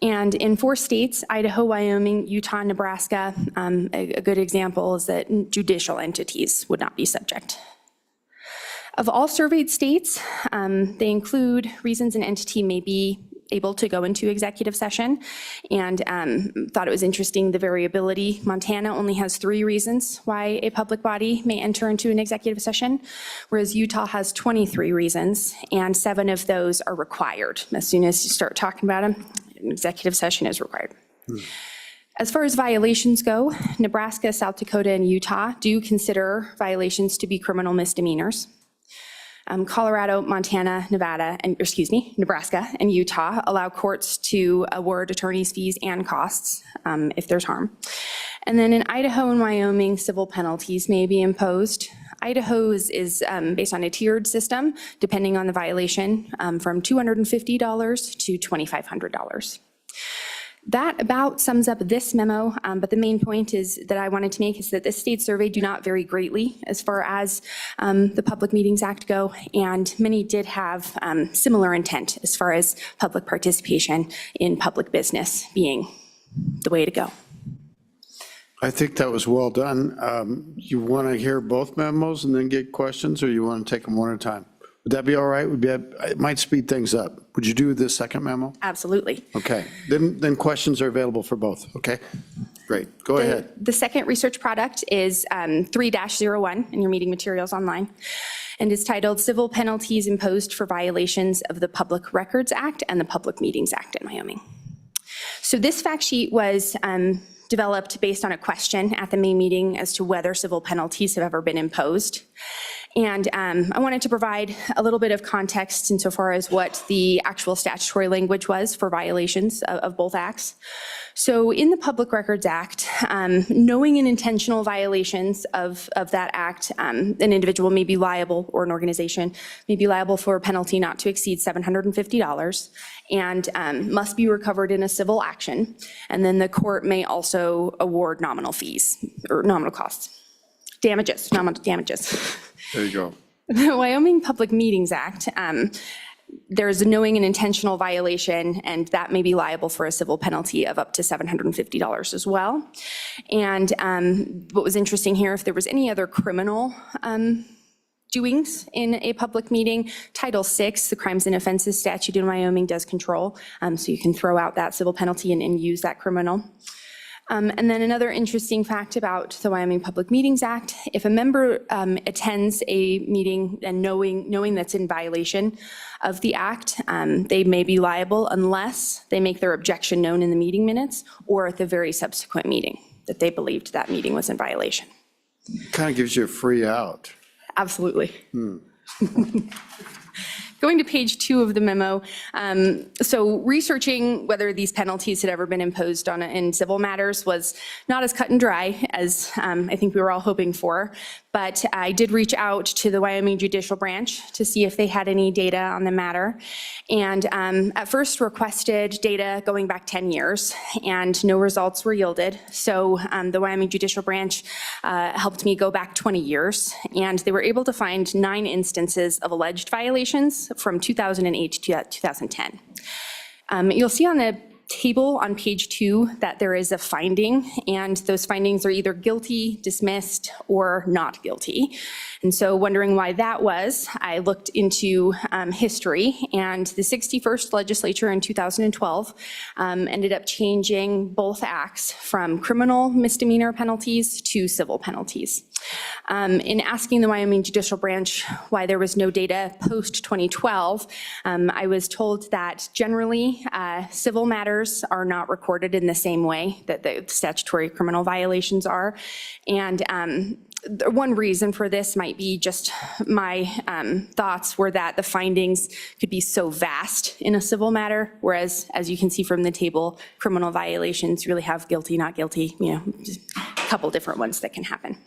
And in 4 states, Idaho, Wyoming, Utah, and Nebraska, a good example is that judicial entities would not be subject. Of all surveyed states, they include reasons an entity may be able to go into executive session, and thought it was interesting, the variability. Montana only has 3 reasons why a public body may enter into an executive session, whereas Utah has 23 reasons, and 7 of those are required. As soon as you start talking about them, an executive session is required. As far as violations go, Nebraska, South Dakota, and Utah do consider violations to be criminal misdemeanors. Colorado, Montana, Nebraska, and Utah allow courts to award attorney's fees and costs if there's harm. And then in Idaho and Wyoming, civil penalties may be imposed. Idaho is based on a tiered system, depending on the violation, from $250 to $2,500. That about sums up this memo, but the main point that I wanted to make is that this state survey do not vary greatly as far as the Public Meetings Act go, and many did have similar intent as far as public participation in public business being the way to go. I think that was well done. You want to hear both memos and then get questions, or you want to take them one at a time? Would that be all right? It might speed things up. Would you do the second memo? Absolutely. Okay, then questions are available for both, okay? Great, go ahead. The second research product is 3-01 in your meeting materials online, and is titled Civil Penalties Imposed for Violations of the Public Records Act and the Public Meetings Act in Wyoming. So this fact sheet was developed based on a question at the May meeting as to whether civil penalties have ever been imposed. And I wanted to provide a little bit of context insofar as what the actual statutory language was for violations of both acts. So in the Public Records Act, knowing and intentional violations of that act, an individual may be liable, or an organization may be liable for a penalty not to exceed $750 and must be recovered in a civil action. And then the court may also award nominal fees or nominal costs. Nominal damages. There you go. The Wyoming Public Meetings Act, there's a knowing and intentional violation, and that may be liable for a civil penalty of up to $750 as well. And what was interesting here, if there was any other criminal doings in a public meeting, Title VI, the Crimes and Offenses Statute in Wyoming, does control. So you can throw out that civil penalty and use that criminal. And then another interesting fact about the Wyoming Public Meetings Act, if a member attends a meeting and knowing that's in violation of the act, they may be liable unless they make their objection known in the meeting minutes or at the very subsequent meeting that they believed that meeting was in violation. Kind of gives you a free out. Absolutely. Going to page 2 of the memo, so researching whether these penalties had ever been imposed in civil matters was not as cut and dry as I think we were all hoping for, but I did reach out to the Wyoming Judicial Branch to see if they had any data on the matter, and at first requested data going back 10 years, and no results were yielded. So the Wyoming Judicial Branch helped me go back 20 years, and they were able to find 9 instances of alleged violations from 2008 to 2010. You'll see on the table on page 2 that there is a finding, and those findings are either guilty, dismissed, or not guilty. And so wondering why that was, I looked into history, and the 61st legislature in 2012 ended up changing both acts from criminal misdemeanor penalties to civil penalties. In asking the Wyoming Judicial Branch why there was no data post-2012, I was told that generally civil matters are not recorded in the same way that the statutory criminal violations are. And one reason for this might be just my thoughts were that the findings could be so vast in a civil matter, whereas, as you can see from the table, criminal violations really have guilty, not guilty, just a couple different ones that can happen.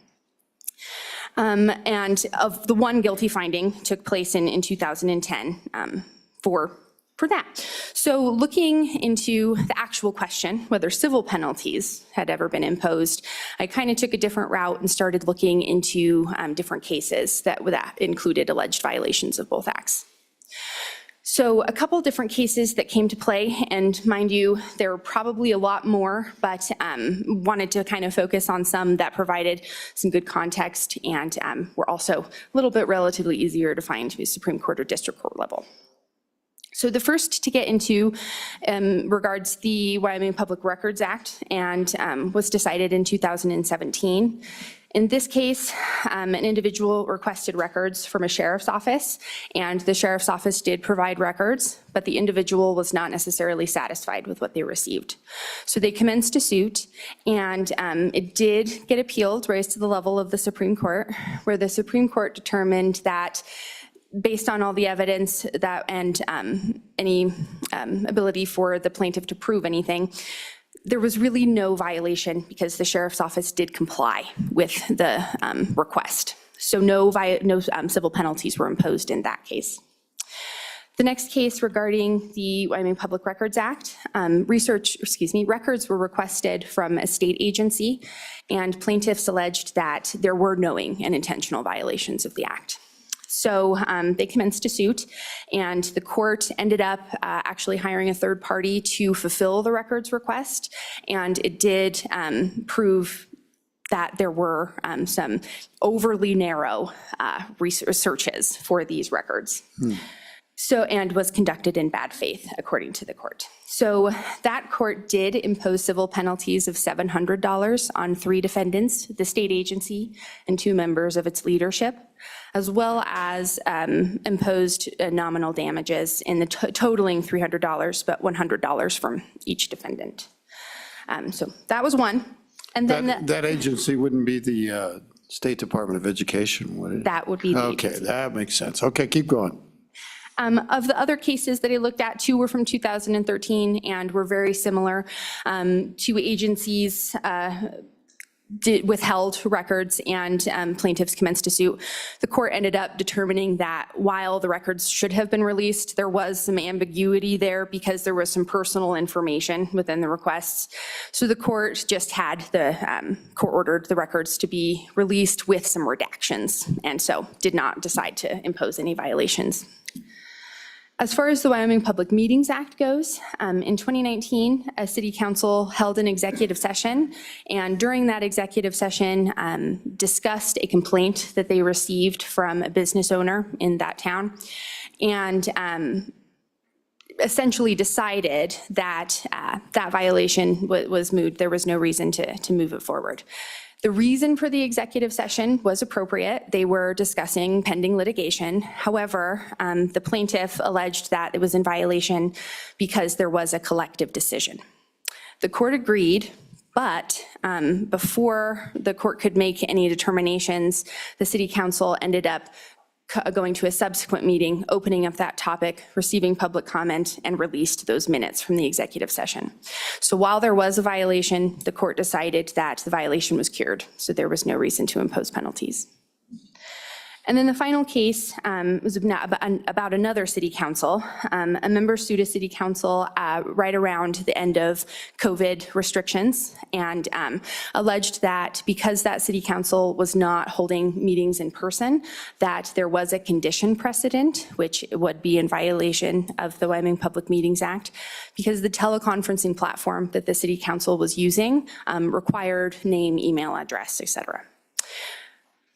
And of the one guilty finding took place in 2010 for that. So looking into the actual question, whether civil penalties had ever been imposed, I kind of took a different route and started looking into different cases that included alleged violations of both acts. So a couple different cases that came to play, and mind you, there were probably a lot more, but wanted to kind of focus on some that provided some good context and were also a little bit relatively easier to find to the Supreme Court or District Court level. So the first to get into regards the Wyoming Public Records Act and was decided in 2017. In this case, an individual requested records from a sheriff's office, and the sheriff's office did provide records, but the individual was not necessarily satisfied with what they received. So they commenced a suit, and it did get appealed, raised to the level of the Supreme Court, where the Supreme Court determined that based on all the evidence that and any ability for the plaintiff to prove anything, there was really no violation because the sheriff's office did comply with the request. So no civil penalties were imposed in that case. The next case regarding the Wyoming Public Records Act, records were requested from a state agency, and plaintiffs alleged that there were knowing and intentional violations of the act. So they commenced a suit, and the court ended up actually hiring a third party to fulfill the records request, and it did prove that there were some overly narrow searches for these records. So, and was conducted in bad faith, according to the court. So that court did impose civil penalties of $700 on 3 defendants, the state agency, and 2 members of its leadership, as well as imposed nominal damages in the totaling $300, but $100 from each defendant. So that was one. And then that agency wouldn't be the State Department of Education, would it? That would be the Okay, agency. that makes sense. Okay, keep going. Of the other cases that I looked at, 2 were from 2013 and were very similar. 2 agencies withheld records, and plaintiffs commenced a suit. The court ended up determining that while the records should have been released, there was some ambiguity there because there was some personal information within the requests. So the court just had court ordered the records to be released with some redactions, and so did not decide to impose any violations. As far as the Wyoming Public Meetings Act goes, in 2019, a city council held an executive session, and during that executive session discussed a complaint that they received from a business owner in that town. And essentially decided that that violation was moot. There was no reason to move it forward. The reason for the executive session was appropriate. They were discussing pending litigation. However, the plaintiff alleged that it was in violation because there was a collective decision. The court agreed, but before the court could make any determinations, the city council ended up going to a subsequent meeting, opening up that topic, receiving public comment, and released those minutes from the executive session. So while there was a violation, the court decided that the violation was cured, so there was no reason to impose penalties. And then the final case was about another city council. A member sued a city council right around the end of COVID restrictions and alleged that because that city council was not holding meetings in person, that there was a condition precedent, which would be in violation of the Wyoming Public Meetings Act, because the teleconferencing platform that the city council was using required name, email address, et cetera.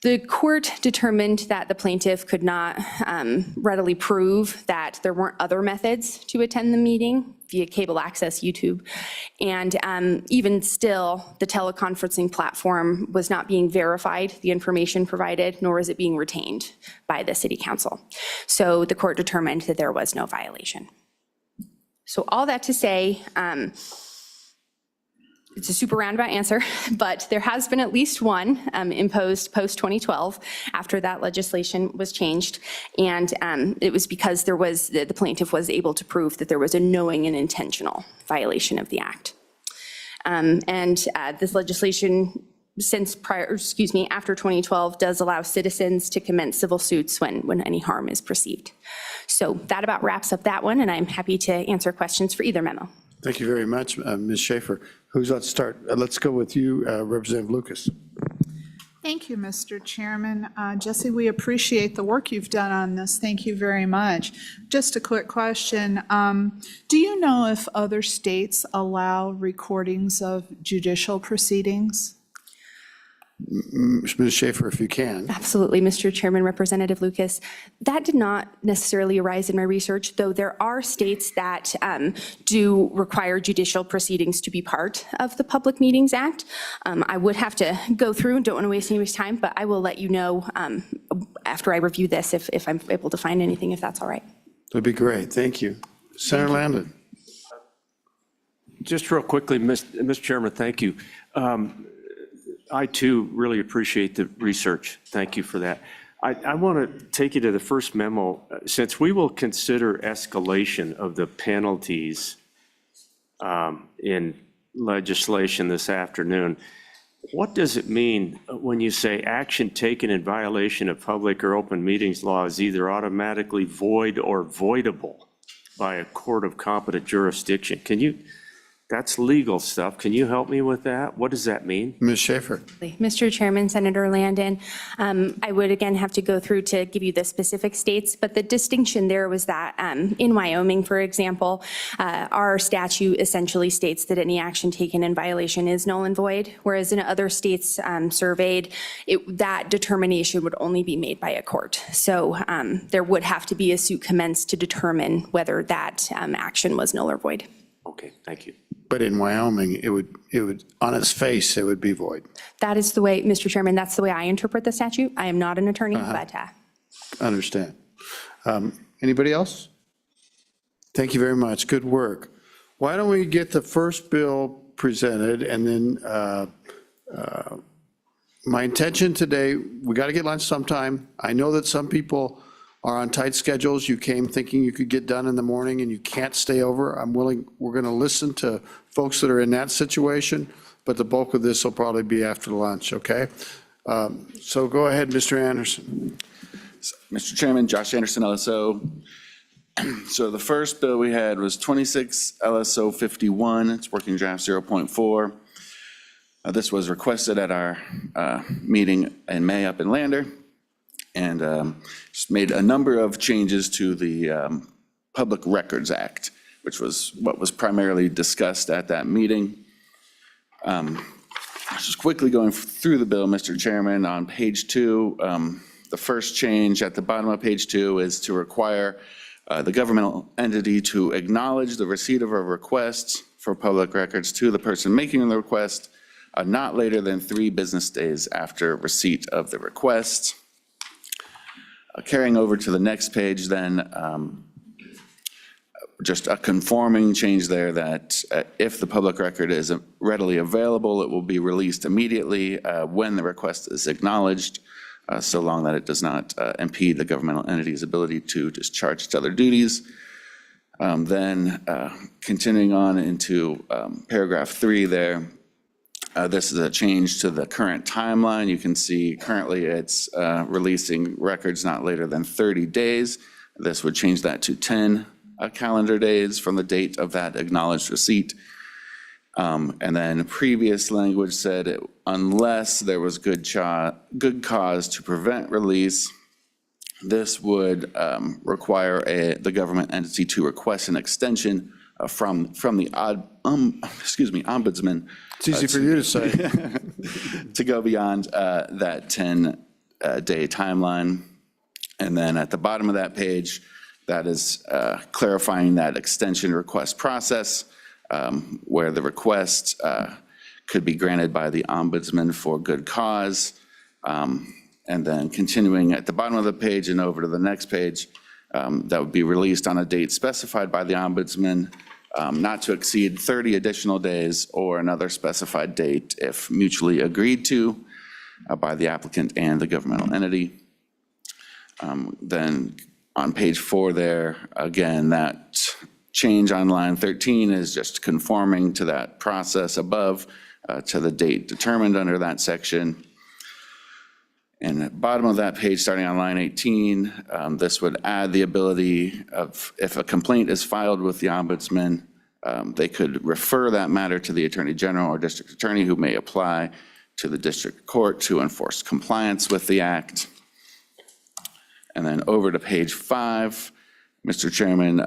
The court determined that the plaintiff could not readily prove that there weren't other methods to attend the meeting via cable access, YouTube. And even still, the teleconferencing platform was not being verified, the information provided, nor was it being retained by the city council. So the court determined that there was no violation. So all that to say, it's a super roundabout answer, but there has been at least one imposed post-2012 after that legislation was changed. And it was because there was, the plaintiff was able to prove that there was a knowing and intentional violation of the act. This legislation after 2012 does allow citizens to commence civil suits when any harm is perceived. So that about wraps up that one, and I'm happy to answer questions for either memo. Thank you very much, Ms. Schaefer. Who's on start? Let's go with you, Representative Lucas. Thank you, Mr. Chairman. Jesse, we appreciate the work you've done on this. Thank you very much. Just a quick question. Do you know if other states allow recordings of judicial proceedings? Ms. Schaefer, if you can. Absolutely, Mr. Chairman, Representative Lucas. That did not necessarily arise in my research, though there are states that do require judicial proceedings to be part of the Public Meetings Act. I would have to go through, don't want to waste anybody's time, but I will let you know after I review this if I'm able to find anything, if that's all right. That'd be great, thank you. Senator Landon. Just real quickly, Mr. Chairman, thank you. I too really appreciate the research. Thank you for that. I want to take you to the first memo. Since we will consider escalation of the penalties in legislation this afternoon, what does it mean when you say action taken in violation of public or open meetings law is either automatically void or voidable by a court of competent jurisdiction? That's legal stuff. Can you help me with that? What does that mean? Ms. Schaefer. Mr. Chairman, Senator Landon, I would again have to go through to give you the specific states, but the distinction there was that in Wyoming, for example, our statute essentially states that any action taken in violation is null and void, whereas in other states surveyed, that determination would only be made by a court. So there would have to be a suit commenced to determine whether that action was null or void. Okay, thank you. But in Wyoming, it would, on its face, it would be void. That is the way, Mr. Chairman, that's the way I interpret the statute. I am not an attorney, but. Understand. Anybody else? Thank you very much. Good work. Why don't we get the first bill presented, and then my intention today, we got to get lunch sometime. I know that some people are on tight schedules. You came thinking you could get done in the morning and you can't stay over. I'm willing, we're going to listen to folks that are in that situation, but the bulk of this will probably be after lunch, okay? So go ahead, Mr. Anderson. Mr. Chairman, Josh Anderson, LSO. So the first bill we had was 26 LSO 51. It's working draft 0.4. This was requested at our meeting in May up in Lander, and just made a number of changes to the Public Records Act, which was what was primarily discussed at that meeting. Just quickly going through the bill, Mr. Chairman, on page 2, the first change at the bottom of page 2 is to require the governmental entity to acknowledge the receipt of a request for public records to the person making the request not later than 3 business days after receipt of the request. Carrying over to the next page then, just a conforming change there that if the public record is readily available, it will be released immediately when the request is acknowledged, so long that it does not impede the governmental entity's ability to discharge its other duties. Then continuing on into paragraph 3 there, this is a change to the current timeline. You can see currently it's releasing records not later than 30 days. This would change that to 10 calendar days from the date of that acknowledged receipt. And then previous language said unless there was good cause to prevent release, this would require the government entity to request an extension from the ombudsman. It's easy for you to say. To go beyond that 10-day timeline. And then at the bottom of that page, that is clarifying that extension request process, where the request could be granted by the ombudsman for good cause. And then continuing at the bottom of the page and over to the next page, that would be released on a date specified by the ombudsman, not to exceed 30 additional days or another specified date if mutually agreed to by the applicant and the governmental entity. Then on page 4 there, again, that change on line 13 is just conforming to that process above to the date determined under that section. And at the bottom of that page, starting on line 18, this would add the ability of, if a complaint is filed with the ombudsman, they could refer that matter to the Attorney General or District Attorney, who may apply to the District Court to enforce compliance with the act. And then over to page 5, Mr. Chairman,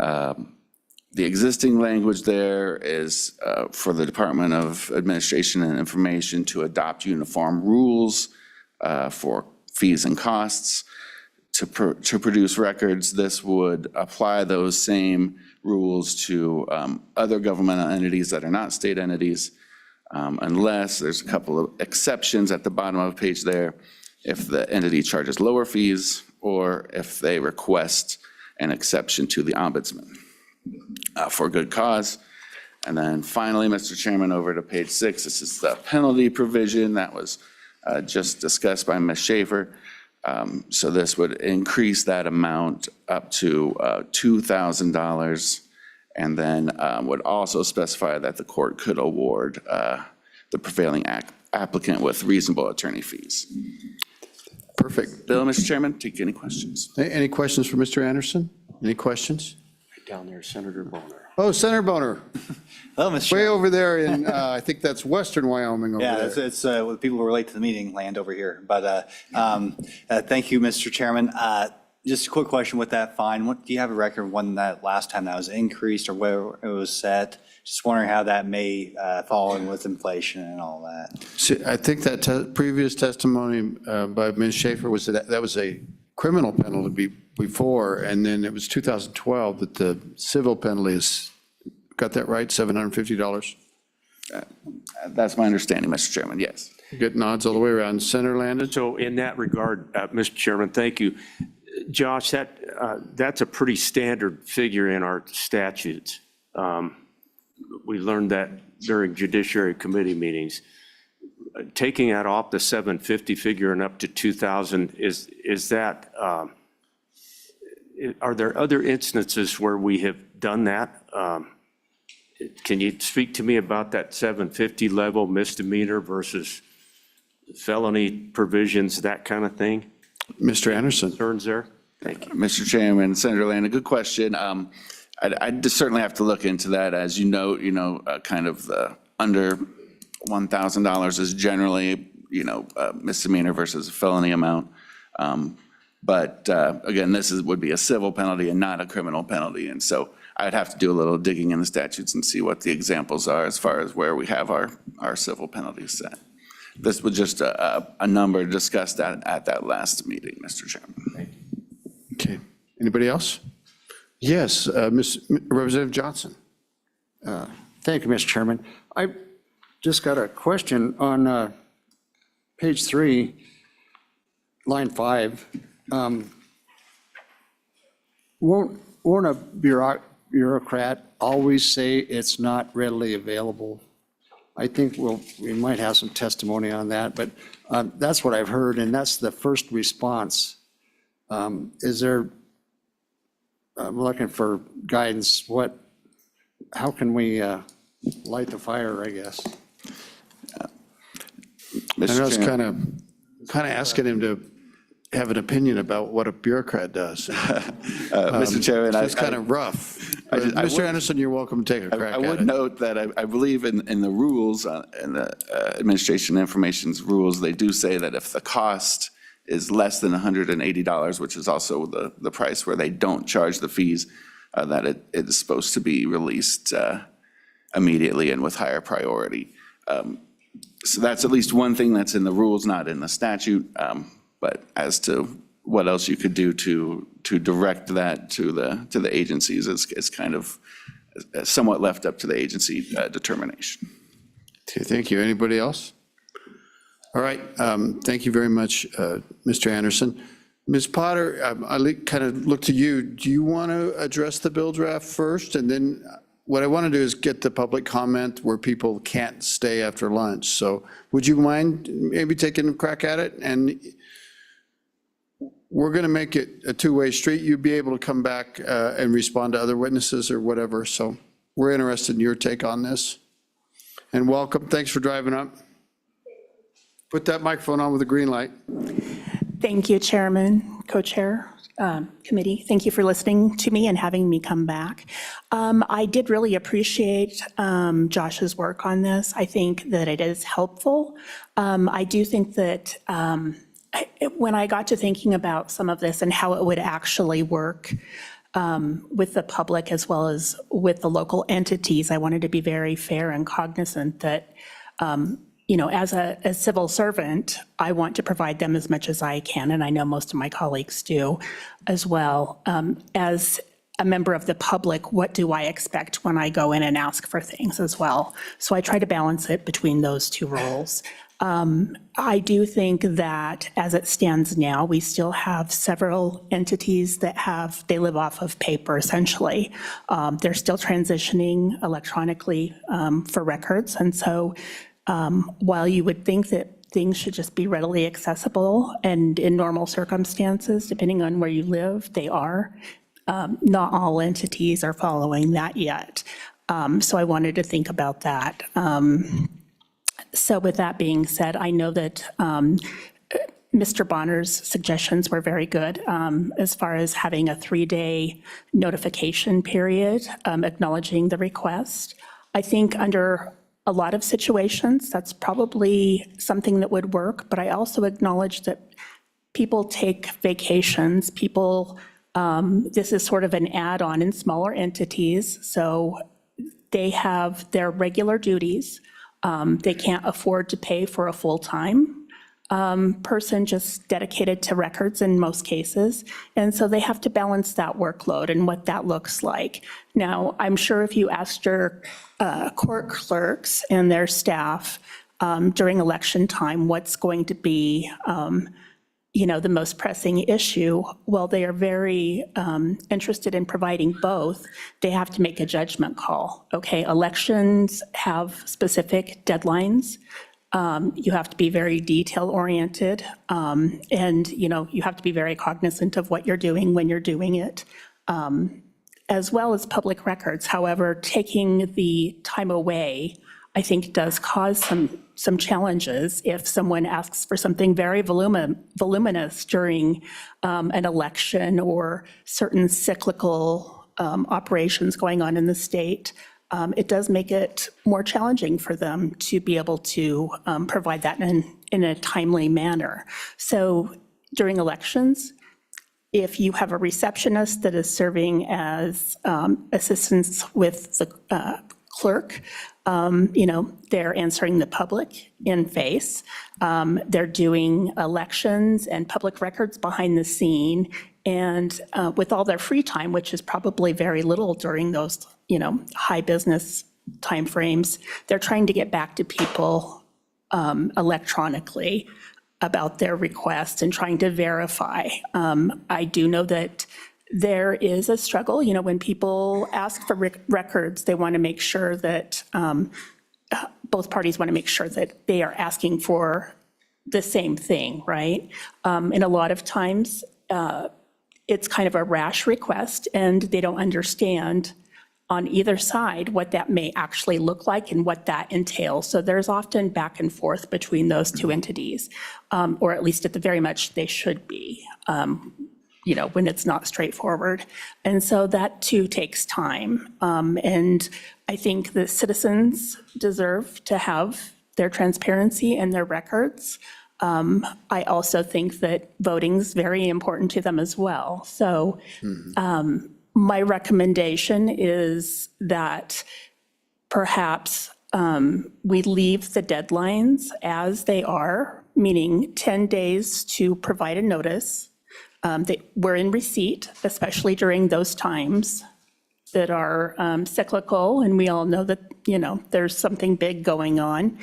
the existing language there is for the Department of Administration and Information to adopt uniform rules for fees and costs to produce records. This would apply those same rules to other governmental entities that are not state entities, unless there's a couple of exceptions at the bottom of the page there, if the entity charges lower fees or if they request an exception to the ombudsman for good cause. And then finally, Mr. Chairman, over to page 6, this is the penalty provision that was just discussed by Ms. Schaefer. So this would increase that amount up to $2,000, and then would also specify that the court could award the prevailing applicant with reasonable attorney fees. Perfect. Bill, Mr. Chairman, take any questions. Any questions for Mr. Anderson? Any questions? Down there, Senator Boner. Oh, Senator Boner. Hello, Mr. Way over there in, I think that's western Wyoming over Yeah, there. it's what people who relate to the meeting land over here. But thank you, Mr. Chairman. Just a quick question with that fine. Do you have a record of when that last time that was increased or where it was set? Just wondering how that may fall in with inflation and all that. See, I think that previous testimony by Ms. Schaefer was that was a criminal penalty before, and then it was 2012 that the civil penalty is, got that right, $750? That's my understanding, Mr. Chairman, yes. Good nods all the way around. Senator Landon? So in that regard, Mr. Chairman, thank you. Josh, that's a pretty standard figure in our statutes. We learned that during Judiciary Committee meetings. Taking that off the 750 figure and up to 2,000, is that, are there other instances where we have done that? Can you speak to me about that 750 level misdemeanor versus felony provisions, that kind of thing? Mr. Anderson. Concerns there? Thank you. Mr. Chairman, Senator Landon, good question. I'd just certainly have to look into that. As you note, kind of the under $1,000 is generally, a misdemeanor versus a felony amount. But again, this would be a civil penalty and not a criminal penalty. And so I'd have to do a little digging in the statutes and see what the examples are as far as where we have our civil penalties set. This was just a number discussed at that last meeting, Mr. Chairman. Okay. Anybody else? Yes, Representative Johnson. Thank you, Mr. Chairman. I just got a question on page 3, line 5. Won't a bureaucrat always say it's not readily available? I think we might have some testimony on that, but that's what I've heard, and that's the first response. Is there, I'm looking for guidance, how can we light the fire, I guess? I know it's kind of asking him to have an opinion about what a bureaucrat does. Mr. Chairman, it's kind of rough. Mr. Anderson, you're welcome to take a crack I at would it. note that I believe in the rules, in the Administration Information's rules, they do say that if the cost is less than $180, which is also the price where they don't charge the fees, that it is supposed to be released immediately and with higher priority. So that's at least one thing that's in the rules, not in the statute. But as to what else you could do to direct that to the agencies is kind of somewhat left up to the agency determination. Okay, thank you. Anybody else? All right, thank you very much, Mr. Anderson. Ms. Potter, I kind of look to you. Do you want to address the bill draft first? And then what I want to do is get the public comment where people can't stay after lunch. So would you mind maybe taking a crack at it? And we're going to make it a two-way street. You'd be able to come back and respond to other witnesses or whatever. So we're interested in your take on this. And welcome. Thanks for driving up. Put that microphone on with a green light. Thank you, Chairman, Co-Chair, Committee. Thank you for listening to me and having me come back. I did really appreciate Josh's work on this. I think that it is helpful. I do think that when I got to thinking about some of this and how it would actually work with the public as well as with the local entities, I wanted to be very fair and cognizant that as a civil servant, I want to provide them as much as I can, and I know most of my colleagues do as well. As a member of the public, what do I expect when I go in and ask for things as well? So I try to balance it between those two roles. I do think that as it stands now, we still have several entities that they live off of paper, essentially. They're still transitioning electronically for records, and so while you would think that things should just be readily accessible, and in normal circumstances, depending on where you live, they are, not all entities are following that yet. So I wanted to think about that. So with that being said, I know that Mr. Bonner's suggestions were very good as far as having a 3-day notification period, acknowledging the request. I think under a lot of situations, that's probably something that would work, but I also acknowledge that people take vacations, this is sort of an add-on in smaller entities, so they have their regular duties. They can't afford to pay for a full-time person just dedicated to records in most cases, and so they have to balance that workload and what that looks like. Now, I'm sure if you asked your court clerks and their staff during election time what's going to be the most pressing issue, well, they are very interested in providing both. They have to make a judgment call. Okay, elections have specific deadlines. You have to be very detail-oriented, and you have to be very cognizant of what you're doing when you're doing it, as well as public records. However, taking the time away, I think, does cause some challenges if someone asks for something very voluminous during an election or certain cyclical operations going on in the state. It does make it more challenging for them to be able to provide that in a timely manner. So during elections, if you have a receptionist that is serving as assistance with the clerk, they're answering the public in face. They're doing elections and public records behind the scene. And with all their free time, which is probably very little during those, high business timeframes, they're trying to get back to people electronically about their requests and trying to verify. I do know that there is a struggle, when people ask for records, they want to make sure that both parties want to make sure that they are asking for the same thing, right? And a lot of times, it's kind of a rash request, and they don't understand on either side what that may actually look like and what that entails. So there's often back and forth between those two entities, or at least at the very much they should be, when it's not straightforward. And so that too takes time. And I think the citizens deserve to have their transparency and their records. I also think that voting's very important to them as well. So my recommendation is that perhaps we leave the deadlines as they are, meaning 10 days to provide a notice. We're in receipt, especially during those times that are cyclical, and we all know that, there's something big going on.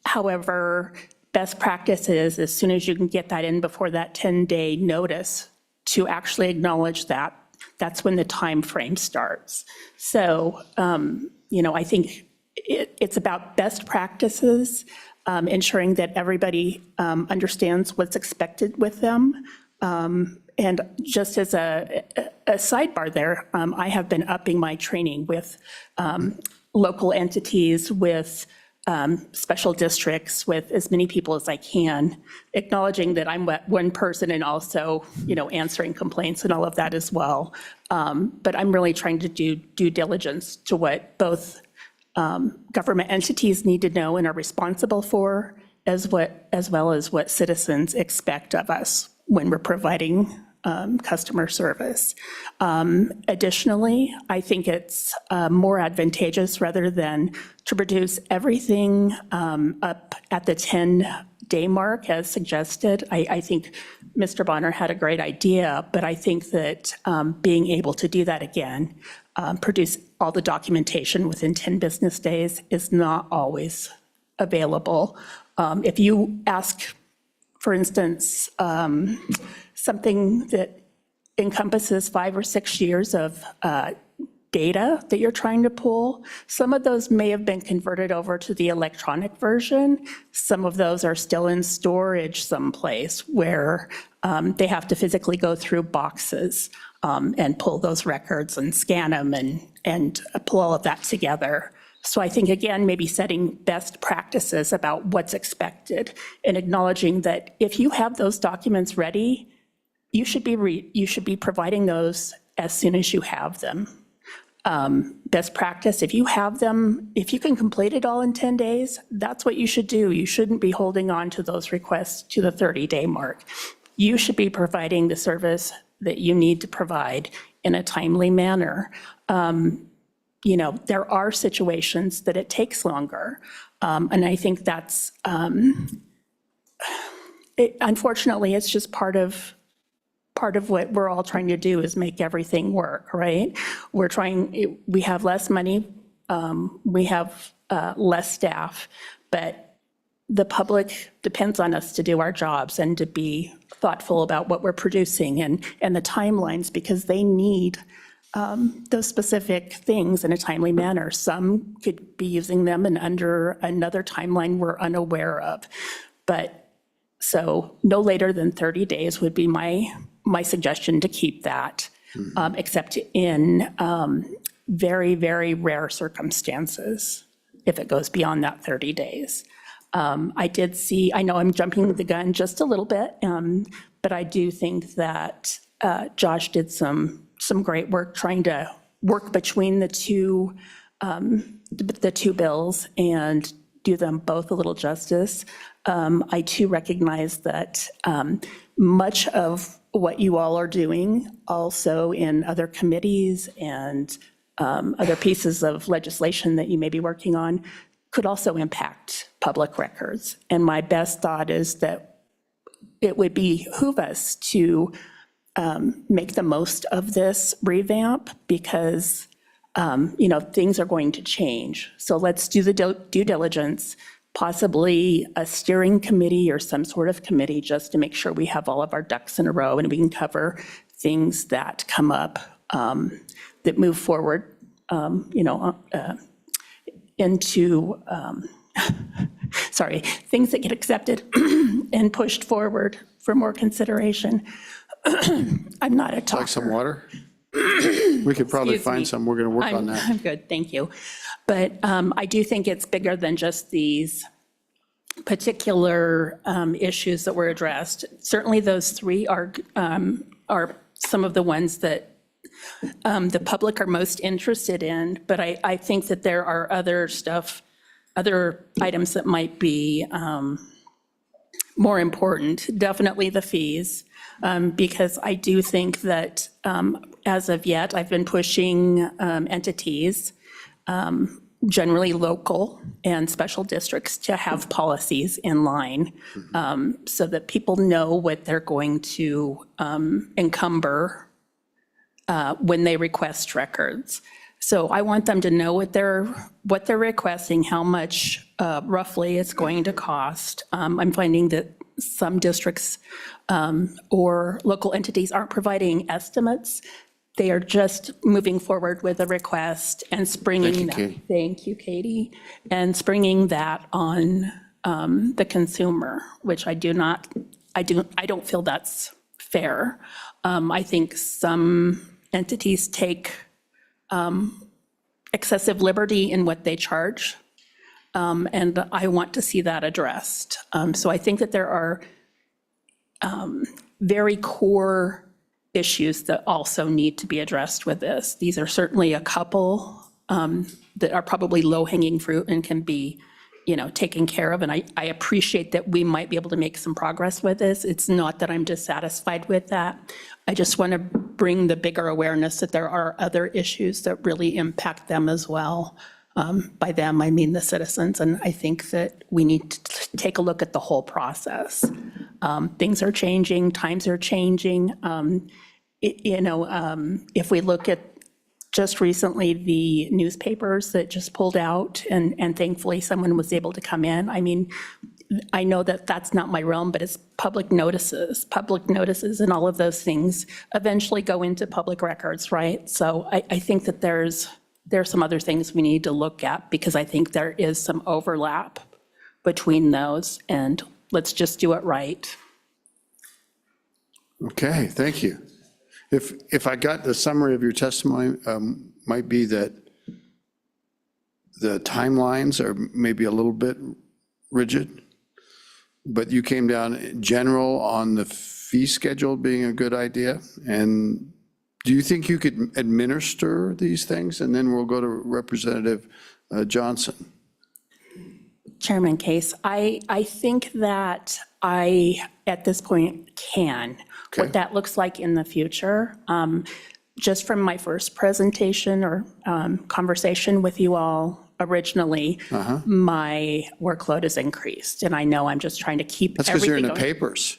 However, best practice is as soon as you can get that in before that 10-day notice to actually acknowledge that, that's when the time frame starts. So, I think it's about best practices, ensuring that everybody understands what's expected with them. And just as a sidebar there, I have been upping my training with local entities, with special districts, with as many people as I can, acknowledging that I'm one person and also, answering complaints and all of that as well. But I'm really trying to do due diligence to what both government entities need to know and are responsible for, as well as what citizens expect of us when we're providing customer service. Additionally, I think it's more advantageous rather than to produce everything up at the 10-day mark as suggested. I think Mr. Bonner had a great idea, but I think that being able to do that again, produce all the documentation within 10 business days is not always available. If you ask, for instance, something that encompasses 5 or 6 years of data that you're trying to pull, some of those may have been converted over to the electronic version. Some of those are still in storage someplace where they have to physically go through boxes and pull those records and scan them and pull all of that together. So I think, again, maybe setting best practices about what's expected and acknowledging that if you have those documents ready, you should be providing those as soon as you have them. Best practice, if you have them, if you can complete it all in 10 days, that's what you should do. You shouldn't be holding on to those requests to the 30-day mark. You should be providing the service that you need to provide in a timely manner. There are situations that it takes longer. And I think that's, unfortunately, it's just part of what we're all trying to do is make everything work, right? We have less money, we have less staff, but the public depends on us to do our jobs and to be thoughtful about what we're producing and the timelines, because they need those specific things in a timely manner. Some could be using them and under another timeline we're unaware of. But so no later than 30 days would be my suggestion to keep that, except in very, very rare circumstances, if it goes beyond that 30 days. I know I'm jumping the gun just a little bit, but I do think that Josh did some great work trying to work between the two bills and do them both a little justice. I too recognize that much of what you all are doing also in other committees and other pieces of legislation that you may be working on could also impact public records. And my best thought is that it would behoove us to make the most of this revamp because, things are going to change. So let's do the due diligence, possibly a steering committee or some sort of committee just to make sure we have all of our ducks in a row and we can cover things that come up that move forward, into, things that get accepted and pushed forward for more consideration. I'm not a talker. Like some water? We could probably Excuse find me. some. We're going to work on that. I'm good, thank you. But I do think it's bigger than just these particular issues that were addressed. Certainly those three are some of the ones that the public are most interested in, but I think that there are other items that might be more important. Definitely the fees, because I do think that as of yet, I've been pushing entities, generally local and special districts, to have policies in line so that people know what they're going to encumber when they request records. So I want them to know what they're requesting, how much roughly it's going to cost. I'm finding that some districts or local entities aren't providing estimates. They are just moving forward with a request and springing that. Thank you, Katie. And springing that on the consumer, which I don't feel that's fair. I think some entities take excessive liberty in what they charge, and I want to see that addressed. So I think that there are very core issues that also need to be addressed with this. These are certainly a couple that are probably low-hanging fruit and can be, taken care of. And I appreciate that we might be able to make some progress with this. It's not that I'm dissatisfied with that. I just want to bring the bigger awareness that there are other issues that really impact them as well. By them, I mean the citizens. And I think that we need to take a look at the whole process. Things are changing, times are changing. If we look at just recently the newspapers that just pulled out, and thankfully someone was able to come in. I mean, I know that that's not my realm, but it's public notices. Public notices and all of those things eventually go into public records, right? So I think that there's some other things we need to look at, because I think there is some overlap between those, and let's just do it right. Okay, thank you. If I got the summary of your testimony, might be that the timelines are maybe a little bit rigid, but you came down general on the fee schedule being a good idea. And do you think you could administer these things? And then we'll go to Representative Johnson. Chairman Case, I think that I, at this point, can. Okay. What that looks like in the future, just from my first presentation or conversation with you all originally, my workload has increased, and I know I'm just trying to keep That's because you're in the everything papers.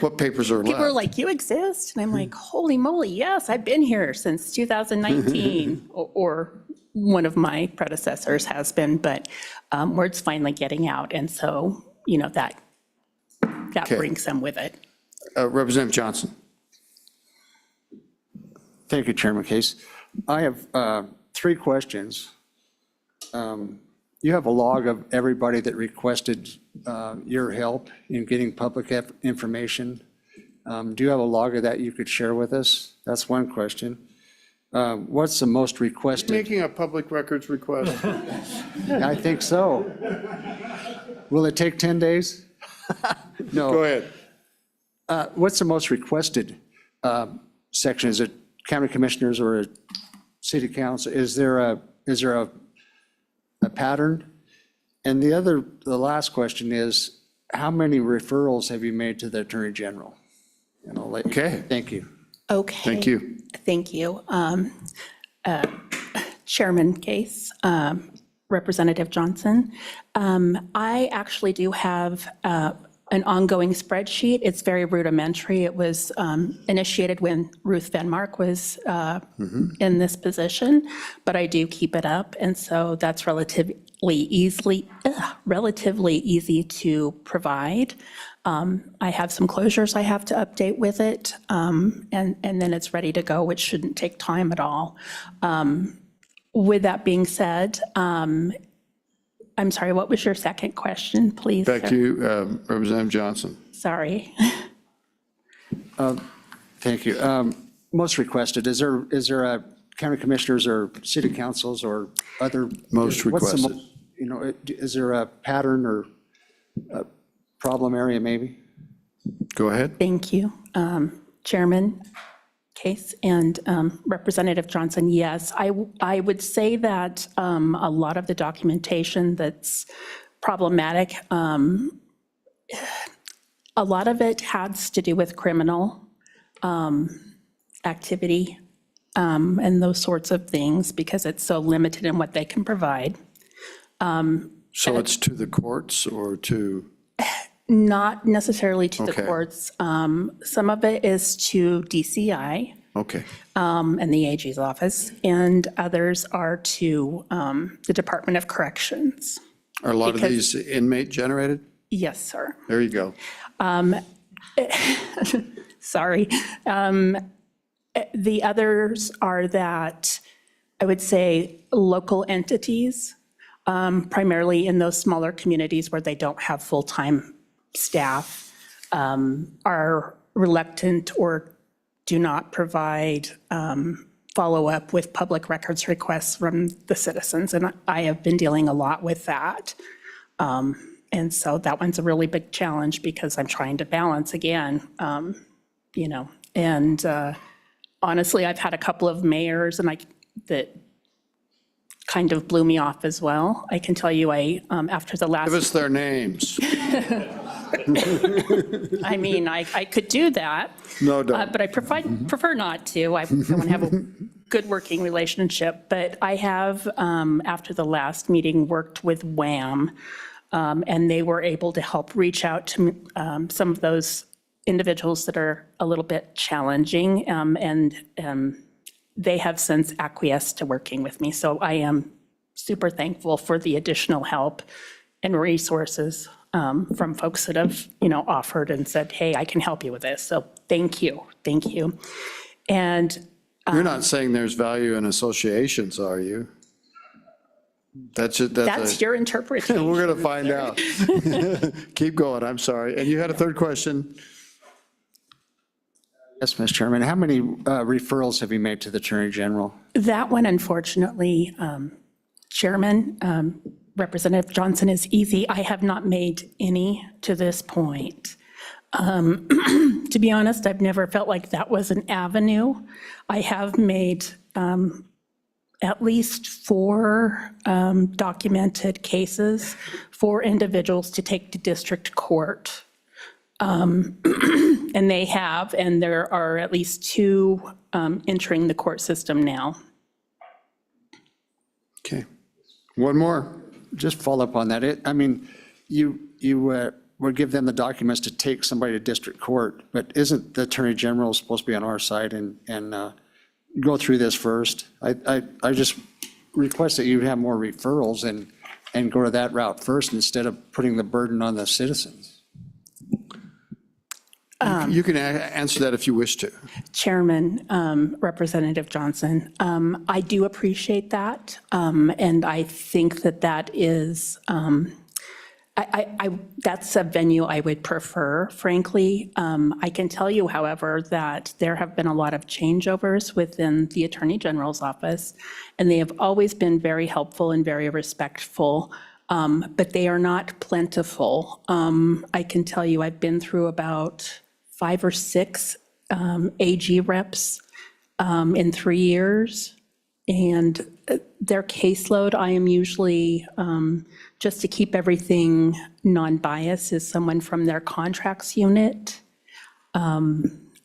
What papers are left? People are like, you exist? And I'm like, holy moly, yes, I've been here since 2019, or one of my predecessors has been, but word's finally getting out, and so, that brings some with it. Representative Johnson. Thank you, Chairman Case. I have 3 questions. You have a log of everybody that requested your help in getting public information. Do you have a log of that you could share with us? That's one question. What's the most requested? Making a public records request. I think so. Will it take 10 days? No. Go ahead. What's the most requested section? Is it county commissioners or a city council? Is there a pattern? And the last question is, how many referrals have you made to the Attorney General? And I'll let you. Okay. Thank you. Okay. Thank you. Thank you. Chairman Case, Representative Johnson, I actually do have an ongoing spreadsheet. It's very rudimentary. It was initiated when Ruth Van Mark was in this position, but I do keep it up, and so that's relatively easy to provide. I have some closures I have to update with it, and then it's ready to go, which shouldn't take time at all. With that being said, I'm sorry, what was your second question, please? Back sir? to you, Representative Johnson. Sorry. Thank you. Most requested, is there a county commissioners or city councils or other? Most what's the requested. You know, is there a pattern or a problem area maybe? Go ahead. Thank you. Chairman Case and Representative Johnson, yes, I would say that a lot of the documentation that's problematic, a lot of it has to do with criminal activity and those sorts of things because it's so limited in what they can provide. So it's to the courts or to? Not necessarily to the Okay. courts. Some of it is to DCI. Okay. And the AG's office, and others are to the Department of Corrections. Are a lot of Because- these inmate generated? Yes, sir. There you go. Sorry. The others are that, I would say, local entities, primarily in those smaller communities where they don't have full-time staff, are reluctant or do not provide follow-up with public records requests from the citizens. And I have been dealing a lot with that. And so that one's a really big challenge because I'm trying to balance again, and honestly, I've had a couple of mayors that kind of blew me off as well. I can tell you, after the last. Give us their names. I mean, I could do that. No, don't. But I prefer not to. I want to have a good working relationship. But I have, after the last meeting, worked with WHAM, and they were able to help reach out to some of those individuals that are a little bit challenging, and they have since acquiesced to working with me. So I am super thankful for the additional help and resources from folks that have, offered and said, hey, I can help you with this. So thank you. And You're not saying there's value in associations, are you? That's your interpretation. We're going to find out. Keep going, I'm sorry. And you had a third question? Yes, Mr. Chairman. How many referrals have you made to the Attorney General? That one, unfortunately, Chairman, Representative Johnson, is easy. I have not made any to this point. To be honest, I've never felt like that was an avenue. I have made at least 4 documented cases for individuals to take to district court. And they have, and there are at least 2 entering the court system now. Okay. One more. Just follow up on that. I mean, you would give them the documents to take somebody to district court, but isn't the Attorney General supposed to be on our side and go through this first? I just request that you have more referrals and go to that route first instead of putting the burden on the citizens. You can answer that if you wish to. Chairman, Representative Johnson, I do appreciate that, and I think that is, that's a venue I would prefer, frankly. I can tell you, however, that there have been a lot of changeovers within the Attorney General's office, and they have always been very helpful and very respectful, but they are not plentiful. I can tell you I've been through about 5 or 6 AG reps in 3 years, and their caseload, I am usually, just to keep everything non-biased, is someone from their contracts unit.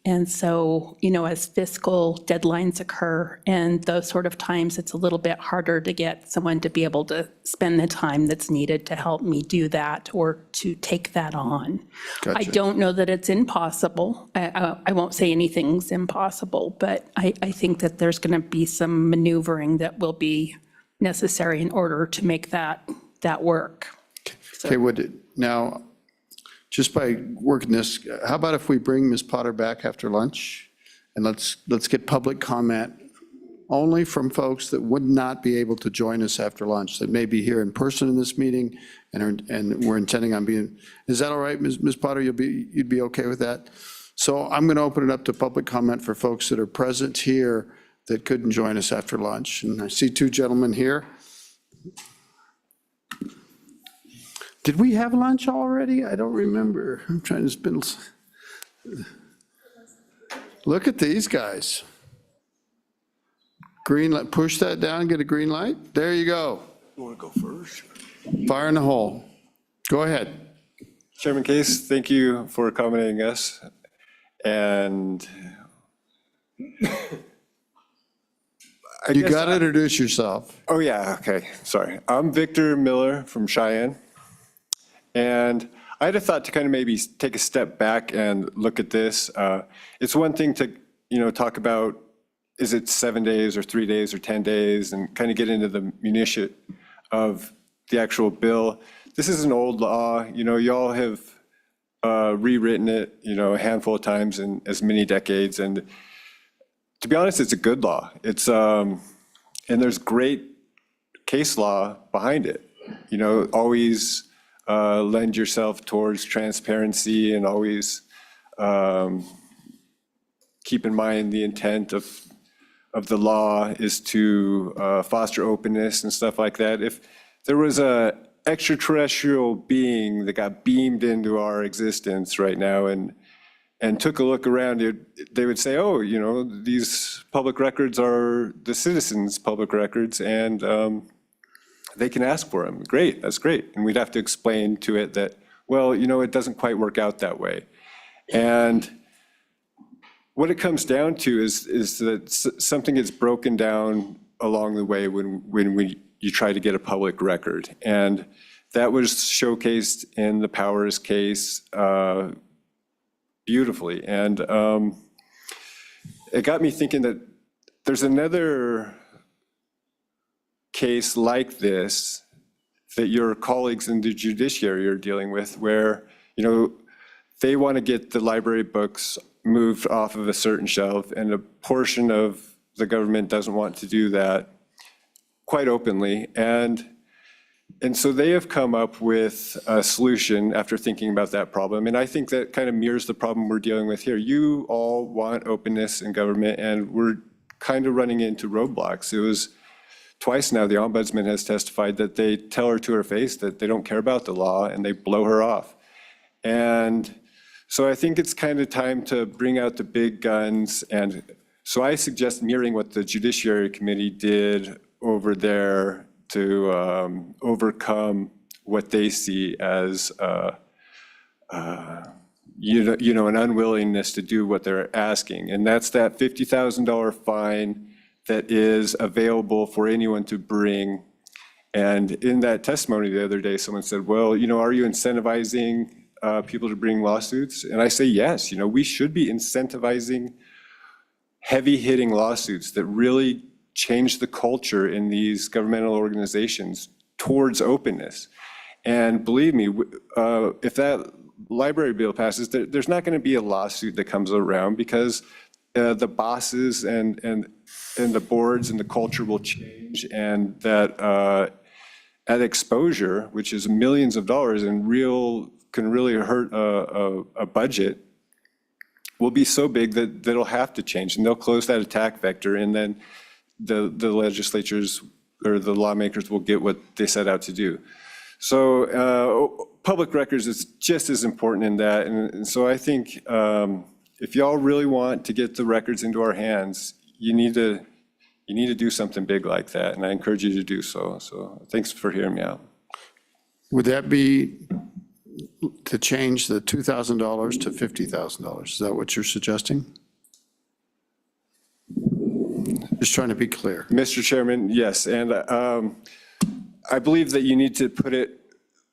And so, as fiscal deadlines occur and those sort of times, it's a little bit harder to get someone to be able to spend the time that's needed to help me do that or to take that on. I Gotcha. don't know that it's impossible. I won't say anything's impossible, but I think that there's going to be some maneuvering that will be necessary in order to make that work. Okay, now, just by working this, how about if we bring Ms. Potter back after lunch? And let's get public comment only from folks that would not be able to join us after lunch, that may be here in person in this meeting and we're intending on being, is that all right, Ms. Potter? You'd be okay with that? So I'm going to open it up to public comment for folks that are present here that couldn't join us after lunch. And I see two gentlemen here. Did we have lunch already? I don't remember. I'm trying to spin. Look at these guys. Green light, push that down, get a green light. There you go. You want to go first? Fire in the hole. Go ahead. Chairman Case, thank you for accommodating us. And you got to introduce yourself. Oh, yeah, okay, sorry. I'm Victor Miller from Cheyenne. And I had a thought to kind of maybe take a step back and look at this. It's one thing to, talk about, is it 7 days or 3 days or 10 days, and kind of get into the minutiae of the actual bill. This is an old law. Y'all have rewritten it, a handful of times in as many decades. And to be honest, it's a good law. It's and there's great case law behind it. Always lend yourself towards transparency and always keep in mind the intent of the law is to foster openness and stuff like that. If there was a extraterrestrial being that got beamed into our existence right now and took a look around, they would say, oh, these public records are the citizens' public records, and they can ask for them. Great, that's great. And we'd have to explain to it that, well, it doesn't quite work out that way. And what it comes down to is that something gets broken down along the way when you try to get a public record. And that was showcased in the Powers case beautifully. And it got me thinking that there's another case like this that your colleagues in the judiciary are dealing with, where they want to get the library books moved off of a certain shelf, and a portion of the government doesn't want to do that quite openly. And so they have come up with a solution after thinking about that problem. And I think that kind of mirrors the problem we're dealing with here. You all want openness in government, and we're kind of running into roadblocks. It was twice now the ombudsman has testified that they tell her to her face that they don't care about the law and they blow her off. And so I think it's kind of time to bring out the big guns. And so I suggest mirroring what the Judiciary Committee did over there to overcome what they see as an unwillingness to do what they're asking. And that's that $50,000 fine that is available for anyone to bring. And in that testimony the other day, someone said, well, are you incentivizing people to bring lawsuits? And I say, yes, we should be incentivizing heavy-hitting lawsuits that really change the culture in these governmental organizations towards openness. And believe me, if that library bill passes, there's not going to be a lawsuit that comes around, because the bosses and the boards and the culture will change, and that exposure, which is millions of dollars and can really hurt a budget, will be so big that it'll have to change, and they'll close that attack vector, and then the legislatures or the lawmakers will get what they set out to do. So public records is just as important in that, and so I think if y'all really want to get the records into our hands, you need to do something big like that, and I encourage you to do so. So thanks for hearing me out. Would that be to change the $2,000 to $50,000. Is that what you're suggesting? Just trying to be clear. Mr. Chairman, yes, and I believe that you need to put it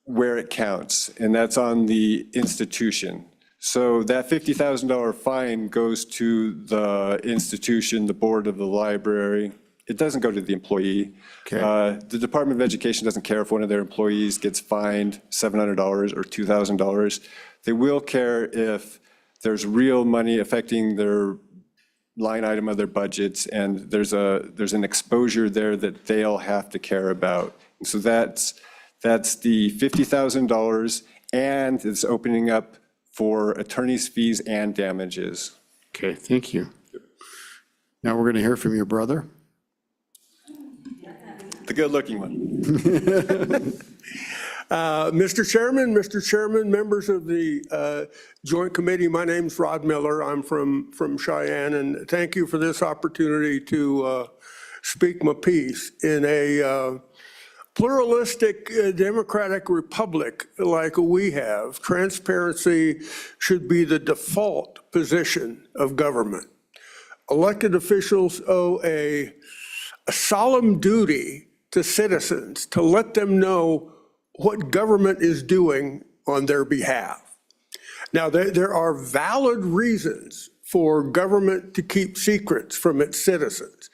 where it counts, and that's on the institution. So that $50,000 fine goes to the institution, the board of the library. It doesn't go to the employee. The Department of Education doesn't care if one of their employees gets fined $700 or $2,000. They will care if there's real money affecting their line item of their budgets, and there's an exposure there that they'll have to care about. So that's the $50,000, and it's opening up for attorney's fees and damages. Okay, thank you. Now we're going to hear from your brother. The good-looking one. Mr. Chairman, members of the Joint Committee, my name's Rod Miller. I'm from Cheyenne, and thank you for this opportunity to speak my piece. In a pluralistic democratic republic like we have, transparency should be the default position of government. Elected officials owe a solemn duty to citizens to let them know what government is doing on their behalf. Now, there are valid reasons for government to keep secrets from its citizens.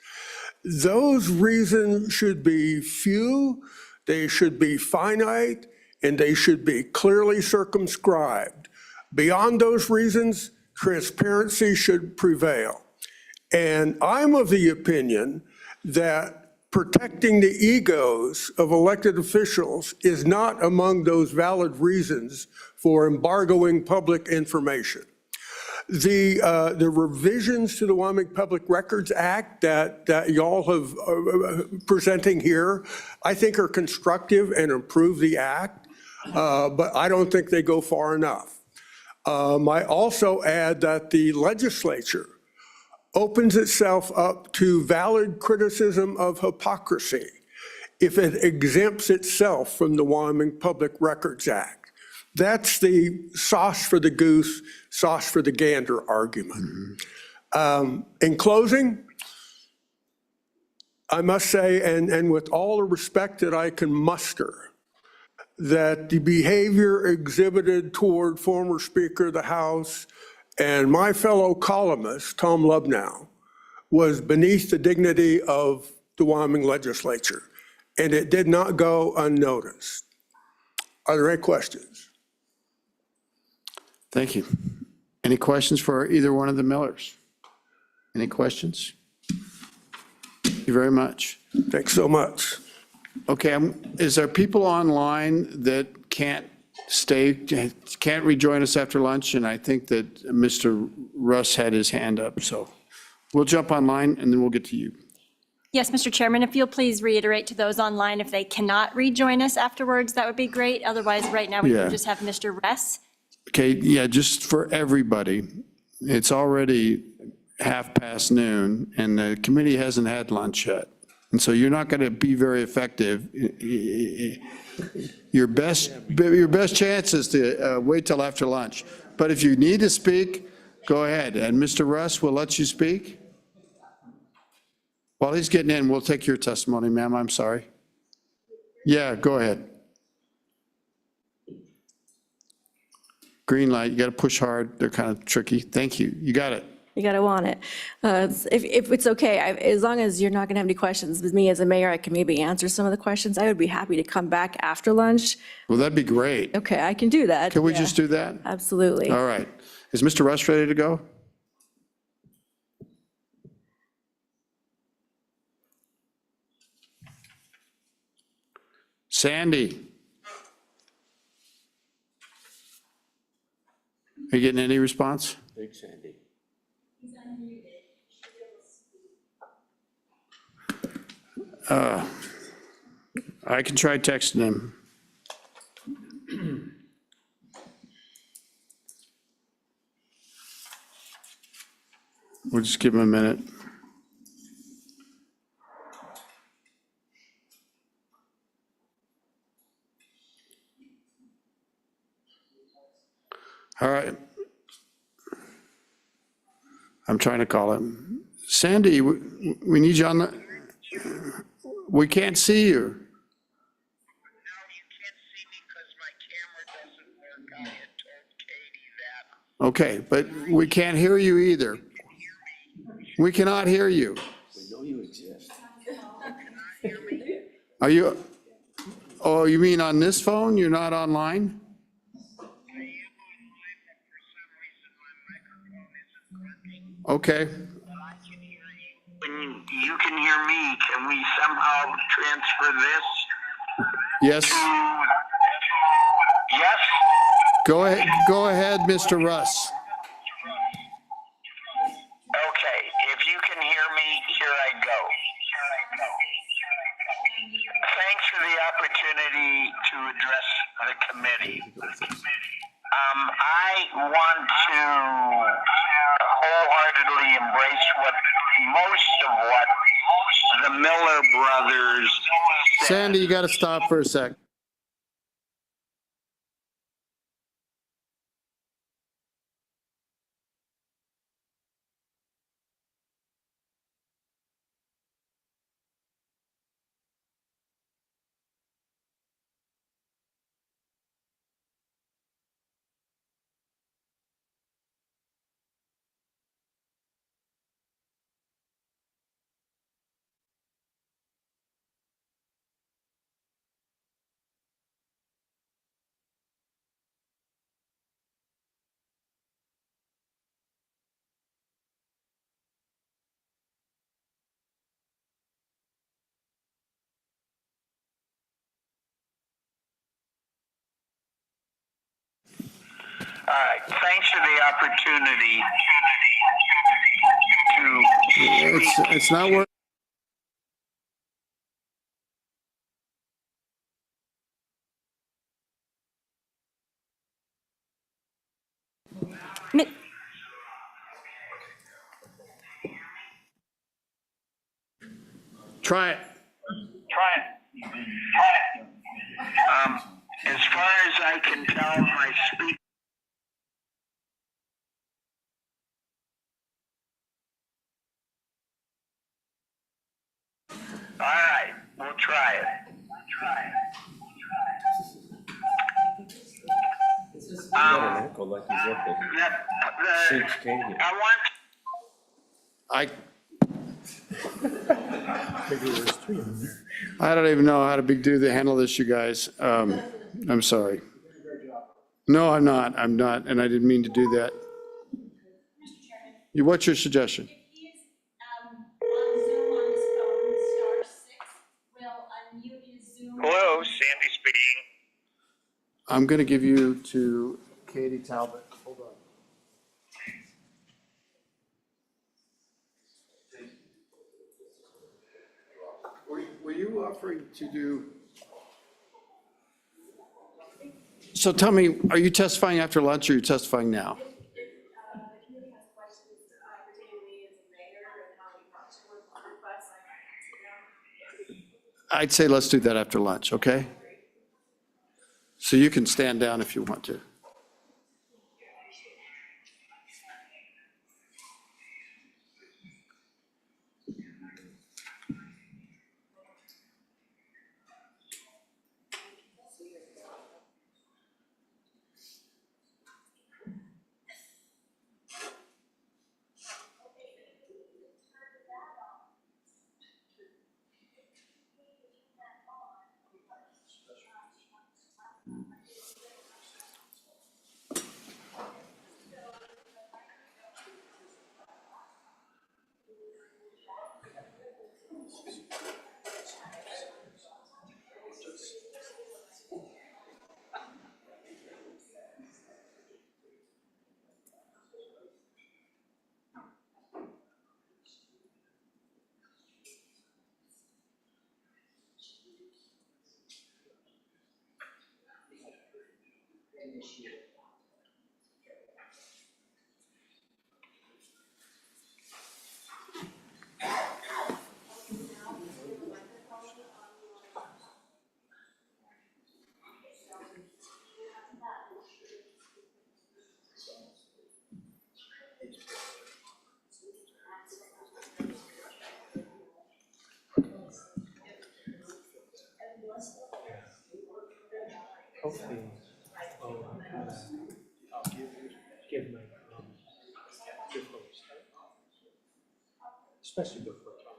Those reasons should be few, they should be finite, and they should be clearly circumscribed. Beyond those reasons, transparency should prevail. And I'm of the opinion that protecting the egos of elected officials is not among those valid reasons for embargoing public information. The revisions to the Wyoming Public Records Act that y'all have presenting here, I think are constructive and improve the act, but I don't think they go far enough. I also add that the legislature opens itself up to valid criticism of hypocrisy if it exempts itself from the Wyoming Public Records Act. That's the sauce for the goose, sauce for the gander argument. In closing, I must say, and with all the respect that I can muster, that the behavior exhibited toward former Speaker of the House and my fellow columnist, Tom Lubnow, was beneath the dignity of the Wyoming legislature, and it did not go unnoticed. Are there any questions? Thank you. Any questions for either one of the Millers? Any questions? Thank you very much. Thanks so much. Okay, is there people online that can't rejoin us after lunch? And I think that Mr. Russ had his hand up, so we'll jump online and then we'll get to you. Yes, Mr. Chairman, if you'll please reiterate to those online, if they cannot rejoin us afterwards, that would be great. Otherwise, right now, we Yeah. can just have Mr. Russ. Okay, yeah, just for everybody, it's already noon and the committee hasn't had lunch yet. And so you're not going to be very effective. Your best chance is to wait till after lunch. But if you need to speak, go ahead. And Mr. Russ, we'll let you speak. While he's getting in, we'll take your testimony, ma'am. I'm sorry. Yeah, go ahead. Green light, you got to push hard. They're kind of tricky. Thank you. You got it. You gotta want it. If it's okay, as long as you're not gonna have any questions, with me as a mayor, I can maybe answer some of the questions. I would be happy to come back after lunch. Well, that'd be great. Okay, I can do that. Can we yeah. just do that? Absolutely. All right. Is Mr. Russ ready to go? Sandy? Are you getting any response? Big Sandy. I can try texting him. We'll just give him a minute. All right. I'm trying to call him. Sandy, we need you on the, we can't see you. Okay, but we can't hear you either. We cannot hear you. We know you exist. Are you, oh, you mean on this phone? You're not online? Okay. When you can hear me, can we somehow transfer this? Yes. Yes? Go ahead, Mr. Russ. Okay, if you can hear me, here I go. Thanks for the opportunity to address the committee. I want to wholeheartedly embrace most of what the Miller brothers said. Sandy, you got to stop for a sec. All right, thanks for the opportunity to It's not working. Try it. As far as I can tell, my speak. All right, we'll try it. Like he's up I want. I don't even know how to handle this, you guys. I'm sorry. No, I'm not, and I didn't mean to do that. What's your suggestion? Hello, Sandy speaking. I'm going to give you to Katie Talbot. Hold on. Were you offering to do? So tell me, are you testifying after lunch or are you testifying now? I'd say let's do that after lunch, okay? So you can stand down if you want to. hopefully, I'll give my good folks, especially before Tom.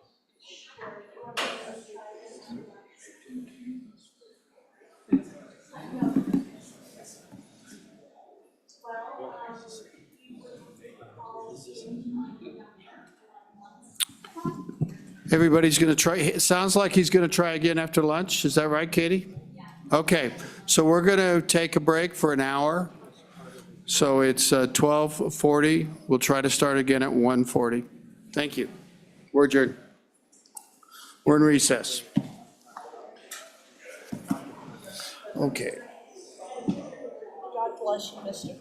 Everybody's going to try, it sounds like he's going to try again after lunch. Is that right, Katie? Okay, so we're going to take a break for an hour. So it's 12:40. We'll try to start again at 1:40. Thank you. We're adjourned. We're in recess. Okay. God bless you, mister.